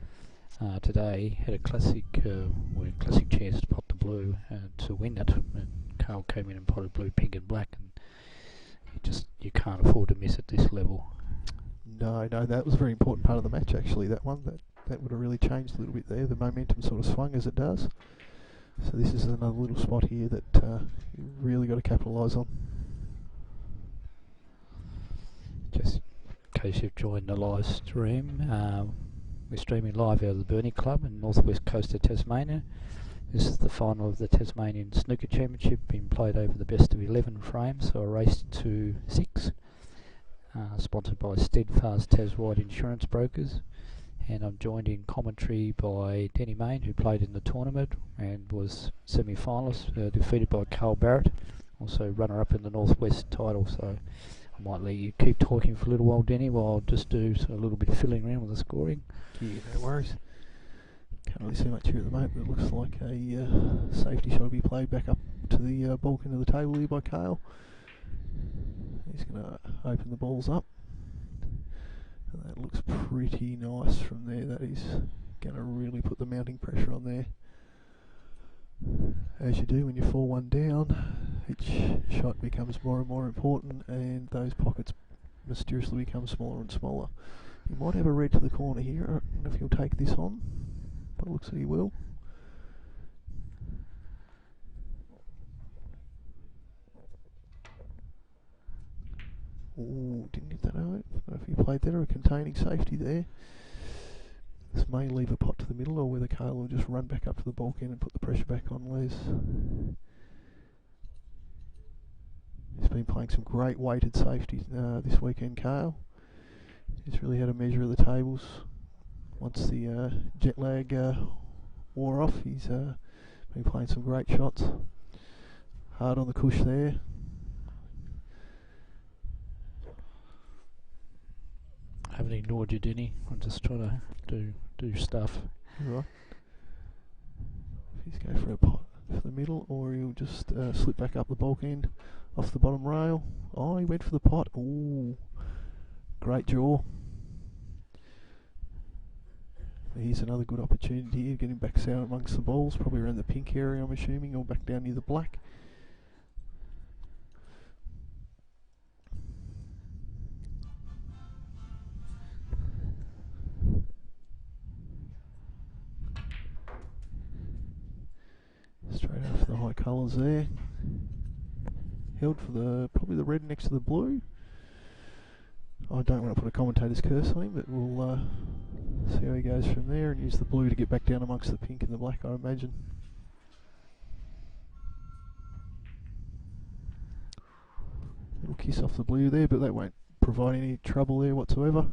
today had a classic chance to pot the blue to win it. And Carl came in and potted blue, pink and black, and just you can't afford to miss at this level. No, that was a very important part of the match actually, that one. That would have really changed a little bit there. The momentum sort of swung as it does. So this is another little spot here that you really got to capitalise on. Just in case you've joined the live stream, we're streaming live out of the Burnie Club in northwest coast of Tasmania. This is the final of the Tasmanian Snooker Championship, being played over the best of 11 frames, so a race to 6. Sponsored by Steadfast Taswide Insurance Brokers, and I'm joined in commentary by Denny Main, who played in the tournament and was semi-finalist, defeated by Carl Barrett, also runner-up in the Northwest title. So I might let you keep talking for a little while, Denny, while I'll just do a little bit of filling around with the scoring. Yeah, no worries. Can't really see much here at the moment, but it looks like a safety shot will be played back up to the bulk end of the table here by Cale. He's going to open the balls up. And that looks pretty nice from there. That is going to really put the mounting pressure on there. As you do when you fall one down, each shot becomes more and more important, and those pockets mysteriously become smaller and smaller. He might have a red to the corner here. I don't know if he'll take this on, but it looks like he will. Ooh, didn't get that out. I don't know if he played that or a containing safety there. This may leave a pot to the middle, or whether Cale will just run back up to the bulk end and put the pressure back on Les. He's been playing some great weighted safety this weekend, Cale. He's really had a measure of the tables. Once the jet lag wore off, he's been playing some great shots. Hard on the cush there. I haven't ignored you, Denny. I'm just trying to do stuff. Right. He's going for a pot for the middle, or he'll just slip back up the bulk end off the bottom rail. Oh, he went for the pot. Ooh, great draw. Here's another good opportunity here, getting back down amongst the balls, probably around the pink area, I'm assuming, or back down near the black. Straight out for the high colours there. Held for probably the red next to the blue. I don't want to put a commentator's curse on him, but we'll see how he goes from there, and use the blue to get back down amongst the pink and the black, I imagine. Little kiss off the blue there, but that won't provide any trouble there whatsoever.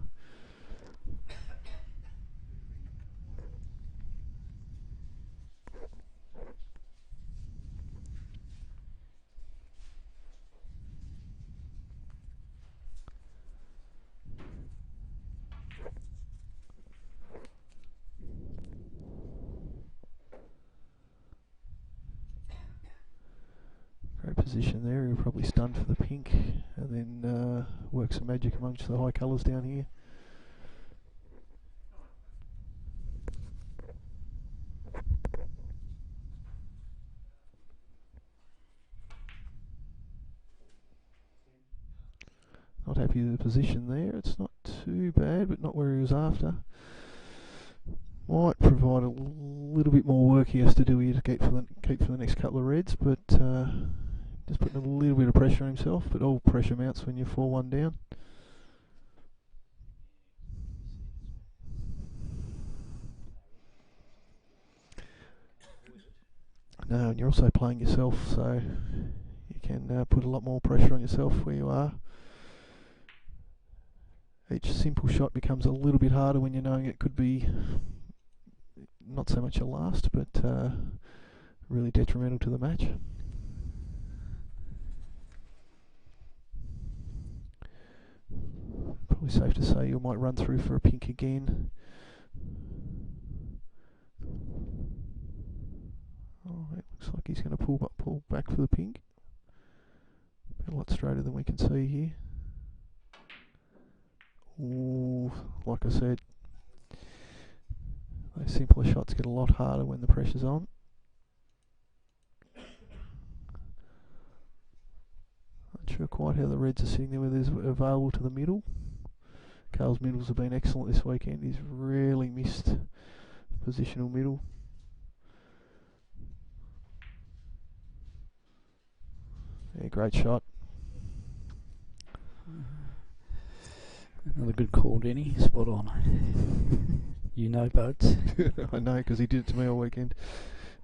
Great position there. He'll probably stun for the pink and then work some magic amongst the high colours down here. Not happy with the position there. It's not too bad, but not where he was after. Might provide a little bit more work he has to do here to keep for the next couple of reds, but just putting a little bit of pressure on himself. But all pressure mounts when you fall one down. No, and you're also playing yourself, so you can put a lot more pressure on yourself where you are. Each simple shot becomes a little bit harder when you're knowing it could be not so much a last, but really detrimental to the match. Probably safe to say you might run through for a pink again. Oh, it looks like he's going to pull back for the pink. A lot straighter than we can see here. Ooh, like I said, those simpler shots get a lot harder when the pressure's on. Not sure quite how the Reds are sitting there, whether it's available to the middle. Carl's middles have been excellent this weekend. He's rarely missed positional middle. Yeah, great shot. Another good call, Denny. Spot on. You know boats. I know, because he did it to me all weekend,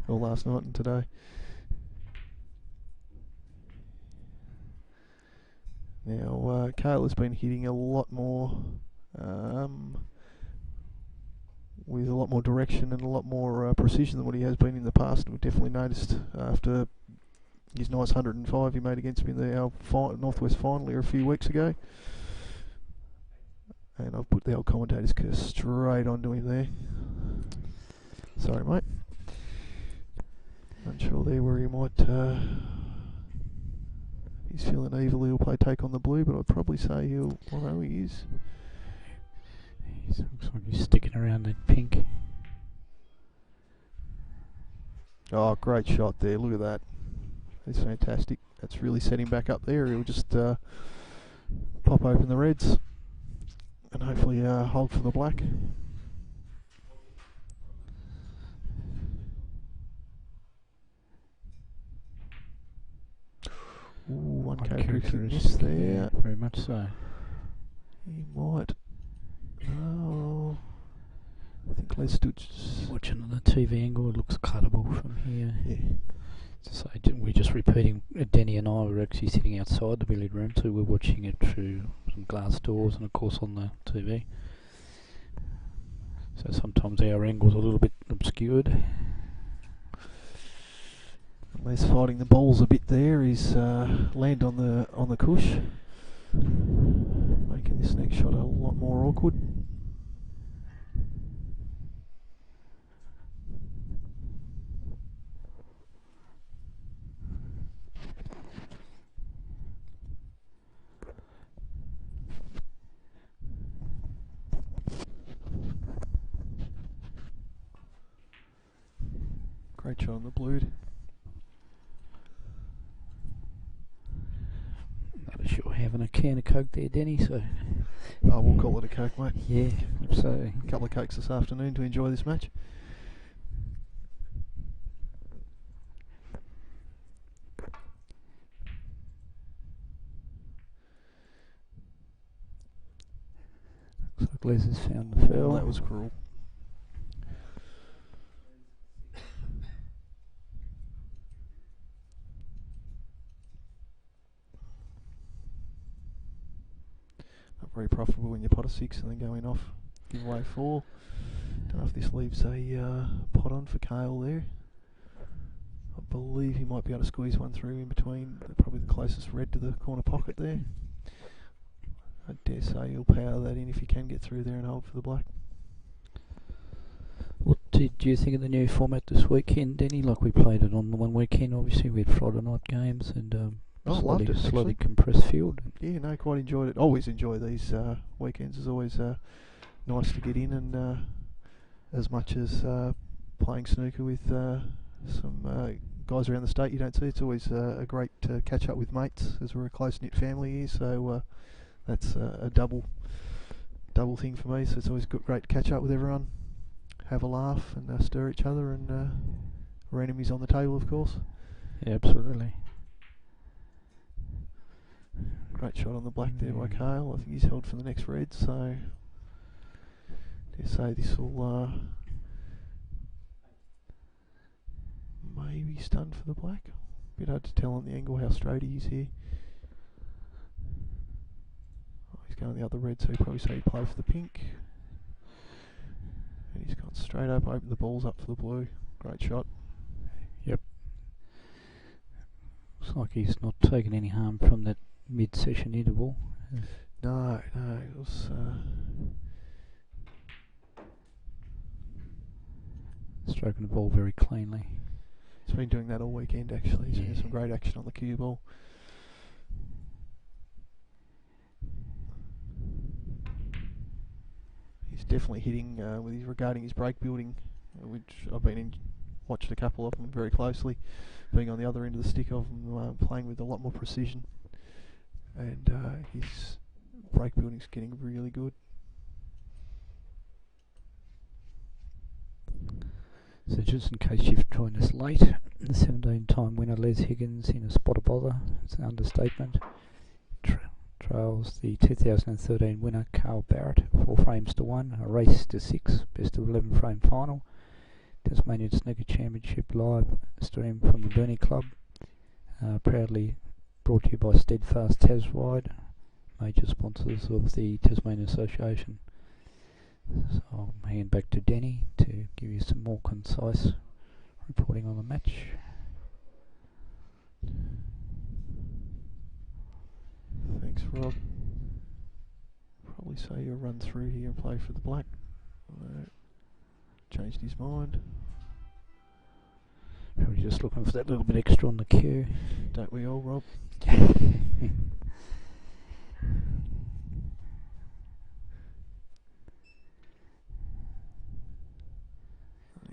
or last night and today. Now, Cale has been hitting a lot more, with a lot more direction and a lot more precision than what he has been in the past. We've definitely noticed after his nice 105 he made against me in the Northwest final here a few weeks ago. And I've put the old commentator's curse straight onto him there. Sorry, mate. Unsure there where he might... he's feeling evil, he'll play take on the blue, but I'd probably say he'll... Well, no, he is. He looks like he's sticking around that pink. Oh, great shot there. Look at that. That's fantastic. That's really set him back up there. He'll just pop open the reds and hopefully hold for the black. Ooh, one characteristic miss there. Yeah, very much so. He might. No. I think Les Stutz. Watching on the TV angle, it looks cuttable from here. Yeah. So we're just repeating. Denny and I were actually sitting outside the billiard room, so we're watching it through some glass doors and of course on the TV. So sometimes our angle's a little bit obscured. Les fighting the balls a bit there. He's land on the cush, making this next shot a lot more awkward. Great shot on the blue. Not sure having a can of Coke there, Denny, so... Oh, we'll call it a Coke, mate. Yeah, so... A couple of Cokes this afternoon to enjoy this match. Looks like Les has found the foul. That was cruel. Not very profitable when you pot a 6 and then going off, give away 4. Don't know if this leaves a pot on for Cale there. I believe he might be able to squeeze one through in between, probably the closest red to the corner pocket there. I dare say he'll power that in if he can get through there and hold for the black. What did you think of the new format this weekend, Denny? Like we played it on the one weekend, obviously we had Friday night games and loved it, slightly actually. compressed field. Yeah, no, quite enjoyed it. Always enjoy these weekends. It's always nice to get in and as much as playing snooker with some guys around the state you don't see, it's always a great catch up with mates as we're a close-knit family here, so that's a double thing for me, so it's always great to catch up with everyone, have a laugh and stir each other, and our enemies on the table, of course. Yeah, absolutely. Great shot on the black there by Cale. I think he's held for the next red, so dare say this will maybe stun for the black. Bit hard to tell on the angle how straight he is here. Oh, he's going the other red, so he'd probably say he'd play for the pink. And he's gone straight up, opened the balls up for the blue. Great shot. Yep. Looks like he's not taking any harm from that mid-session interval. No, it was... stroking the ball very cleanly. He's been doing that all weekend, actually. He's had some great action on the cue ball. He's definitely hitting regarding his break building, which I've been watched a couple of them very closely, being on the other end of the stick of them, playing with a lot more precision. and his break building's getting really good. So just in case you've joined us late, the 17-time winner Les Higgins in a spot of bother, it's an understatement, trails the 2013 winner Carl Barrett 4 frames to 1, a race to 6, best of 11 frame final. Tasmanian Snooker Championship live stream from the Burnie Club, proudly brought to you by Steadfast Taswide, major sponsors of the Tasmanian Association. So I'll hand back to Denny to give you some more concise reporting on the match. Thanks, Rob. Probably say you'll run through here and play for the black. Changed his mind. Probably just looking for that little bit extra on the cue. Don't we all, Rob?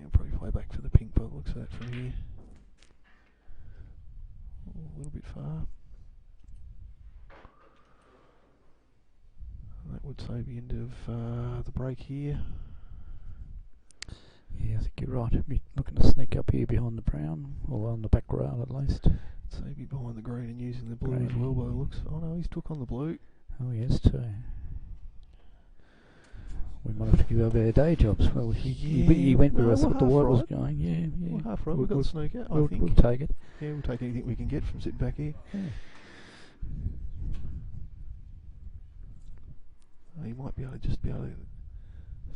I'll probably play back for the pink, but it looks at that from here. A little bit far. That would say the end of the break here. Yeah, I think you're right. Be looking to sneak up here behind the brown, or on the back rail at least. So he'd be behind the green and using the blue as Green. well by the looks. Oh no, he's took on the blue. Oh yes, too. We might have to give up our day jobs. Well, he went where I thought the white was going. Yeah, yeah. Well, half right. We've got the snooker. I think. We'll take it. Yeah, we'll take anything we can get from sitting back here. Yeah. He might be able to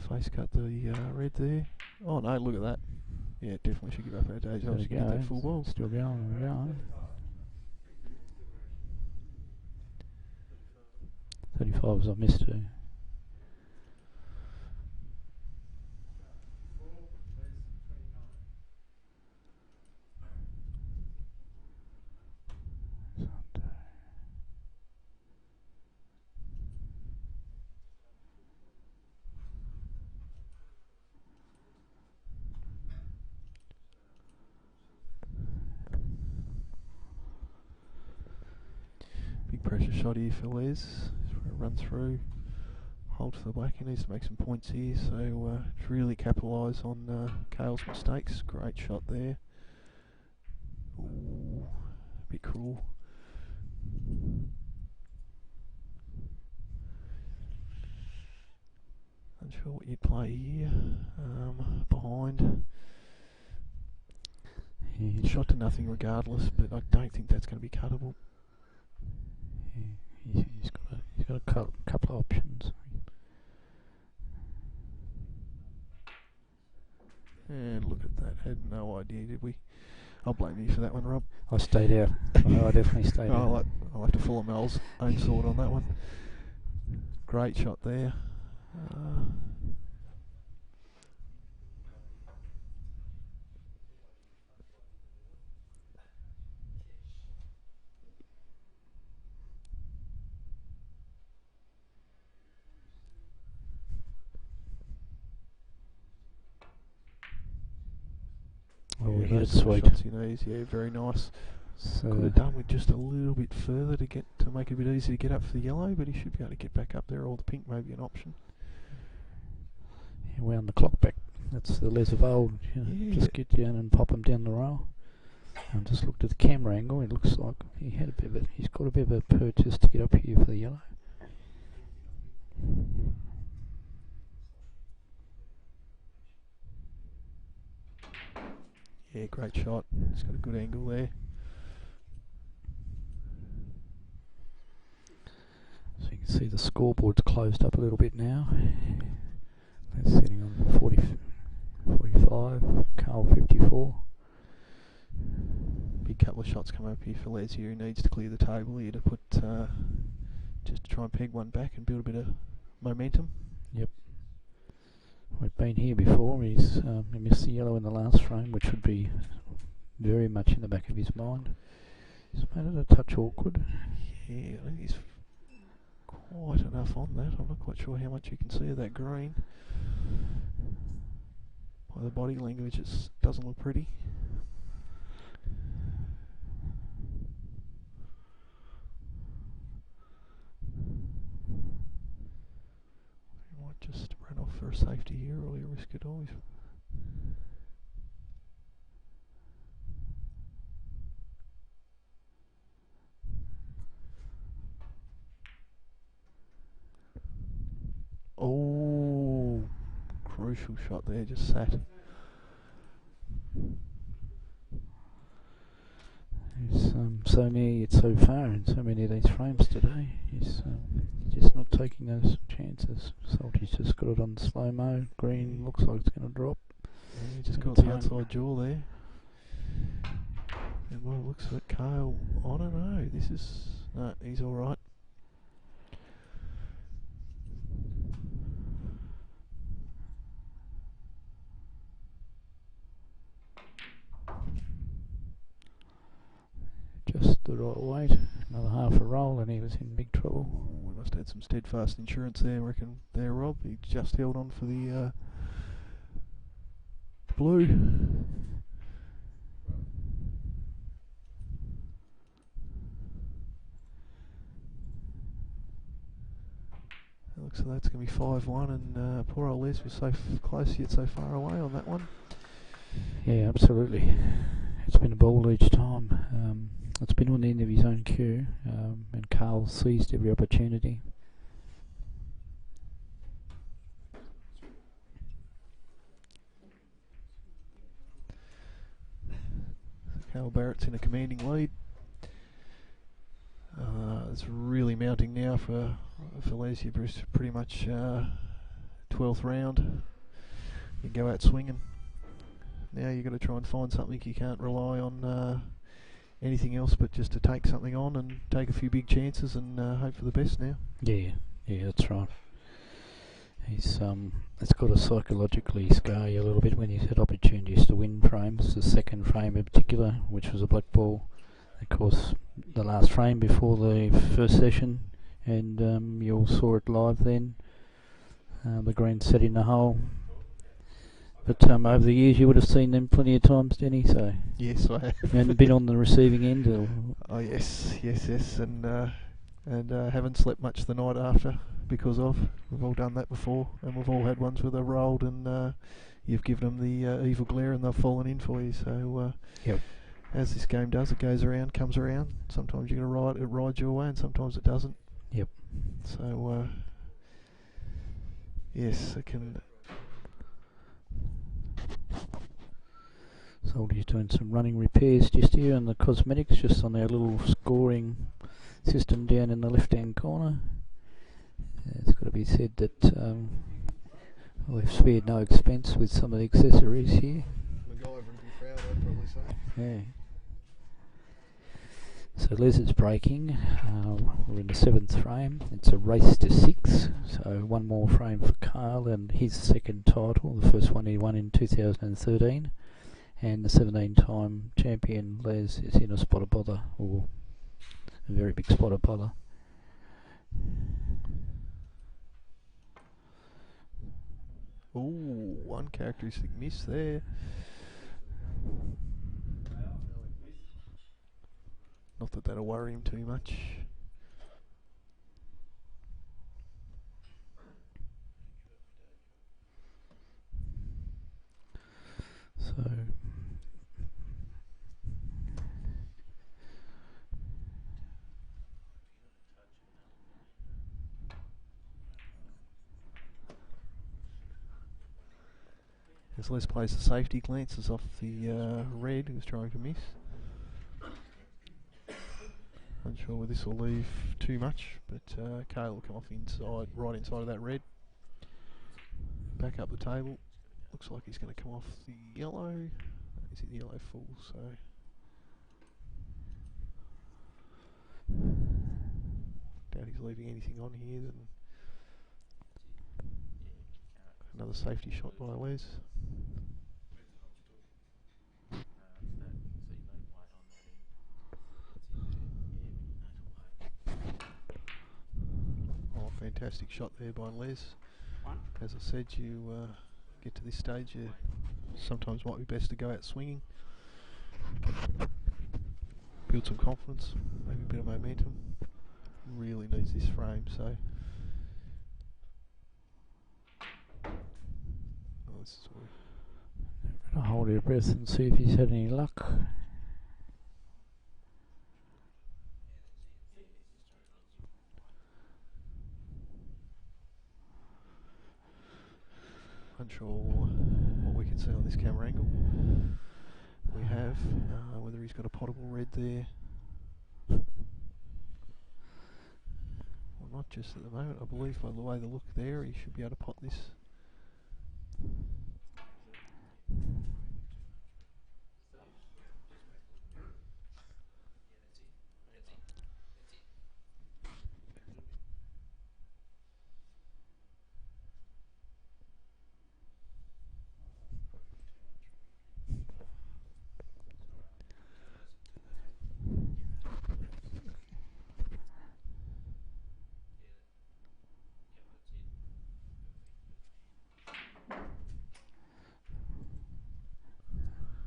face cut the red there. Oh no, look at that. Yeah, definitely should give up our day jobs to get that full ball. Still going, we're going. 35 as I missed too. Big pressure shot here for Les. Run through, hold for the black. He needs to make some points here, so to really capitalise on Cale's mistakes. Great shot there. Ooh, a bit cruel. Unsure what you'd play here. Behind. Yeah, Shot to nothing regardless, but I don't think that's going to be cuttable. yeah, he's got a couple of options. And look at that. Had no idea, did we? I'll blame you for that one, Rob. I stayed out. I definitely stayed out. I'll have to follow Mel's own sword on that one. Great shot there. Oh, we hit it those sort of sweet. shots he needs. Yeah, very nice. So Could have done with just a little bit further to make it a bit easier to get up for the yellow, but he should be able to get back up there. Or the pink may be an option. yeah, wound the clock back. That's the Les of old. Yeah. Just get down and pop him down the rail. And just looked at the camera angle. It looks like he's got a bit of a purchase to get up here for the yellow. Yeah, great shot. He's got a good angle there. So you can see the scoreboard's closed up a little bit now. They're sitting on 45, Carl 54. Big couple of shots come up here for Les here. He needs to clear the table here to put just to try and peg one back and build a bit of momentum. Yep. We've been here before. He missed the yellow in the last frame, which would be very much in the back of his mind. He's made it a touch awkward. Yeah, I think he's quite enough on that. I'm not quite sure how much you can see of that green. By the body language, it doesn't look pretty. a safety here, or you risk it always. Oh, crucial shot there, just sat. He's so near yet so far in so many of these frames today. He's just not taking those chances. Salty's just got it on slow-mo. Green looks like it's going to drop. Yeah, he just got the outside jaw there. And well, it looks like Kyle, I don't know, this is... No, he's alright. Just the right weight. Another half a roll and he was in big trouble. We must have had some steadfast insurance there, I reckon, there, Rob. He just held on for the blue. It looks like that's going to be 5-1, and poor old Les was so close yet so far away on that one. Yeah, absolutely. It's been a ball each time. It's been on the end of his own cue, and Carl seized every opportunity. Carl Barrett's in a commanding lead. It's really mounting now for Les. You're pretty much 12th round. You go out swinging. Now you've got to try and find something. You can't rely on anything else but just to take something on and take a few big chances and hope for the best now. Yeah, that's right. He's it's got to psychologically scar you a little bit when you've had opportunities to win frames. The second frame in particular, which was a black ball, of course, the last frame before the first session, and you all saw it live then. The green set in the hole. But over the years you would have seen them plenty of times, Denny, so... Yes, I have. And been on the receiving end? Or? Oh, yes, and haven't slept much the night after because of. We've all done that before, and we've all had ones where they've rolled and you've given them the evil glare and they've fallen in for you, so... Yep. As this game does, it goes around, comes around. Sometimes you're going to ride, it rides your way, and sometimes it doesn't. Yep. So, yes, it can... Salty's doing some running repairs just here on the cosmetics, just on our little scoring system down in the left-hand corner. It's got to be said that we've spared no expense with some of the accessories here. MacGyver would be proud, I'd probably say. Yeah. So Les is breaking. We're in the 7th frame. It's a race to 6. So one more frame for Kyle and his second title. The first one he won in 2013. And the 17-time champion Les is in a spot of bother, or a very big spot of bother. Ooh, one characteristic miss there. Not that that'll worry him too much. So as Les plays the safety, glances off the red, who's trying to miss. Unsure whether this will leave too much, but Kale will come off inside, right inside of that red. Back up the table. Looks like he's going to come off the yellow. He's in the yellow full, so... Doubt he's leaving anything on here. Then another safety shot by Les. Oh, fantastic shot there by Les. As I said, you get to this stage, you sometimes might be best to go out swinging. Build some confidence, maybe a bit of momentum. Really needs this frame, so... nice sort of. Hold your breath and see if he's had any luck. Unsure what we can see on this camera angle. We have whether he's got a potable red there. Well, not just at the moment. I believe by the way they look there, he should be able to pot this.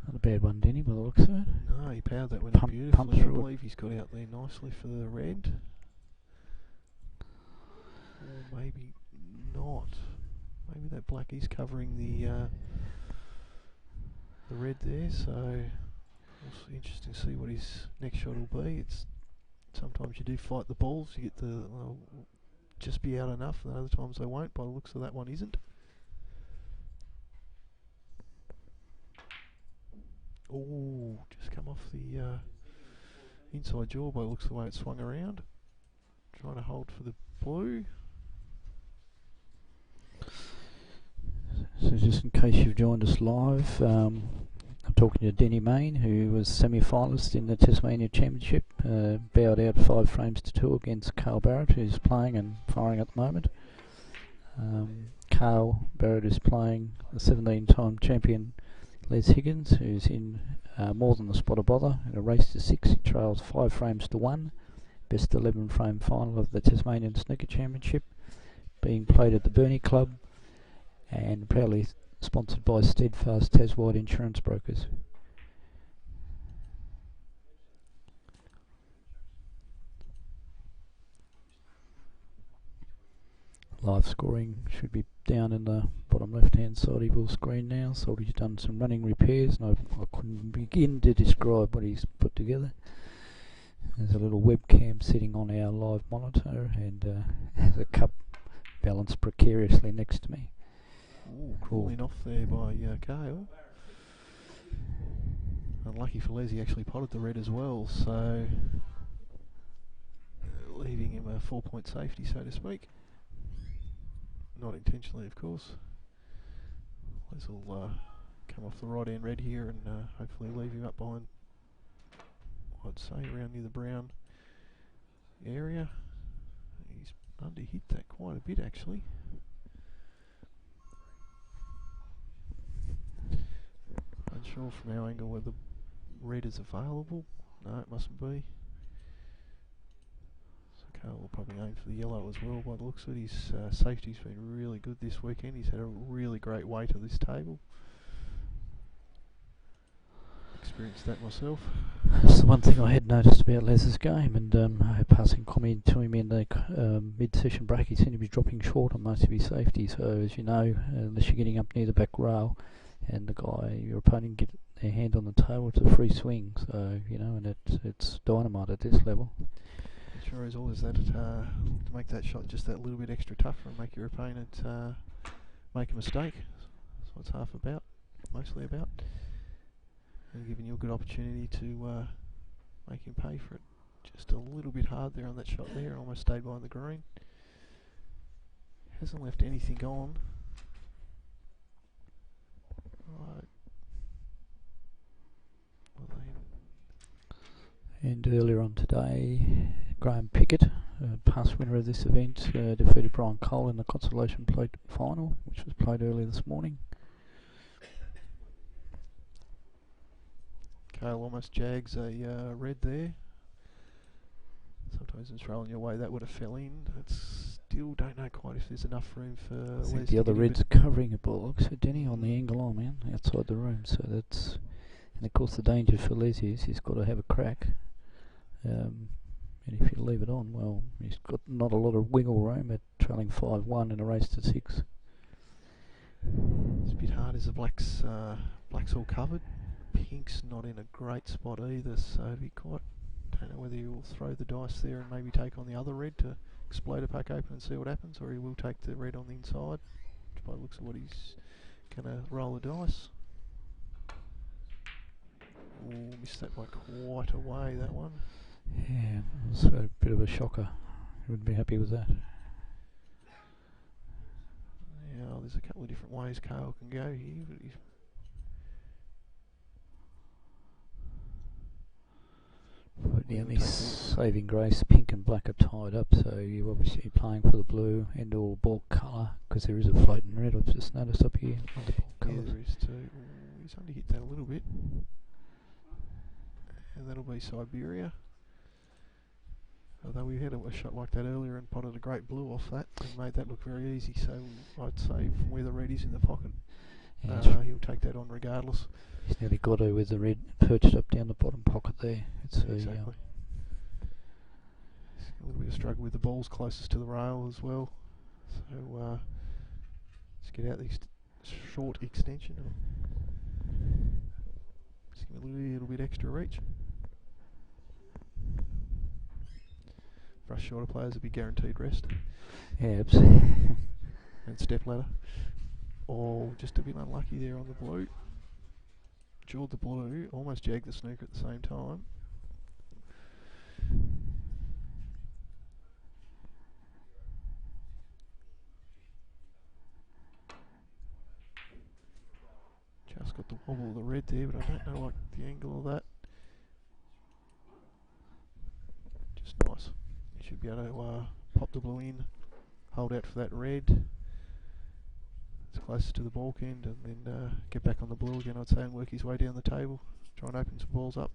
Not a bad one, Denny, by the looks of it. No, he powered that one Pump beautifully. I through it. believe he's got out there nicely for the red. Or maybe not. Maybe that black is covering the red there, so also interesting to see what his next shot will be. It's sometimes you do fight the balls, you get the just be out enough, and other times they won't. By the looks of that one isn't. Oh, just come off the inside jaw by the looks of the way it swung around. Trying to hold for the blue. So just in case you've joined us live, I'm talking to Denny Main, who was semi-finalist in the Tasmanian Championship, bowed out 5 frames to 2 against Carl Barrett, who's playing and firing at the moment. Carl Barrett is playing the 17-time champion Les Higgins, who's in more than the spot of bother. In a race to 6, he trails 5 frames to 1. Best 11 frame final of the Tasmanian Snooker Championship, being played at the Burnie Club and proudly sponsored by Steadfast Taswide Insurance Brokers. Live scoring should be down in the bottom left hand side of your screen now. So he's done some running repairs, and I couldn't begin to describe what he's put together. There's a little webcam sitting on our live monitor, and has a cup balanced precariously next to me. Ooh, crawling off there by Kale. Unlucky for Les, he actually potted the red as well, so leaving him a 4-point safety, so to speak. Not intentionally, of course. Les will come off the right hand red here and hopefully leave him up behind, I'd say, around near the brown area. He's under-hit that quite a bit, actually. Unsure from our angle whether red is available. No, it mustn't be. So Carl will probably aim for the yellow as well by the looks of it. His safety's been really good this weekend. He's had a really great weight at this table. Experienced that myself. That's the one thing I had noticed about Les's game, and passing comment to him in the mid-session break, he seemed to be dropping short on most of his safety. So as you know, unless you're getting up near the back rail and the guy, your opponent, get their hand on the table, it's a free swing. So, you know, and it's dynamite at this level. It sure is always that to make that shot just that little bit extra tougher and make your opponent make a mistake. That's what it's half about, mostly about. And giving you a good opportunity to make him pay for it. Just a little bit hard there on that shot there, almost stayed behind the green. Hasn't left anything on. Right. Well, And earlier on today, Graham Pickett, past winner of this event, defeated Brian Cole in the consolation plate final, which was played earlier this morning. Kale almost jags a red there. Sometimes in throwing your way that would have fell in. Still don't know quite if there's enough room for I think Les the to other get red's covering a ball, looks for Denny on the angle on, man, outside the room. So that's, and of course the danger for Les is he's got to have a crack. And if you leave it on, well, he's got not a lot of wiggle room at trailing 5-1 in a race to 6. He's bit hard is the black's all covered. Pink's not in a great spot either, so it'd be quite. Don't know whether he'll throw the dice there and maybe take on the other red to explode a pack open and see what happens, or he will take the red on the inside. Which by the looks of what he's gonna roll the dice. Oh, missed that by quite a way, that one. Yeah, it was a bit of a shocker. Wouldn't be happy with that. Yeah, there's a couple of different ways Kale can go here, but he's But the only saving grace, pink and black are tied up, so you're obviously playing for the blue and or ball colour, because there is a floating red, I've just noticed up here on the ball yeah, colours. there is too. Ooh, he's only hit that a little bit. And that'll be Siberia. Although we had a shot like that earlier and potted a great blue off that and made that look very easy, so I'd say from where the red is in the pocket, Yeah, he'll take that on regardless. he's nearly got her with the red perched up down the bottom pocket there. It's Exactly. A little bit of struggle with the balls closest to the rail as well. So let's get out the short extension. Just give me a little bit extra reach. For us shorter players, it'd be guaranteed rest. Yeah, absolutely. And step ladder. Oh, just a bit unlucky there on the blue. Jawed the blue, almost jagged the snooker at the same time. Just got the wobble of the red there, but I don't know like the angle of that. Just nice. You should be able to pop the blue in, hold out for that red. It's closer to the balk end, and then get back on the blue again, I'd say, and work his way down the table. Try and open some balls up.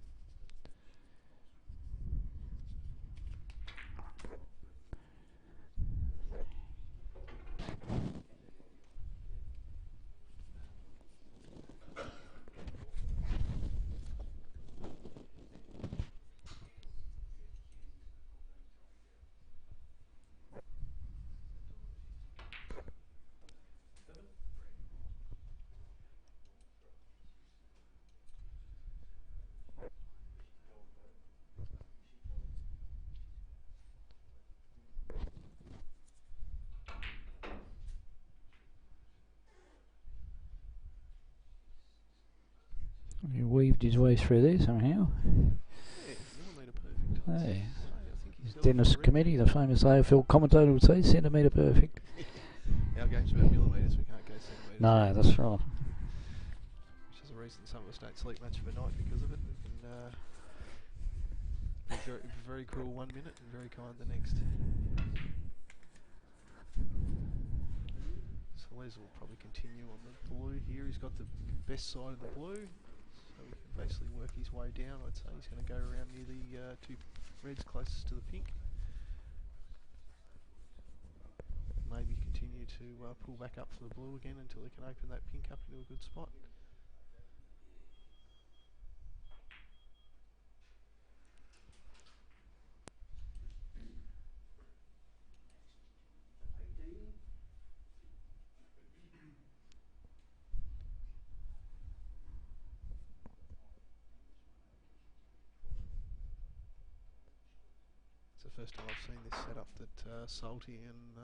He weaved his way through there somehow. Yeah, millimetre perfect. Hey. I think he's Dennis Committee, the famous AFL commentator, would say centimetre perfect. Our game's about millimetres, we can't go centimetres. No, that's right. Which is the reason some of us don't sleep much of a night because of it. And very cruel 1 minute and very kind the next. So Les will probably continue on the blue here. He's got the best side of the blue, so he can basically work his way down. I'd say he's going to go around near the two reds closest to the pink. Maybe continue to pull back up for the blue again until he can open that pink up into a good spot. It's the first time I've seen this setup that Salty and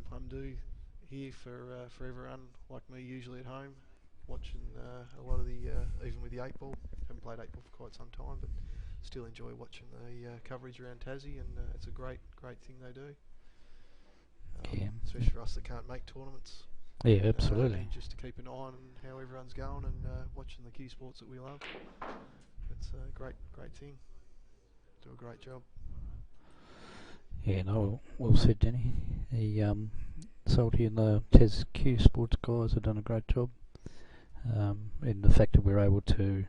Plum do here for everyone like me usually at home, watching a lot of the, even with the 8 ball, haven't played 8 ball for quite some time, but still enjoy watching the coverage around Tassie, and it's a great thing they do. Yeah. Especially for us that can't make tournaments. Yeah, absolutely. Just to keep an eye on how everyone's going and watching the key sports that we love. It's a great thing. Do a great job. Yeah, no, well said, Denny. The Salty and the Tes Q Sports guys have done a great job. In the fact that we're able to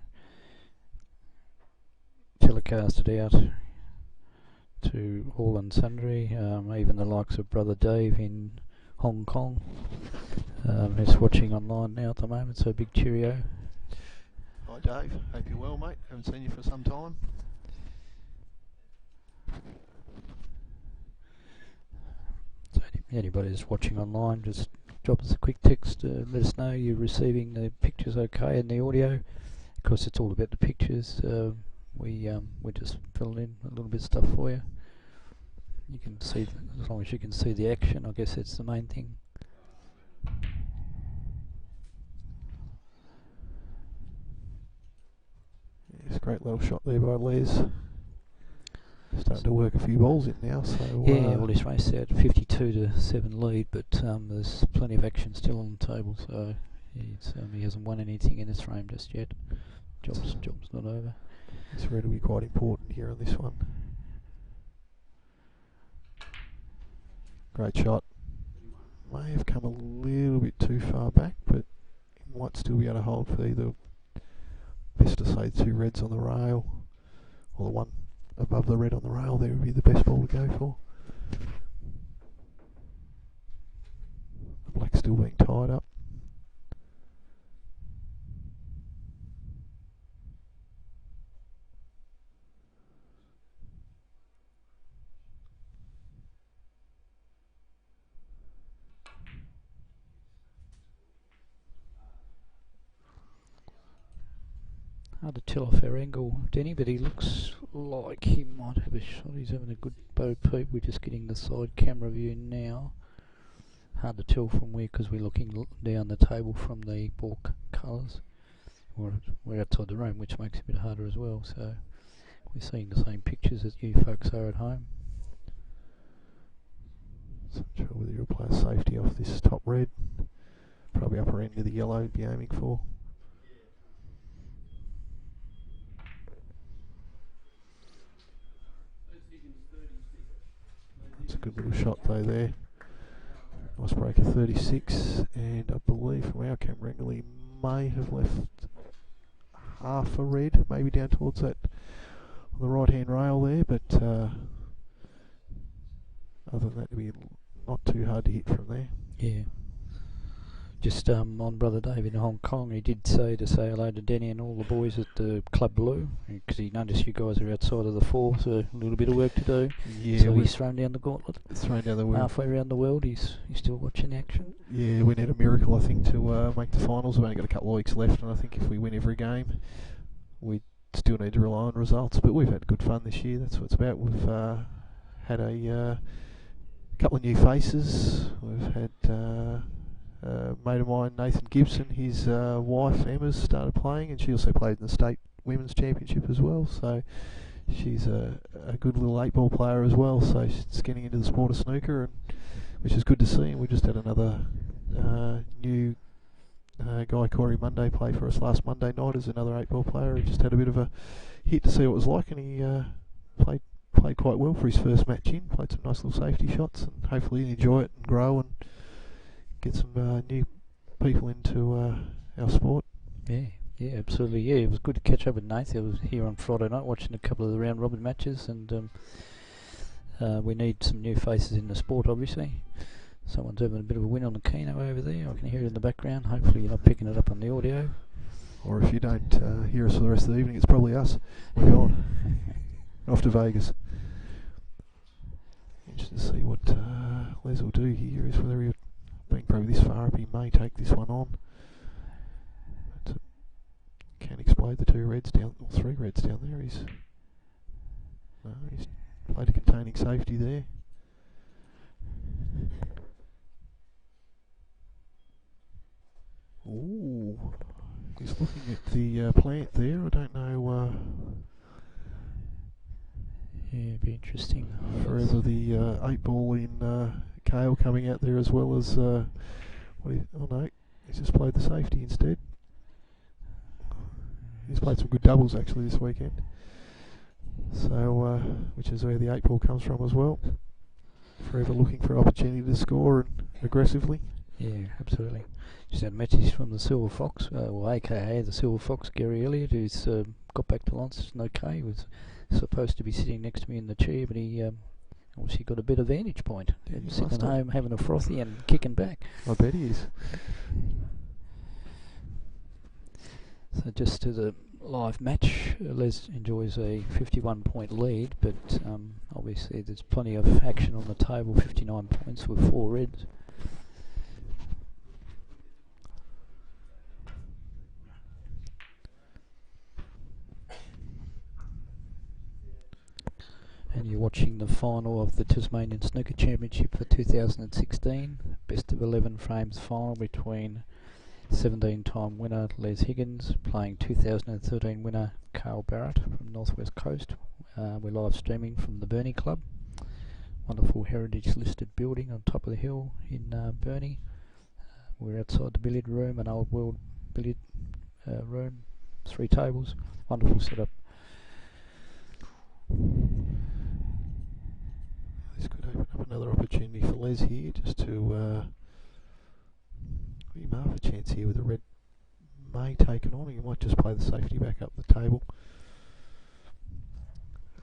telecast it out to all and sundry, even the likes of Brother Dave in Hong Kong, who's watching online now at the moment, so big cheerio. Hi Dave, hope you're well mate, haven't seen you for some time. So anybody that's watching online, just drop us a quick text. Let us know you're receiving the pictures okay and the audio. Of course, it's all about the pictures. We just filled in a little bit of stuff for you. You can see, as long as you can see the action, I guess that's the main thing. It's a great little shot there by Les. Starting to work a few balls in now, so yeah, well, this race out 52-7 lead, but there's plenty of action still on the table, so he hasn't won anything in this frame just yet. Job's not over. This red will be quite important here on this one. Great shot. May have come a little bit too far back, but he might still be able to hold for either. Best to say 2 reds on the rail, or the one above the red on the rail there would be the best ball to go for. The black's still being tied up. Hard to tell off our angle, Denny, but he looks like he might have a shot. He's having a good bow peep. We're just getting the side camera view now. Hard to tell from where, because we're looking down the table from the ball colours. We're outside the room, which makes it a bit harder as well. So we're seeing the same pictures as you folks are at home. So I'm not sure whether you'll play a safety off this top red. Probably upper end of the yellow would be aiming for. That's a good little shot though there. Nice break of 36, and I believe from our camera angle he may have left half a red, maybe down towards that on the right hand rail there, but other than that, it'll be not too hard to hit from there. Yeah. Just on Brother Dave in Hong Kong, he did say hello to Denny and all the boys at the Club Blue, because he noticed you guys are outside of the 4, so a little bit of work to do. Yeah, so he's thrown down the gauntlet. Thrown down the world. Halfway around the world, he's still watching action. Yeah, we need a miracle, I think, to make the finals. We've only got a couple of weeks left, and I think if we win every game, we still need to rely on results. But we've had good fun this year. That's what it's about. We've had a couple of new faces. We've had mate of mine, Nathan Gibson, his wife Emma's started playing, and she also played in the state women's championship as well, so she's a good little 8-ball player as well, so she's getting into the sport of snooker, and which is good to see. And we just had another new guy, Corey Monday, play for us last Monday night as another 8-ball player. He just had a bit of a hit to see what it was like, and he played quite well for his first match in, played some nice little safety shots, and hopefully he'll enjoy it and grow and get some new people into our sport. Yeah, absolutely. Yeah, it was good to catch up with Nate. I was here on Friday night watching a couple of the round robin matches, and we need some new faces in the sport, obviously. Someone's having a bit of a win on the Keno over there. I can hear it in the background. Hopefully you're not picking it up on the audio. Or if you don't hear us for the rest of the evening, it's probably us. We're gone. Off to Vegas. Interested to see what Les will do here, is whether he'll, being probably this far up, he may take this one on. But, can't explode the 2 reds down, or 3 reds down there. He's played a containing safety there. Ooh, he's looking at the plant there. I don't know. Yeah, it'd be interesting. Forever the 8-ball in Kale coming out there, as well as oh no, he's just played the safety instead. He's played some good doubles actually this weekend, so which is where the 8-ball comes from as well. Forever looking for opportunity to score and aggressively. Yeah, absolutely. Just had a message from the Silver Fox, well, aka the Silver Fox, Gary Elliott, who's got back to Launceston okay. He was supposed to be sitting next to me in the chair, but he obviously got a better vantage point. Yeah, sitting at home having a frothy and kicking back. I bet he is. So just to the live match, Les enjoys a 51-point lead, but obviously there's plenty of action on the table. 59 points with 4 reds. And you're watching the final of the Tasmanian Snooker Championship for 2016. Best of 11 frames final between 17-time winner Les Higgins playing 2013 winner Carl Barrett from Northwest Coast. We're live streaming from the Burnie Club. Wonderful heritage listed building on top of the hill in Burnie. We're outside the billiard room, an old world billiard room, 3 tables, wonderful setup. This could open up another opportunity for Les here, just to give him half a chance here with the red May taken on. He might just play the safety back up the table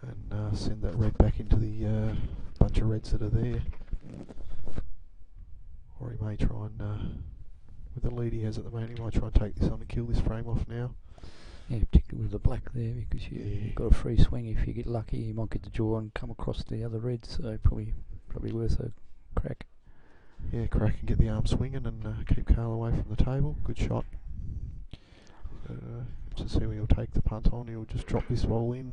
and send that red back into the bunch of reds that are there. Or he may try and, with the lead he has at the moment, he might try and take this on and kill this frame off now. Yeah, particularly with the black there, because you've got a free swing. If you get lucky, you might get the draw and come across the other reds, so probably worth a crack. Yeah, crack and get the arm swinging and keep Carl away from the table. Good shot. To see where he'll take the punt on, he'll just drop this ball in.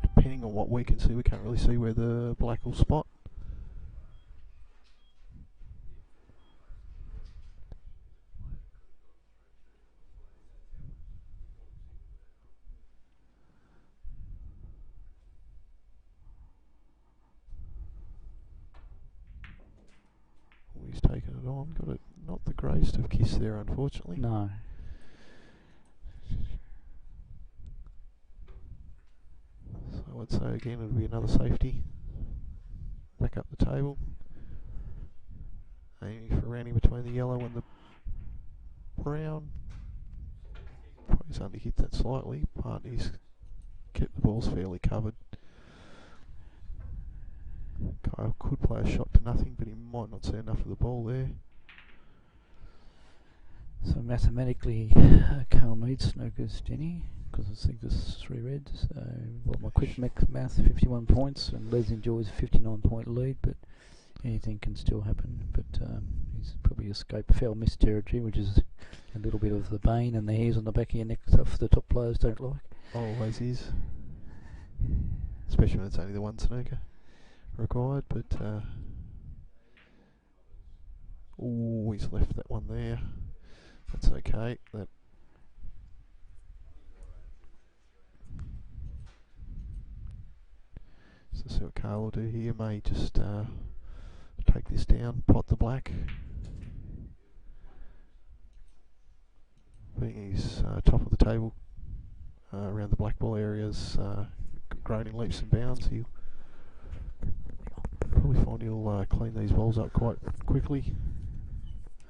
Depending on what we can see, we can't really see where the black will spot. He's taken it on, got it, not the greatest of kiss there unfortunately. No. So I would say again it'll be another safety. Back up the table. Aiming for rounding between the yellow and the brown. He's only hit that slightly, but he's kept the balls fairly covered. Kyle could play a shot to nothing, but he might not see enough of the ball there. So mathematically, Carl needs snookers, Jenny, because I think there's 3 reds. Well, my quick math, 51 points, and Les enjoys a 59-point lead, but anything can still happen. But he's probably escaped foul miss territory, which is a little bit of the bane and the hairs on the back of your neck stuff the top players don't like. Always is. Especially when it's only the one snooker required, but oh, he's left that one there. That's okay. That so see what Carl will do here. May just take this down, pot the black. Being he's top of the table around the black ball areas, grown in leaps and bounds. He'll probably find he'll clean these balls up quite quickly,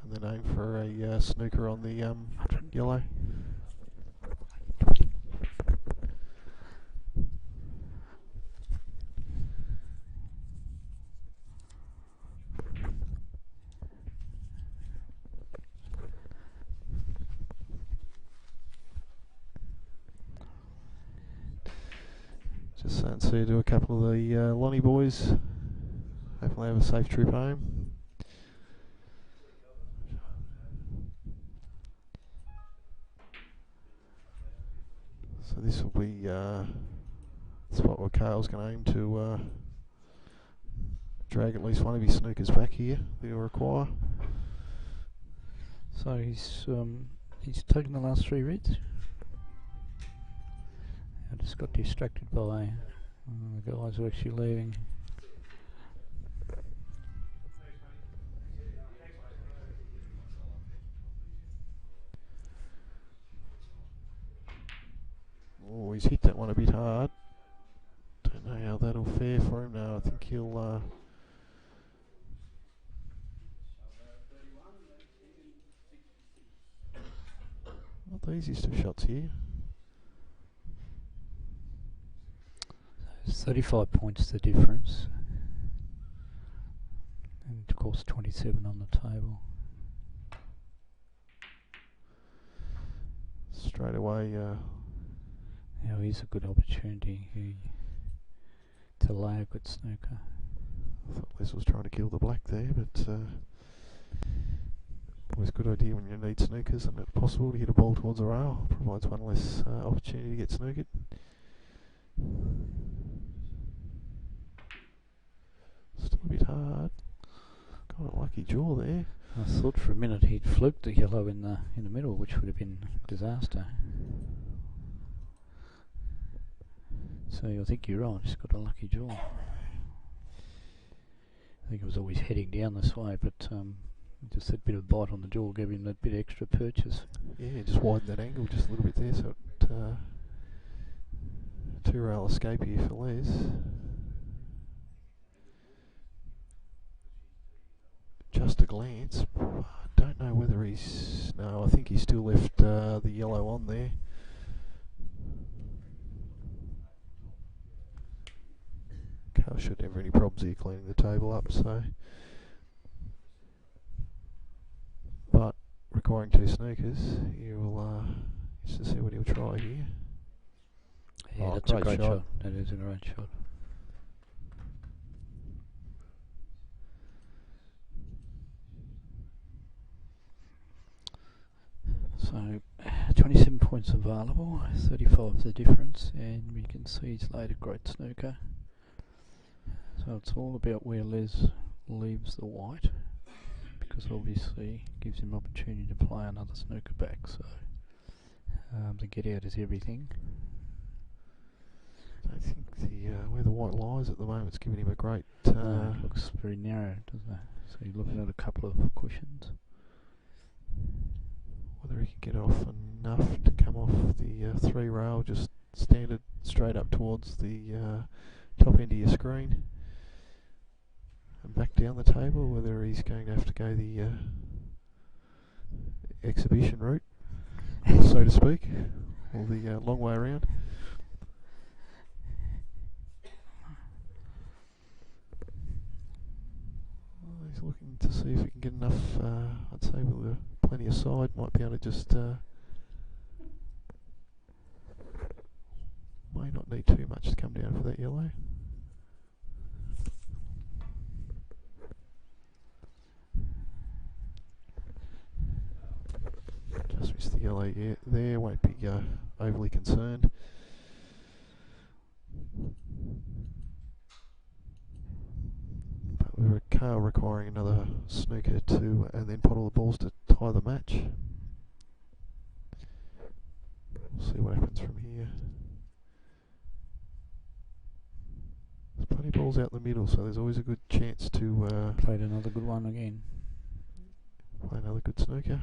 and then aim for a snooker on the yellow. Just saying see to a couple of the Lonnie boys. Hopefully have a safe trip home. So this will be the spot where Kale's going to aim to drag at least one of his snookers back here that he'll require. So he's taken the last 3 reds. I just got distracted by the guys who are actually leaving. Oh, he's hit that one a bit hard. Don't know how that'll fare for him now. I think he'll not the easiest of shots here. 35 points the difference, and of course 27 on the table. Straight away, Now here's a good opportunity to lay a good snooker. I thought Les was trying to kill the black there, but always a good idea when you need snookers and it's possible to hit a ball towards a rail. Provides one less opportunity to get snookered. What a lucky draw there. I thought for a minute he'd fluked the yellow in the middle, which would have been a disaster. So I think you're right. He's got a lucky draw. I think it was always heading down this way, but just that bit of bite on the jaw gave him that bit of extra purchase. Yeah, just widened that angle just a little bit there, so it two-rail escape here for Les. Just a glance. I don't know whether he's... No, I think he still left the yellow on there. Carl shouldn't have any problems here cleaning the table up, so... But requiring 2 snookers, you'll just to see what he'll try here. Yeah, Oh, that's a great shot. shot. That is a great shot. So 27 points available, 35 the difference, and we can see he's laid a great snooker. So it's all about where Les leaves the white, because obviously it gives him opportunity to play another snooker back. So the get out is everything. I think the where the white lies at the moment is giving him a great... It looks very narrow, doesn't it? So you're looking at a couple of cushions. whether he can get off enough to come off the 3 rail, just standard straight up towards the top end of your screen and back down the table, whether he's going to have to go the exhibition route, so to speak, or the long way around. He's looking to see if he can get enough, I'd say with plenty of side, might be able to just, may not need too much to come down for that yellow. Just missed the yellow there, won't be overly concerned. But with Carl requiring another snooker to, and then pot all the balls to tie the match. We'll see what happens from here. There's plenty of balls out in the middle, so there's always a good chance to Played another good one again. play another good snooker.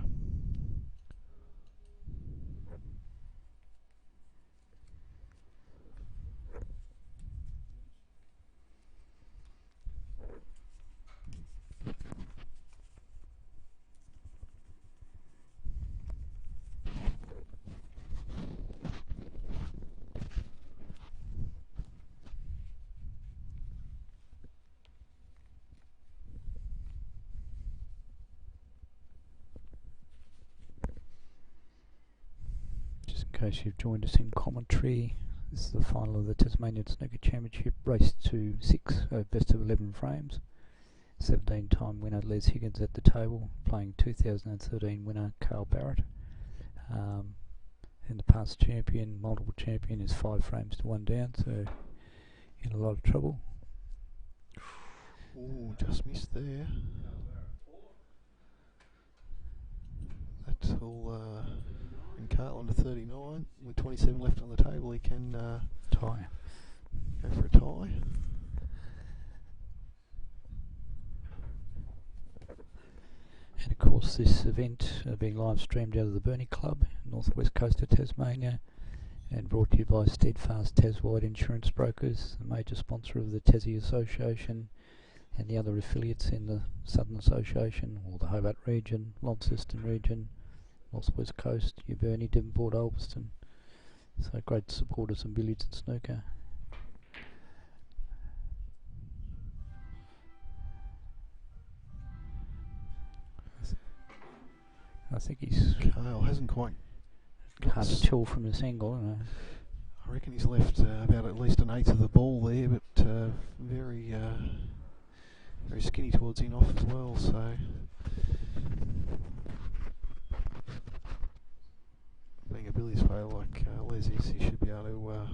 Just in case you've joined us in commentary, this is the final of the Tasmanian Snooker Championship, race to 6, best of 11 frames. 17-time winner Les Higgins at the table, playing 2013 winner Carl Barrett. And the past champion, multiple champion, is 5 frames to 1 down, so in a lot of trouble. Ooh, just missed there. That's all. And Carl under 39 with 27 left on the table. He can Tie. go for a tie. And of course this event being live streamed out of the Burnie Club, northwest coast of Tasmania, and brought to you by Steadfast Taswide Insurance Brokers, the major sponsor of the Tassie Association and the other affiliates in the Southern Association, or the Hobart region, Launceston region, northwest coast, your Burnie, Devonport, Ulverston. So great supporters in billiards and snooker. I think he's Carl hasn't quite got hard to tell from this angle. I reckon he's left about at least an eighth of the ball there, but very very skinny towards in off as well, so being a billiards player like Les is, he should be able to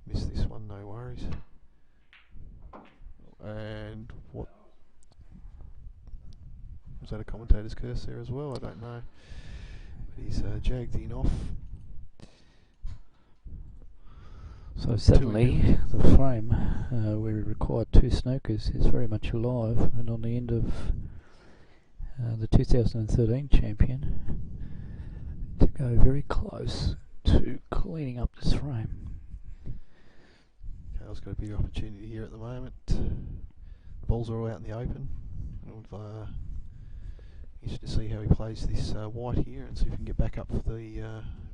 miss this one, no worries. And what Was that a commentator's curse there as well? I don't know. But he's jagged in off. So suddenly the frame where we required 2 snookers is very much alive, and on the end of the 2013 champion to go very close to cleaning up this frame. Cale's got a big opportunity here at the moment. Balls are all out in the open. Interested to see how he plays this white here and see if he can get back up for the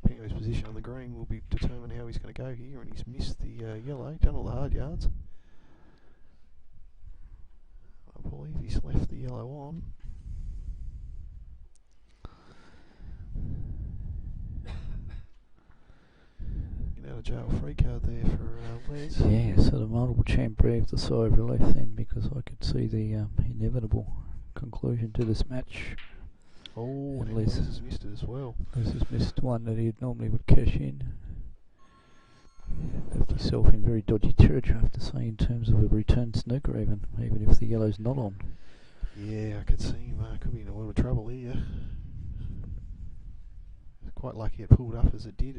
depending on his position on the green will be determine how he's going to go here, and he's missed the yellow, done all the hard yards. I believe he's left the yellow on. Get out of jail free card there for Les. Yeah, so the multiple champ breathed a sigh of relief then, because I could see the inevitable conclusion to this match. Oh, and Les has missed it as well. Les has missed one that he normally would cash in. Left himself in very dodgy territory, I have to say, in terms of a return snooker, even if the yellow's not on. Yeah, I could see him. Could be in a lot of trouble here. Quite lucky it pulled up as it did.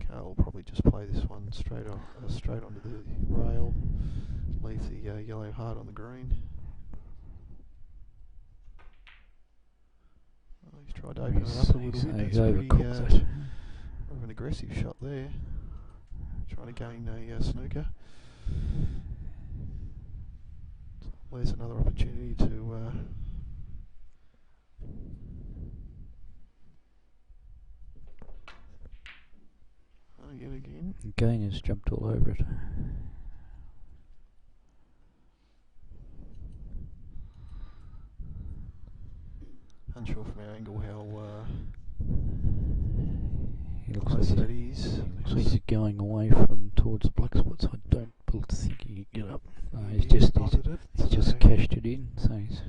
Carl will probably just play this one straight onto the rail, leave the yellow hard on the green. Oh, he's tried to open it up a little bit. That's pretty more of an aggressive shot there, trying to gain a snooker. There's another opportunity to yet again. Again, has jumped all over it. Unsure from our angle how He looks close like that is. he's going away from towards the black spots. I don't think he can get up. He's just cashed it in. So he's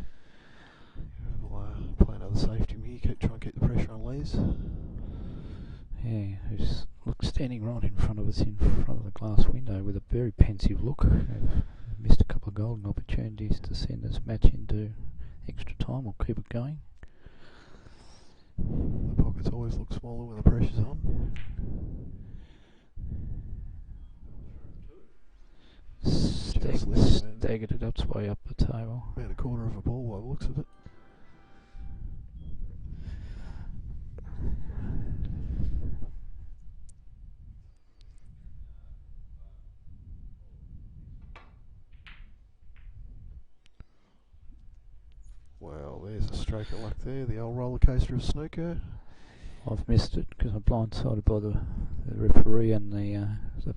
we'll play another safety here. Try and keep the pressure on Les. Yeah, who's standing right in front of us, in front of the glass window, with a very pensive look. They've missed a couple of golden opportunities to send this match into extra time. We'll keep it going. The pockets always look smaller when the pressure's on. Staggered it up its way up the table. About a quarter of a ball by the looks of it. Well, there's a stroke of luck there, the old roller coaster of snooker. I've missed it because I'm blindsided by the referee and the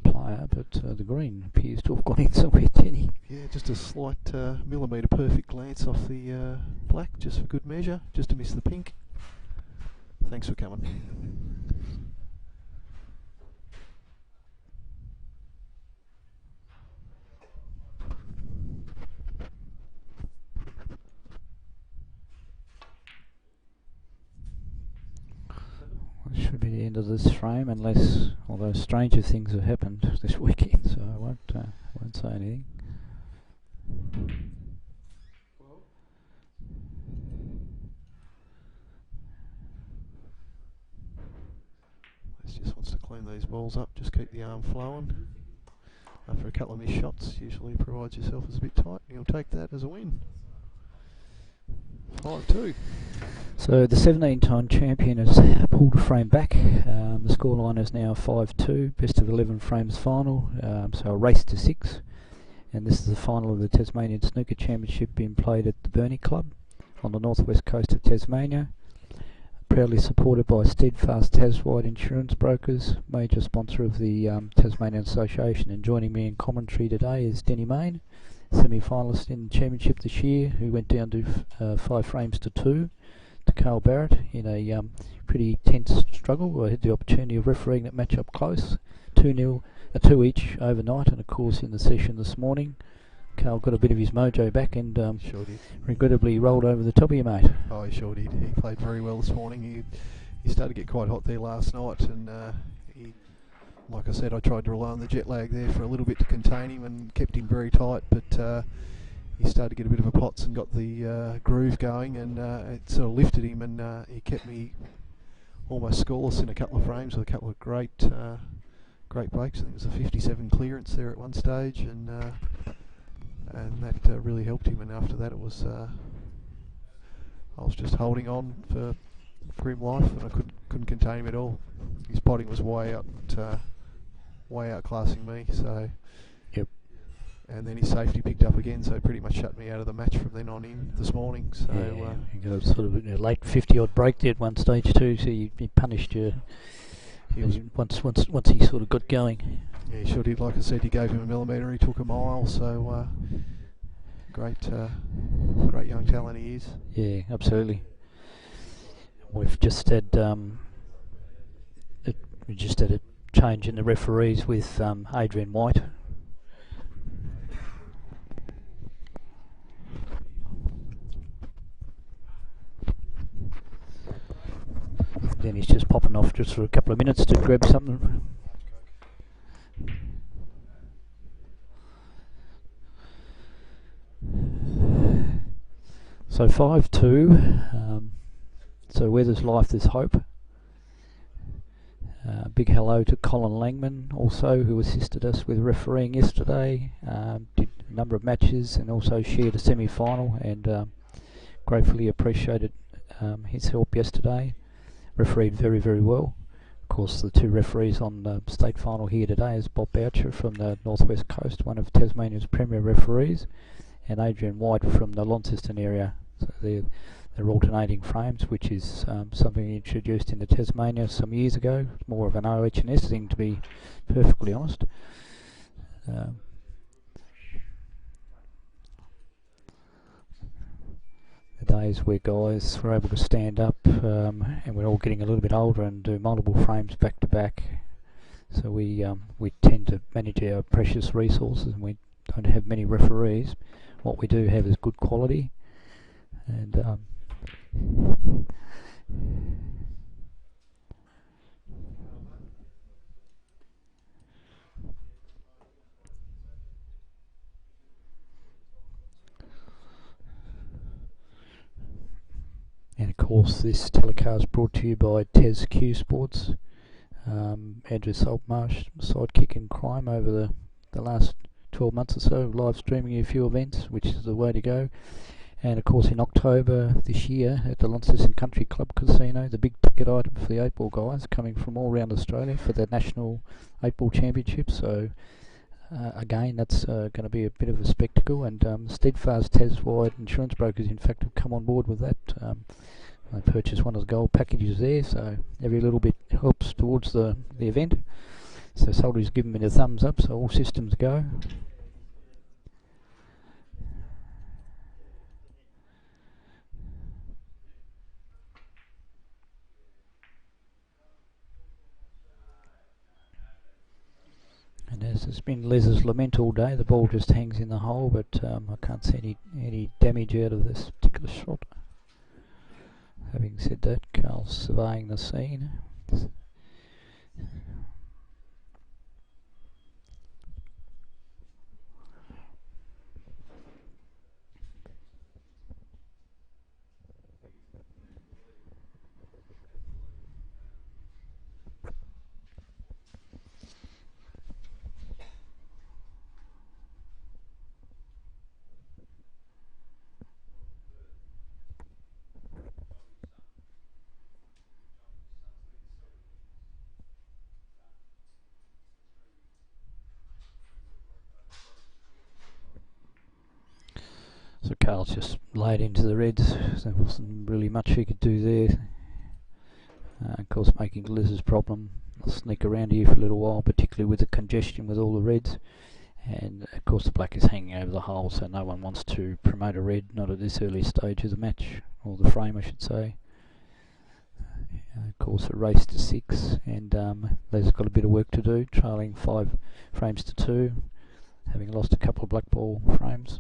player, but the green appears to have gone in somewhere, Jenny. Yeah, just a slight millimetre perfect glance off the black, just for good measure, just to miss the pink. Thanks for coming. It should be the end of this frame, although stranger things have happened this weekend, so I won't say anything. Les just wants to clean these balls up, just keep the arm flowing. After a couple of missed shots, usually provides yourself as a bit tight, and you'll take that as a win. 5-2. So the 17-time champion has pulled a frame back. The scoreline is now 5-2, best of 11 frames final, so a race to 6. And this is the final of the Tasmanian Snooker Championship being played at the Burnie Club on the northwest coast of Tasmania. Proudly supported by Steadfast Taswide Insurance Brokers, major sponsor of the Tasmanian Association. And joining me in commentary today is Denny Main, semi-finalist in the championship this year, who went down to 5 frames to 2 to Carl Barrett in a pretty tense struggle. I had the opportunity of refereeing that match up close, 2-0, 2 each overnight, and of course in the session this morning, Carl got a bit of his mojo back and sure did. Regrettably rolled over the top of you, mate. Oh, he sure did. He played very well this morning. He started to get quite hot there last night, and he like I said, I tried to rely on the jet lag there for a little bit to contain him and kept him very tight, but he started to get a bit of a pots and got the groove going, and it sort of lifted him, and he kept me almost scoreless in a couple of frames with a couple of great breaks. I think it was a 57 clearance there at one stage, and that really helped him. And after that, it was I was just holding on for grim life, and I couldn't contain him at all. His potting was way outclassing me. So. Yep. And then his safety picked up again, so it pretty much shut me out of the match from then on in this morning. So he got sort of a late 50-odd break there at one stage too. So he punished you. He was once he sort of got going. Yeah, he sure did. Like I said, you gave him a millimetre, he took a mile. So great young talent he is. Yeah, absolutely. We've just had we just had a change in the referees with Adrian White. Then he's just popping off just for a couple of minutes to grab something. So 5-2. So where there's life, there's hope. Big hello to Colin Langman, also, who assisted us with refereeing yesterday. Did a number of matches and also shared a semi-final, and gratefully appreciated his help yesterday. Refereed very, very well. Of course, the two referees on the state final here today is Bob Boucher from the Northwest Coast, one of Tasmania's premier referees, and Adrian White from the Launceston area. So they're alternating frames, which is something introduced into Tasmania some years ago. It's more of an OH&S thing, to be perfectly honest. The days where guys were able to stand up, and we're all getting a little bit older and do multiple frames back to back. So we tend to manage our precious resources, and we don't have many referees. What we do have is good quality, and of course this telecast brought to you by Tez Q Sports. Andrew Saltmarsh, sidekick in crime over the last 12 months or so, live streaming a few events, which is the way to go. And of course in October this year at the Launceston Country Club Casino, the big ticket item for the 8-ball guys coming from all around Australia for the National 8-ball Championship. So again, that's going to be a bit of a spectacle, and Steadfast Taswide Insurance Brokers in fact have come on board with that. I purchased one of the gold packages there, so every little bit helps towards the event. So Salty's given me the thumbs up, so all systems go. And as it's been Les's lament all day, the ball just hangs in the hole, but I can't see any damage out of this particular shot. Having said that, Carl's surveying the scene. So Carl's just laid into the reds. There wasn't really much he could do there. Of course, making Liz's problem. I'll sneak around here for a little while, particularly with the congestion with all the reds. And of course the black is hanging over the hole, so no one wants to promote a red, not at this early stage of the match, or the frame I should say. Of course a race to 6, and Liz got a bit of work to do, trailing 5 frames to 2, having lost a couple of black ball frames.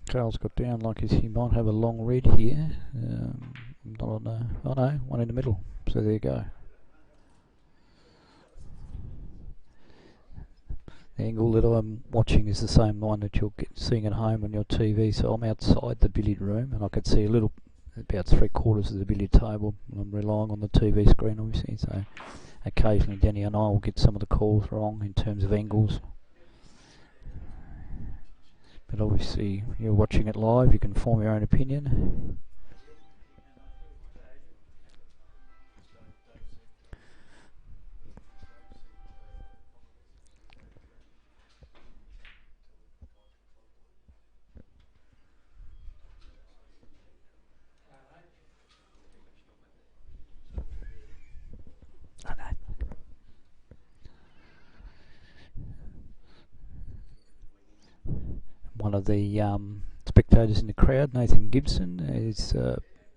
Carl's got down like he might have a long red here. Not on the, oh no, one in the middle. So there you go. The angle that I'm watching is the same one that you're seeing at home on your TV. So I'm outside the billiard room and I could see a little, about 3/4 of the billiard table. I'm relying on the TV screen obviously. So occasionally Danny and I will get some of the calls wrong in terms of angles. But obviously you're watching it live, you can form your own opinion. One of the spectators in the crowd, Nathan Gibson, is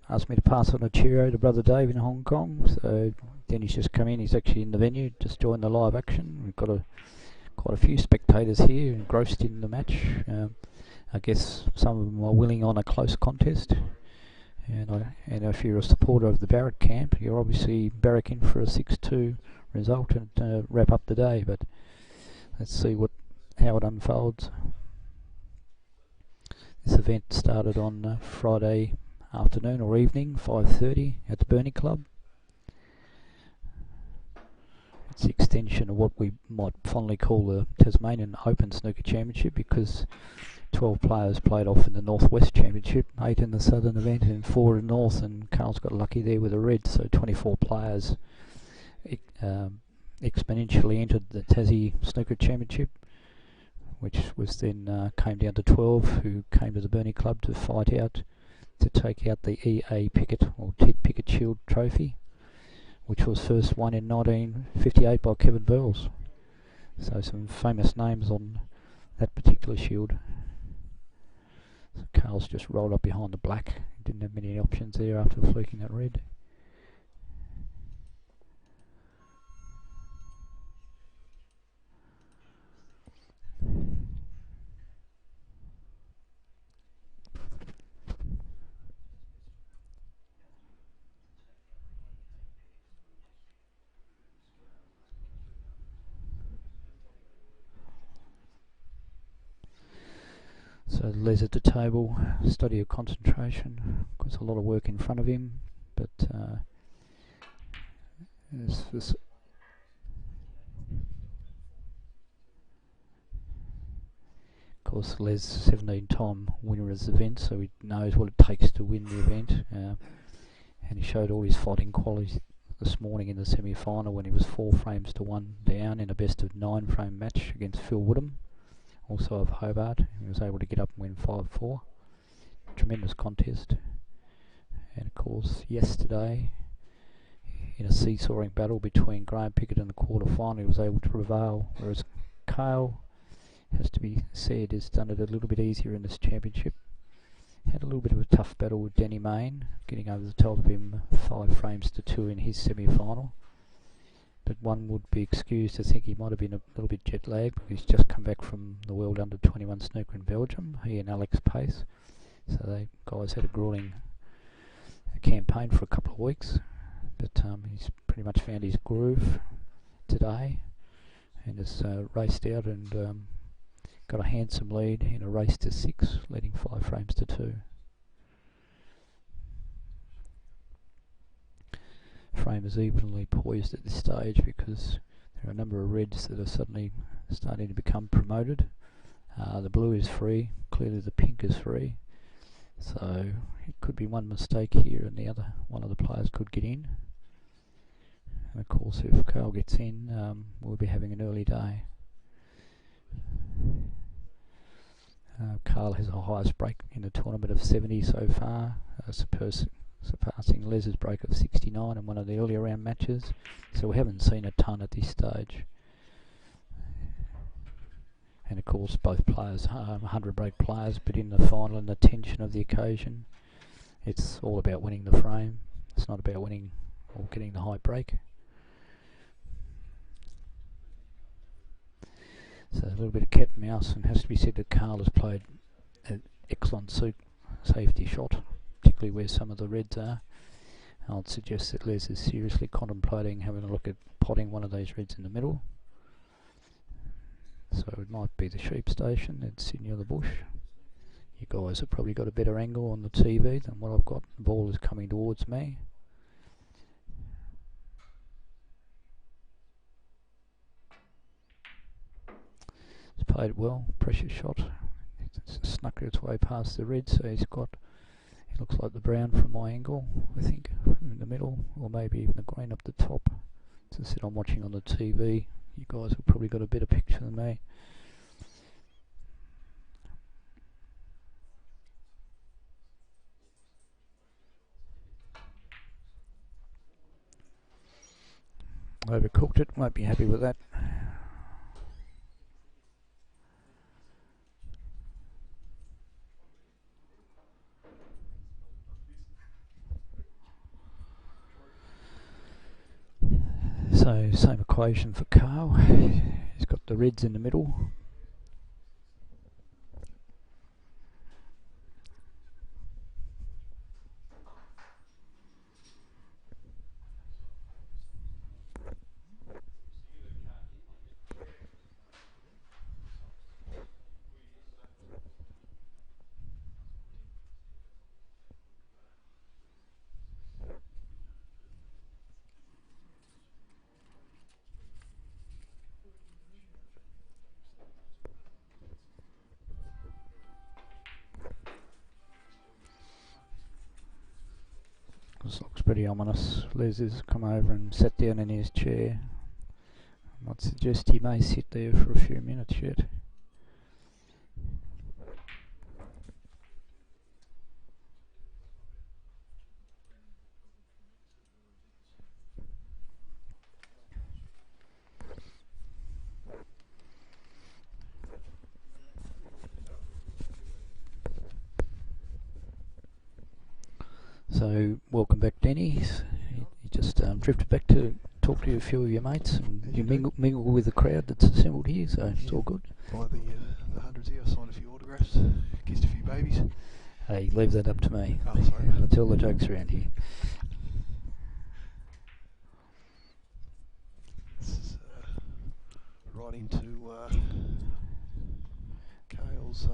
asked me to pass on a cheerio to Brother Dave in Hong Kong. So Denny's just come in, he's actually in the venue, just joined the live action. We've got quite a few spectators here engrossed in the match. I guess some of them are willing on a close contest. And if you're a supporter of the Barrett camp, you're obviously barracking for a 6-2 result and wrap up the day. But let's see how it unfolds. This event started on Friday afternoon or evening, 5:30 at the Burnie Club. It's the extension of what we might fondly call the Tasmanian Open Snooker Championship, because 12 players played off in the Northwest Championship, 8 in the Southern event and 4 in North, and Carl's got lucky there with a red, so 24 players exponentially entered the Tassie Snooker Championship, which was then came down to 12 who came to the Burnie Club to fight out to take out the EA Pickett or Ted Pickett Shield Trophy, which was first won in 1958 by Kevin Burles. So some famous names on that particular shield. So Carl's just rolled up behind the black, didn't have many options there after fluking that red. So Les at the table, study of concentration, got a lot of work in front of him, but this of course Les 17-time winner of the event, so he knows what it takes to win the event, and he showed all his fighting qualities this morning in the semi-final when he was 4 frames to 1 down in a best of 9 frame match against Phil Woodham, also of Hobart. He was able to get up and win 5-4. Tremendous contest. And of course yesterday in a seesawing battle between Graham Pickett in the quarter-final, he was able to prevail, whereas Cale, has to be said, has done it a little bit easier in this championship. Had a little bit of a tough battle with Danny Main, getting over the top of him 5 frames to 2 in his semi-final. But one would be excused to think he might have been a little bit jet lagged, because he's just come back from the World Under-21 Snooker in Belgium, he and Alex Pace. So they guys had a grueling campaign for a couple of weeks, but he's pretty much found his groove today and has raced out and got a handsome lead in a race to 6, leading 5 frames to 2. Frame is evenly poised at this stage because there are a number of reds that are suddenly starting to become promoted. The blue is free, clearly the pink is free, so it could be one mistake here and the other one of the players could get in. And of course if Cale gets in, we'll be having an early day. Cale has the highest break in the tournament of 70 so far, surpassing Les's break of 69 in one of the earlier round matches, so we haven't seen a ton at this stage. And of course both players are 100 break players, but in the final and the tension of the occasion, it's all about winning the frame. It's not about winning or getting the high break. So a little bit of cat and mouse, and has to be said that Cale has played excellent safety shot, particularly where some of the reds are. I'd suggest that Les is seriously contemplating having a look at potting one of those reds in the middle. So it might be the sheep station that's sitting near the bush. You guys have probably got a better angle on the TV than what I've got. The ball is coming towards me. He's played it well, pressure shot. It's snuck its way past the red, so he looks like the brown from my angle, I think, in the middle, or maybe even the green up the top. As I said, I'm watching on the TV. You guys have probably got a better picture than me. Overcooked it, won't be happy with that. So same equation for Carl. He's got the reds in the middle. This looks pretty ominous. Les has come over and sat down in his chair. I might suggest he may sit there for a few minutes yet. So, welcome back, Denny. You just drifted back to talk to a few of your mates, and you mingle with the crowd that's assembled here, so it's all good. By the hundreds here, I signed a few autographs, kissed a few babies. Hey, leave that up to me. Oh, sorry. I'll tell the jokes around here. This is right into Cale's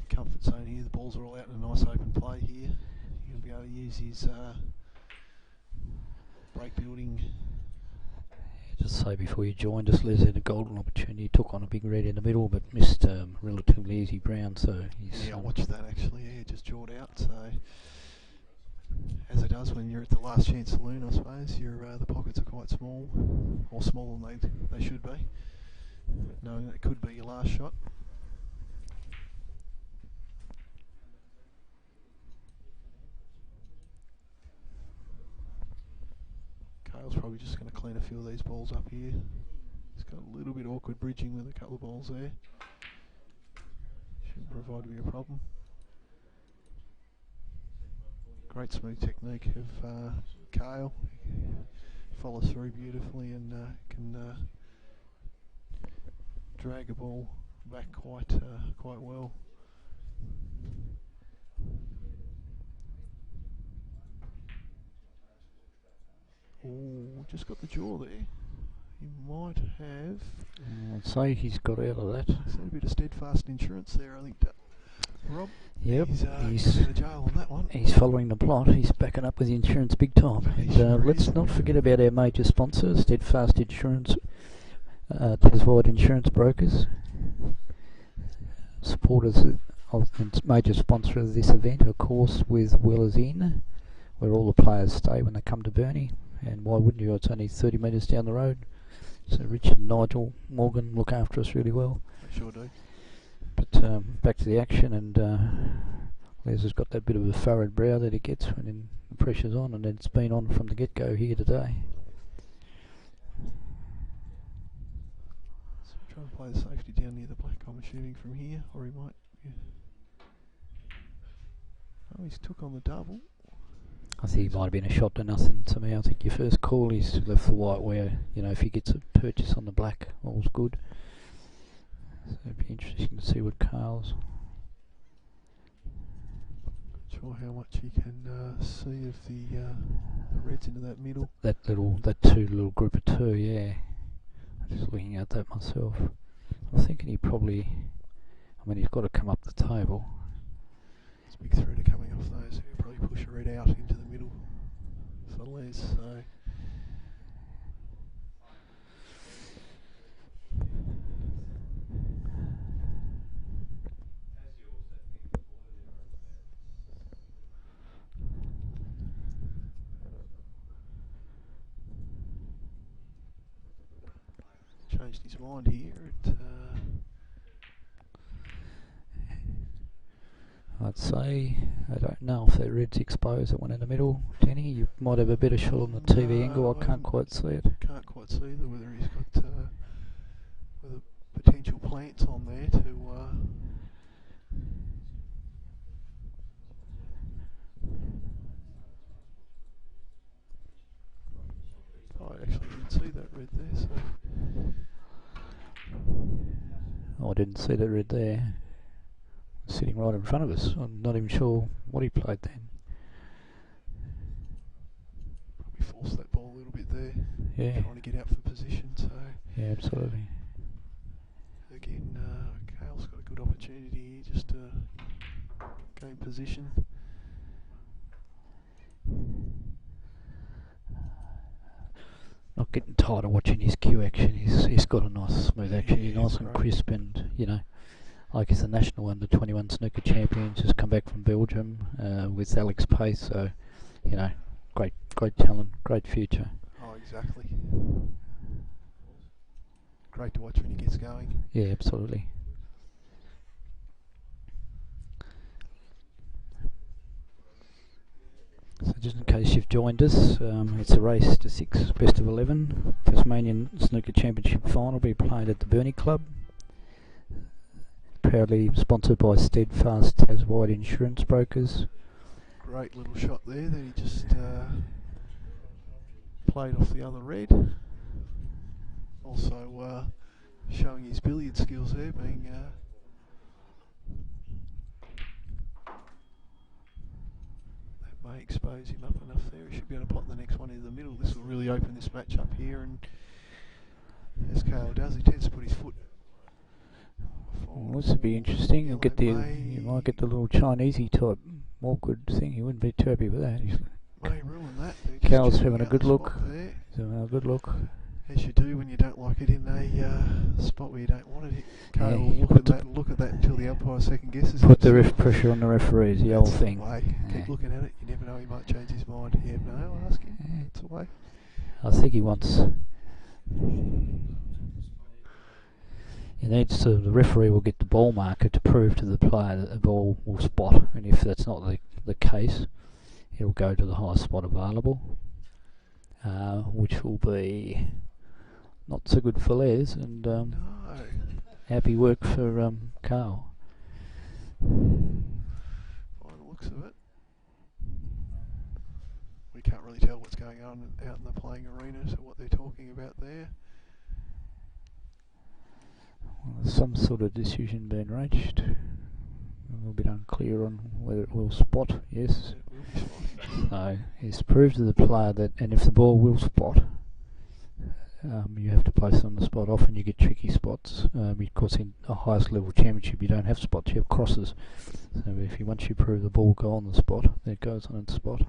comfort zone here. The balls are all out in a nice open play here. He'll be able to use his break building. Just say before you joined us, Les had a golden opportunity. He took on a big red in the middle, but missed relatively easy brown. So he's I watched that actually. Yeah, just jawed out. So as it does when you're at the last chance saloon, I suppose the pockets are quite small, or smaller than they should be, knowing that it could be your last shot. Cale's probably just going to clean a few of these balls up here. He's got a little bit awkward bridging with a couple of balls there. Shouldn't provide me a problem. Great smooth technique of Cale. Follows through beautifully and can drag a ball back quite well. Oh, just got the jaw there. He might have. I'd say he's got out of that. Seen a bit of steadfast insurance there, I think. Rob. Yep, He's out of jail on that one. He's following the plot. He's backing up with the insurance big time. And Sure let's is. not forget about our major sponsor, Steadfast Insurance, Tasmanian Insurance Brokers, supporters of and major sponsor of this event, of course, with Wellers Inn, where all the players stay when they come to Burnie. And why wouldn't you? It's only 30 metres down the road. So Richard and Nigel Morgan look after us really well. They sure do. But back to the action, and Les has got that bit of a furrowed brow that he gets when the pressure's on, and it's been on from the get-go here today. So trying to play the safety down near the black, I'm assuming, from here, or he might. Yeah. Oh, he's took on the double. I think it might have been a shot to nothing to me. I think your first call is left the white where, if he gets a purchase on the black, all's good. So it'd be interesting to see what Carl's sure how much you can see of the reds into that middle. That two little group of two, yeah. I'm just looking at that myself. I'm thinking he probably, I mean, he's got to come up the table. It's a big threader coming off those. He'll probably push a red out into the middle for Les. So. Changed his mind here. I'd say, I don't know if that red's exposed, that one in the middle. Denny, you might have a better shot on the TV angle, I can't quite see it. Can't quite see either whether he's got whether potential plants on there to I actually didn't see that red there, so I didn't see that red there. Sitting right in front of us. I'm not even sure what he played then. Probably forced that ball a little bit there. Yeah. Trying to get out for position, so Yeah, absolutely. again, Cale's got a good opportunity here just to gain position. Not getting tired of watching his cue action. He's got a nice smooth action. He's nice and crisp, and you know, like he's the national under-21 snooker champion. Just come back from Belgium with Alex Pace. So, you know, great talent, great future. Oh, exactly. Great to watch when he gets going. Yeah, absolutely. So just in case you've joined us, it's a race to 6, best of 11. Tasmanian Snooker Championship final will be played at the Burnie Club. Proudly sponsored by Steadfast Taswide Insurance Brokers. Great little shot there that he just played off the other red. Also showing his billiard skills there, being that may expose him up enough there. He should be able to pot the next one into the middle. This will really open this match up here, and as Cale does, he tends to put his foot forward. This would be interesting. You'll get Yellow you might get the little Chinesey type awkward thing. He wouldn't be too happy with that. May ruin that. Cale's having a good look. He's having a good look. As you do when you don't like it in a spot where you don't want it. Cale Yeah, will look at that until the umpire second guesses. Put the pressure on the referees, the old That's thing. The way. Keep looking at it. You never know, he might change his mind. You never know. Ask him. That's the way. I think he wants. He needs to. The referee will get the ball marker to prove to the player that the ball will spot, and if that's not the case, he'll go to the highest spot available, which will be not so good for Les, and No. happy work for Cale. By the looks of it. We can't really tell what's going on out in the playing arena, so what they're talking about there. Well, there's some sort of decision being reached. A little bit unclear on whether it will spot. Yes. It will be spotting. So he's proved to the player that, and if the ball will spot, you have to place it on the spot. Often you get tricky spots because in a highest level championship you don't have spots, you have crosses. So once you prove the ball will go on the spot, then it goes on its spot.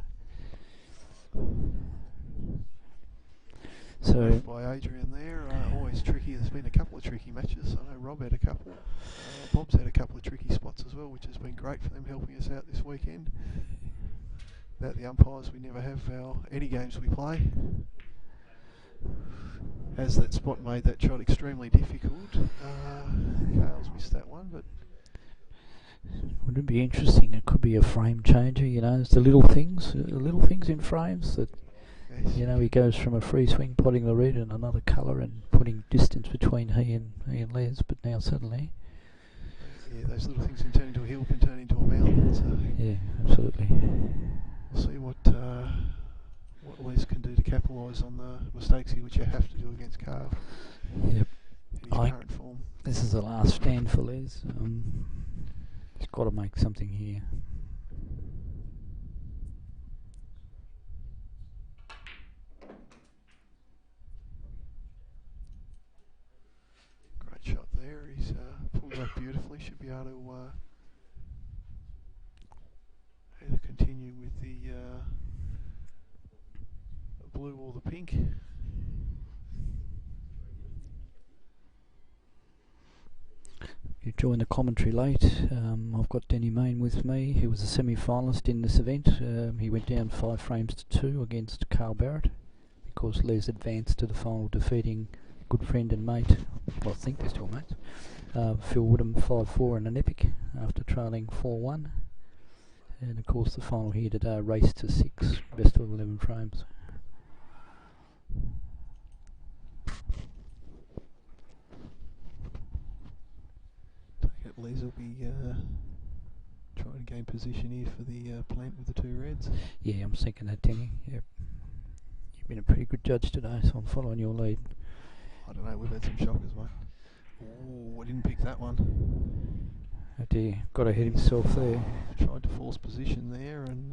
So Left by Adrian there, always tricky. There's been a couple of tricky matches. I know Rob had a couple. Bob's had a couple of tricky spots as well, which has been great for them, helping us out this weekend. Without the umpires, we never have any games we play. Has that spot made that shot extremely difficult? Cale's missed that one, but wouldn't it be interesting? It could be a frame changer. You know, it's the little things in frames that. yes. You know, he goes from a free swing potting the red and another colour and putting distance between he and Les, but now suddenly. Yeah, those little things can turn into a hill, can turn into a mountain. So Yeah, absolutely. we'll see what Les can do to capitalise on the mistakes here, which you have to do against Cale Yep. in his current form. This is the last stand for Les. He's got to make something here. think. You joined the commentary late. I've got Denny Main with me. He was a semi-finalist in this event. He went down 5 frames to 2 against Carl Barrett because Les advanced to the final, defeating good friend and mate, well, I think they're still mates, Phil Woodham 5-4 in an epic after trailing 4-1. And of course the final here today, race to 6, best of 11 frames. Take it Les will be trying to gain position here for the plant with the 2 reds. Yeah, I'm thinking that, Denny. Yep. You've been a pretty good judge today, so I'm following your lead. I don't know, we've had some shockers, mate. Oh, I didn't pick that one. Oh dear, got to hit himself there. Tried to force position there and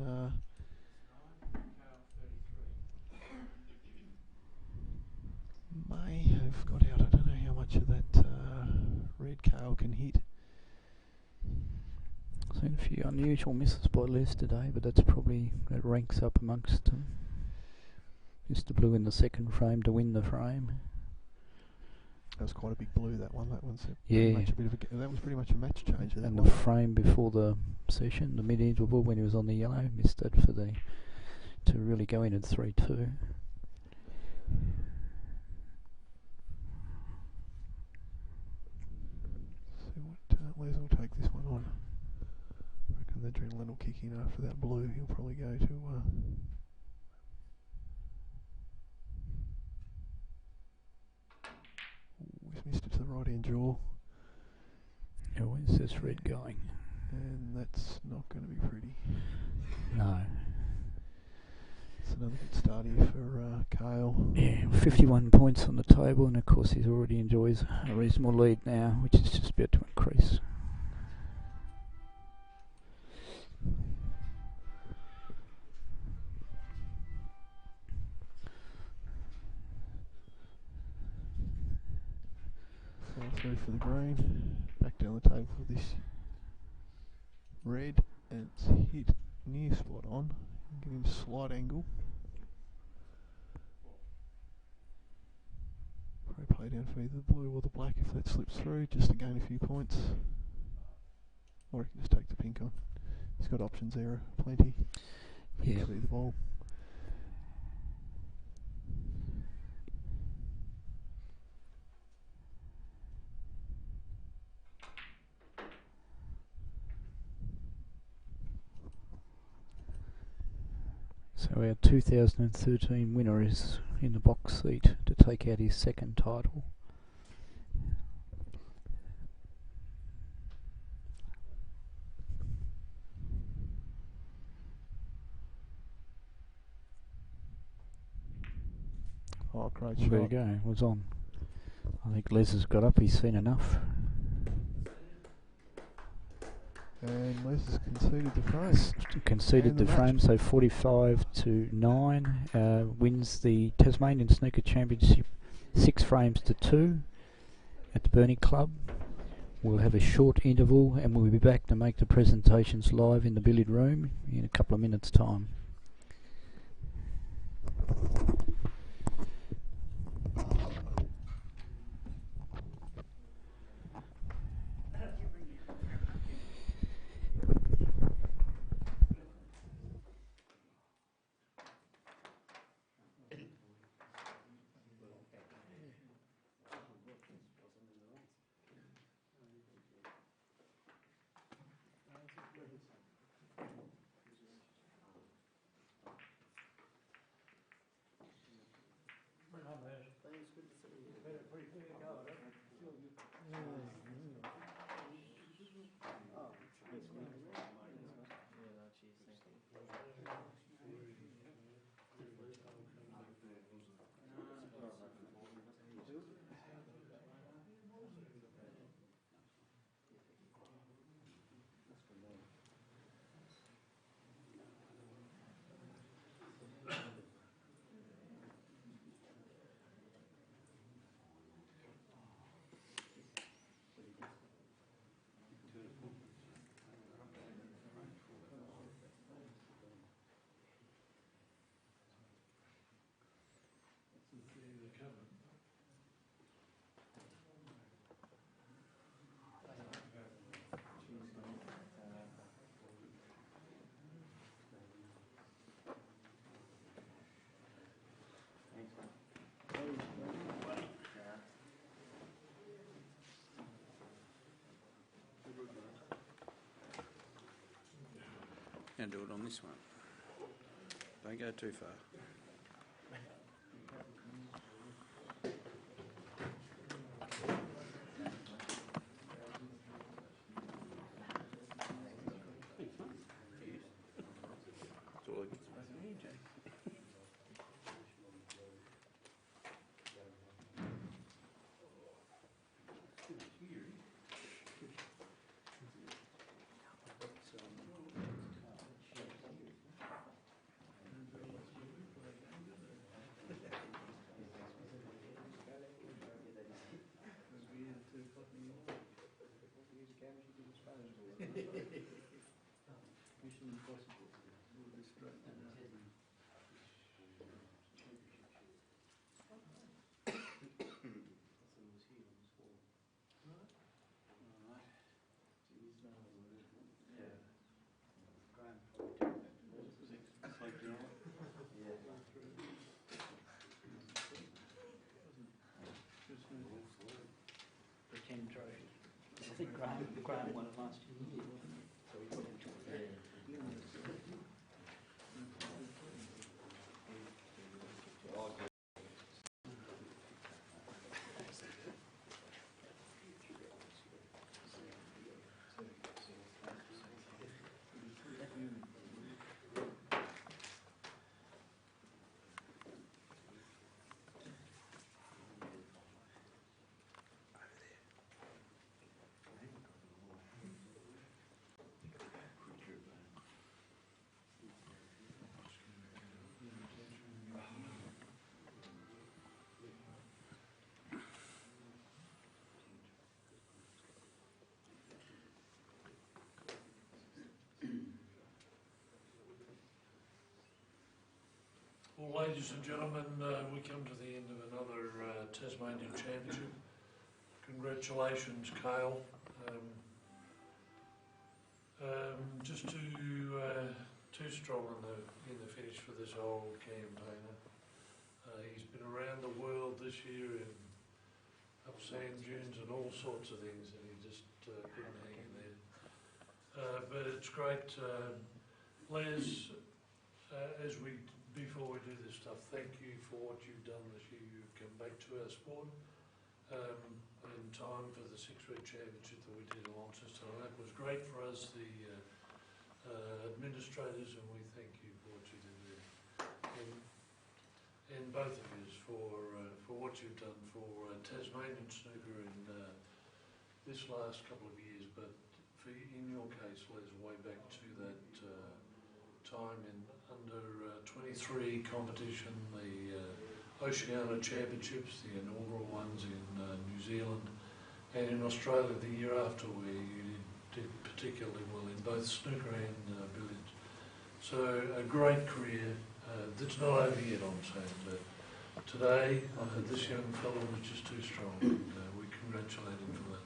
may have got out. I don't know how much of that red Kale can hit. Seen a few unusual misses by Les today, but that ranks up amongst them. Mr. Blue in the second frame to win the frame. That was quite a big blue, that one. That one's yeah. That was pretty much a match changer. And the frame before the session, the mid-interval when he was on the yellow, missed it for to really go in at 3-2. See what Les will take this one on. I reckon the adrenaline will kick in after that blue. He'll probably go to. He's missed it to the right hand jaw. Yeah, where's this red going? And that's not going to be pretty. No. It's another good start here for Kale. Yeah, 51 points on the table, and of course he already enjoys a reasonable lead now, which is just about to increase. Through for the green, back down the table for this red, and it's hit near spot on, getting a slight angle. Probably play down for either the blue or the black if that slips through, just to gain a few points. Or he can just take the pink on. He's got options there, plenty. Yeah. See the ball. So our 2013 winner is in the box seat to take out his second title. Oh, great shot. There you go, it was on. I think Les has got up, he's seen enough. And Les has conceded the frame. Conceded the frame, so 45-9 wins the Tasmanian Snooker Championship 6 frames to 2 at the Burnie Club. We'll have a short interval and we'll be back to make the presentations live in the billiard room in a couple of minutes' time. Going to do it on this one. Don't go too far. Pretend trophy. I think Graham won it last year. So we put him to it. Well, ladies and gentlemen, we come to the end of another Tasmanian Championship. Congratulations, Cale. Just too strong in the finish for this old campaigner. He's been around the world this year in up sand dunes and all sorts of things, and he just couldn't hang in there. But it's great, Les. Before we do this stuff, thank you for what you've done this year. You've come back to our sport in time for the 6-week championship that we did in Launceston. That was great for us, the administrators, and we thank you for what you did there. And both of you for what you've done for Tasmanian snooker in this last couple of years, but in your case, Les, way back to that time in under 23 competition, the Oceania Championships, the inaugural ones in New Zealand, and in Australia the year after, where you did particularly well in both snooker and billiards. So a great career that's not over yet, I'm saying, but today this young fellow was just too strong, and we congratulate him for that.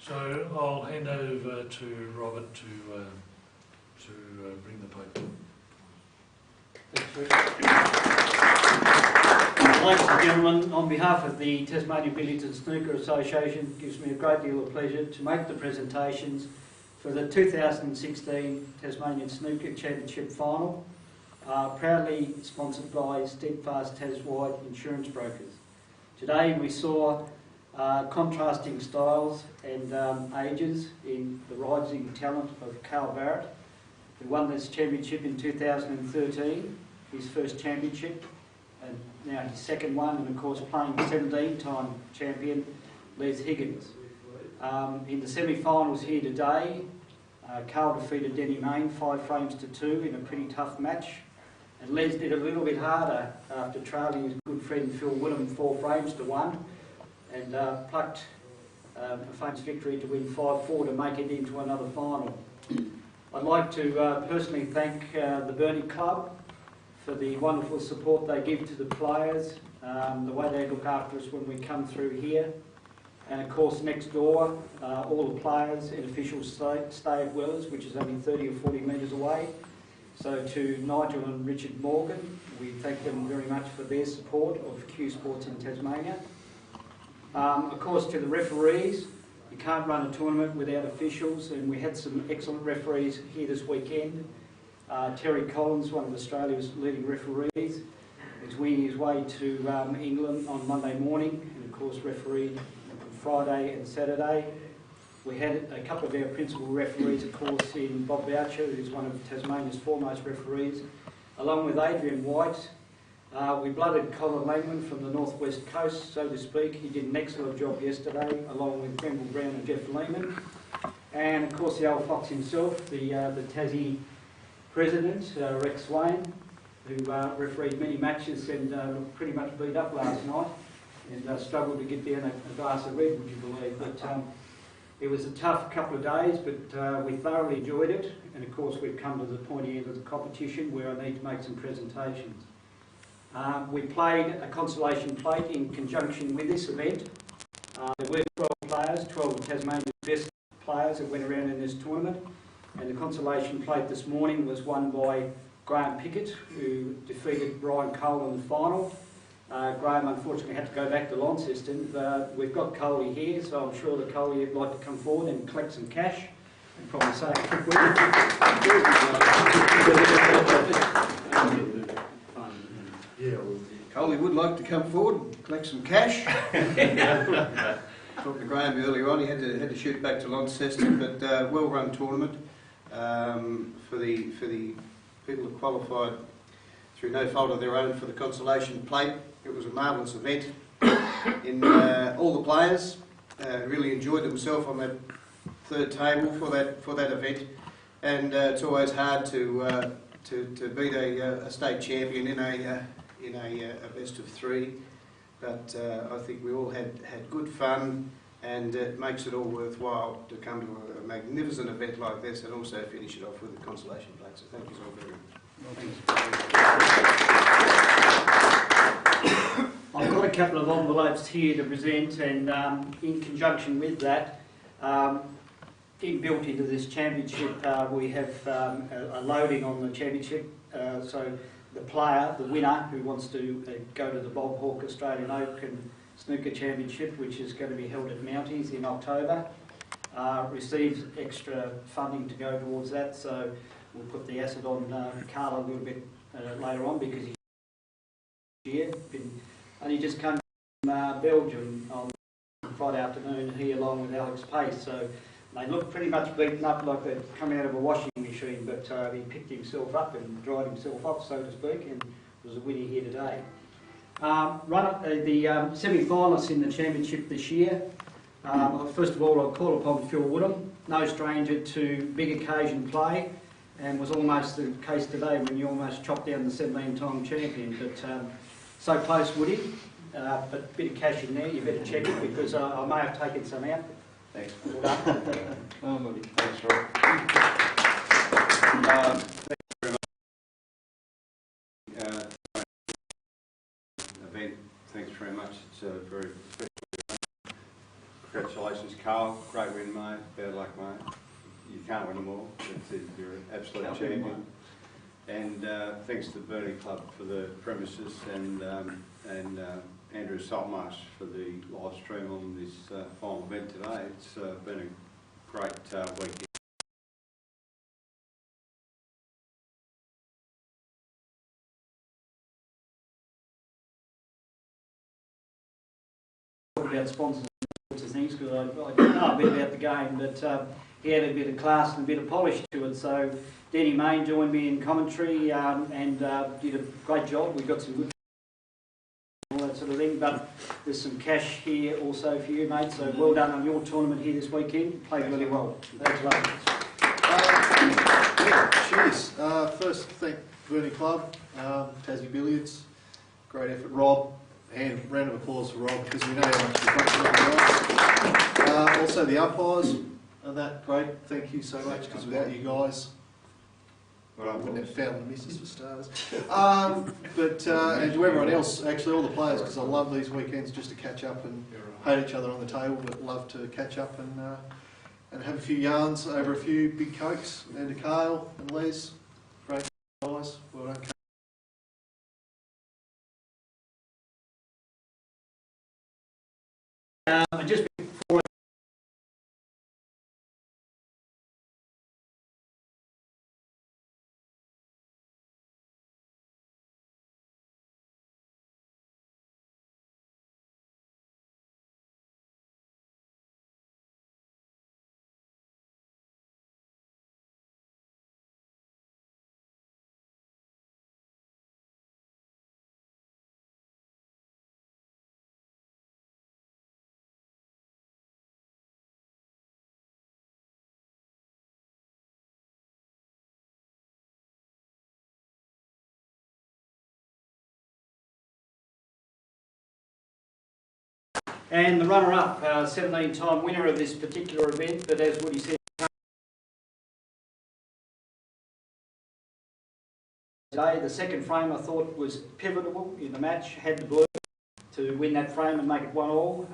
So I'll hand over to Robert to bring the paper. Ladies and gentlemen, on behalf of the Tasmanian Billiards and Snooker Association, it gives me a great deal of pleasure to make the presentations for the 2016 Tasmanian Snooker Championship Final, proudly sponsored by Steadfast Taswide Insurance Brokers. Today we saw contrasting styles and ages in the rising talent of Cale Barrett, who won this championship in 2013, his first championship, and now his second one, and of course playing 17-time champion Les Higgins. In the semi-finals here today, Cale defeated Denny Main 5 frames to 2 in a pretty tough match, and Les did a little bit harder after trailing his good friend Phil Willem 4 frames to 1, and plucked a famous victory to win 5-4 to make it into another final. I'd like to personally thank the Burnie Club for the wonderful support they give to the players, the way they look after us when we come through here, and of course next door, all the players and officials stay at Wellers, which is only 30 or 40 metres away. So to Nigel and Richard Morgan, we thank them very much for their support of Q Sports in Tasmania. Of course to the referees, you can't run a tournament without officials, and we had some excellent referees here this weekend. Terry Collins, one of Australia's leading referees, is winging his way to England on Monday morning, and of course refereed Friday and Saturday. We had a couple of our principal referees, of course, in Bob Boucher, who's one of Tasmania's foremost referees, along with Adrian White. We blooded Colin Langman from the northwest coast, so to speak. He did an excellent job yesterday, along with Bramble Brown and Jeff Lehman. And of course the old fox himself, the Tassie president, Rex Swain, who refereed many matches and looked pretty much beat up last night and struggled to get down a glass of red, would you believe. But it was a tough couple of days, but we thoroughly enjoyed it. And of course we've come to the pointy end of the competition where I need to make some presentations. We played a consolation plate in conjunction with this event. There were 12 players, 12 of Tasmania's best players that went around in this tournament. And the consolation plate this morning was won by Graham Pickett, who defeated Brian Cole in the final. Graham unfortunately had to go back to Launceston. We've got Coley here, so I'm sure that Coley would like to come forward and collect some cash and probably say a quick word. Coley would like to come forward and collect some cash. Talked to Graham earlier on, he had to shoot back to Launceston, but well-run tournament for the people who qualified through no fault of their own for the consolation plate. It was a marvellous event. In all the players really enjoyed themselves on that third table for that event, and it's always hard to beat a state champion in a best of three. But I think we all had good fun, and it makes it all worthwhile to come to a magnificent event like this and also finish it off with a consolation plate. So thank you all very much. I've got a couple of envelopes here to present, and in conjunction with that, inbuilt into this championship, we have a loading on the championship. So the player, the winner, who wants to go to the Bob Hawke Australian Open Snooker Championship, which is going to be held at Mounties in October, receives extra funding to go towards that. So we'll put the asset on Carl a little bit later on, because he's here. Only just come from Belgium on Friday afternoon, he along with Alex Pace. So they look pretty much beaten up like they'd come out of a washing machine, but he picked himself up and dried himself off, so to speak, and was a winner here today. The semi-finalists in the championship this year. First of all, I'll call upon Phil Woodham, no stranger to big occasion play, and was almost the case today when you almost chopped down the 17-time champion. But so close, Woody. But a bit of cash in there, you better check it, because I may have taken some out. Thanks. Well done. Thanks, Rob. Thank you very much. Event. Thanks very much. It's a very special. Congratulations, Carl. Great win, mate. Bad luck, mate. You can't win them all. You're an absolute champion. And thanks to the Burnie Club for the premises, and Andrew Saltmarsh for the live stream on this final event today. It's been a great weekend. About sponsors and sorts of things, because I know a bit about the game, but he had a bit of class and a bit of polish to it. So Denny Main joined me in commentary and did a great job. We got some good all that sort of thing, but there's some cash here also for you, mate. So well done on your tournament here this weekend. Played really well. Thanks a lot. Cheers. First, thank Burnie Club, Tassie Billiards. Great effort, Rob. And round of applause for Rob, because we know how much he's done. Also the umpires, and that great. Thank you so much, because without you guys, I wouldn't have found the missus for starters. And to everyone else, actually all the players, because I love these weekends just to catch up and hate each other on the table, but love to catch up and have a few yarns over a few big cokes. And to Kyle and Les, great guys. Well done. Just And the runner-up, 17-time winner of this particular event, but as Woody said today, the second frame I thought was pivotal in the match, had the blue to win that frame and make it 1-all.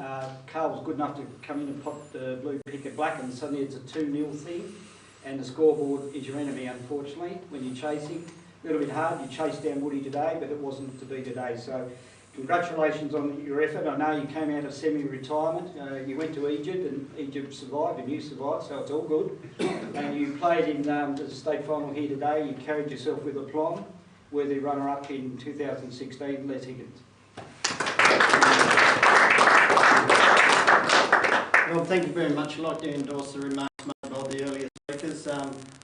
Carl was good enough to come in and pop the blue pick at black, and suddenly it's a 2-0 thing. And the scoreboard is your enemy, unfortunately, when you're chasing. A little bit hard, you chased down Woody today, but it wasn't to be today. So congratulations on your effort. I know you came out of semi-retirement. You went to Egypt, and Egypt survived, and you survived, so it's all good. And you played in the state final here today. You carried yourself with aplomb. Worthy runner-up in 2016, Les Higgins. Well, thank you very much. I'd like to endorse the remarks made by the earlier speakers.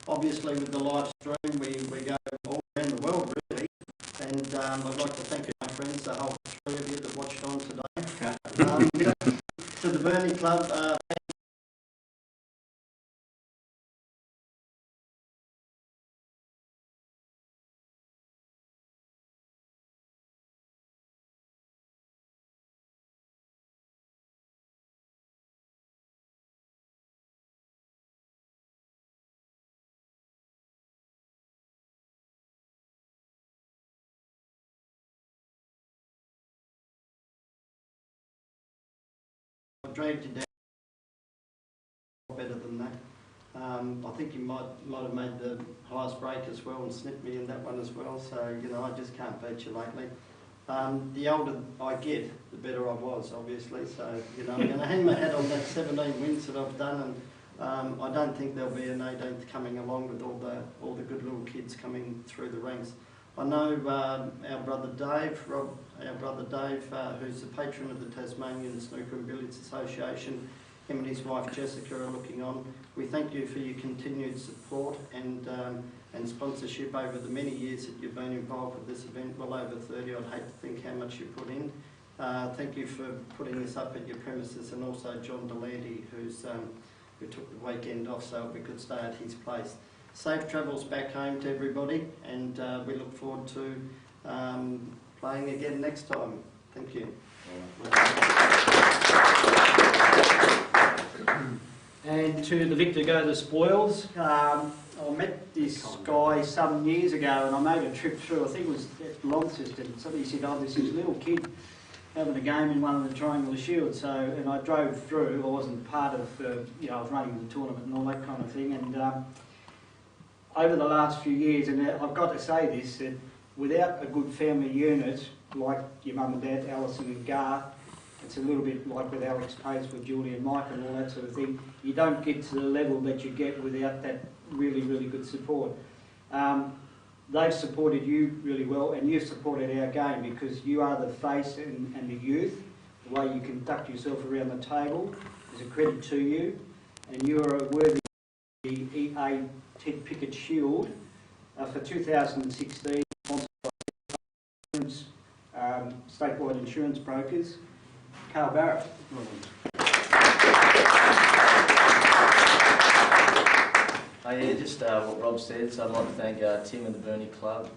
Obviously, with the live stream, we go all around the world, really. And I'd like to thank my friends, the whole three of you that watched on today. To the Burnie Club, dragged you down better than that. I think you might have made the highest break as well and snipped me in that one as well, so you know, I just can't beat you lately. The older I get, the better I was, obviously, so you know, I'm going to hang my hat on that 17 wins that I've done, and I don't think there'll be an 18th coming along with all the good little kids coming through the ranks. I know our brother Dave, who's the patron of the Tasmanian Snooker and Billiards Association, him and his wife Jessica are looking on. We thank you for your continued support and sponsorship over the many years that you've been involved with this event, well over 30. I'd hate to think how much you put in. Thank you for putting this up at your premises, and also John Delandy, who took the weekend off so we could stay at his place. Safe travels back home to everybody, and we look forward to playing again next time. Thank you. And to the victor go the spoils. I met this guy some years ago, and I made a trip through, I think it was at Launceston. Somebody said, oh, there's this little kid having a game in one of the Triangular Shields. So, and I drove through. I wasn't part of, you know, I was running the tournament and all that kind of thing. And over the last few years, and I've got to say this, that without a good family unit, like your mum and dad, Alison and Gar, it's a little bit like with Alex Pace, with Julie and Mike and all that sort of thing. You don't get to the level that you get without that really, really good support. They've supported you really well, and you've supported our game, because you are the face and the youth. The way you conduct yourself around the table is a credit to you, and you are worthy of the EA Ted Pickett Shield for 2016, sponsored by statewide insurance brokers. Carl Barrett. Yeah, just what Rob said, so I'd like to thank Tim and the Burnie Club.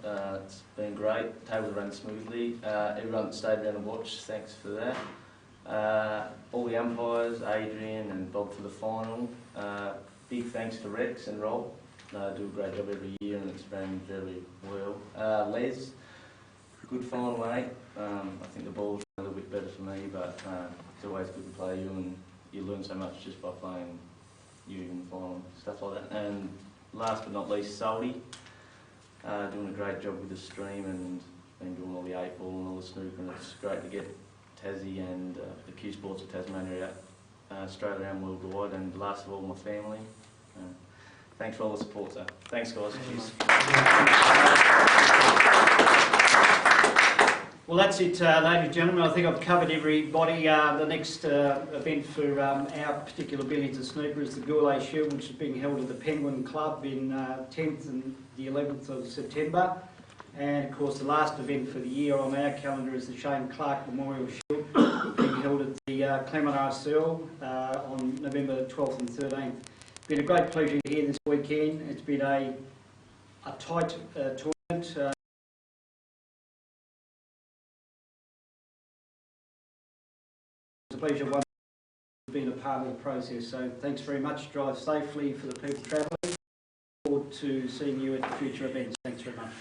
It's been great, table ran smoothly. Everyone that stayed around to watch, thanks for that. All the umpires, Adrian and Bob for the final. Big thanks to Rex and Rob. Do a great job every year, and it's been very well. Les, good final, mate. I think the ball's a little bit better for me, but it's always good to play you, and you learn so much just by playing you in the final, stuff like that. And last but not least, Salty, doing a great job with the stream and been doing all the 8-ball and all the snooker, and it's great to get Tassie and the Q Sports of Tasmania out, Australia and worldwide, and last of all, my family. Thanks for all the support, sir. Thanks, guys. Cheers. Well, that's it, ladies and gentlemen. I think I've covered everybody. The next event for our particular billiards and snooker is the Goulet Shield, which is being held at the Penguin Club in 10th and the 11th of September. And, of course, the last event for the year on our calendar is the Shane Clark Memorial Shield, being held at the Clement RSL on November 12th and 13th. It's been a great pleasure here this weekend. It's been a tight tournament. pleasure once being a part of the process. So thanks very much. Drive safely for the people travelling. Look forward to seeing you at the future events. Thanks very much.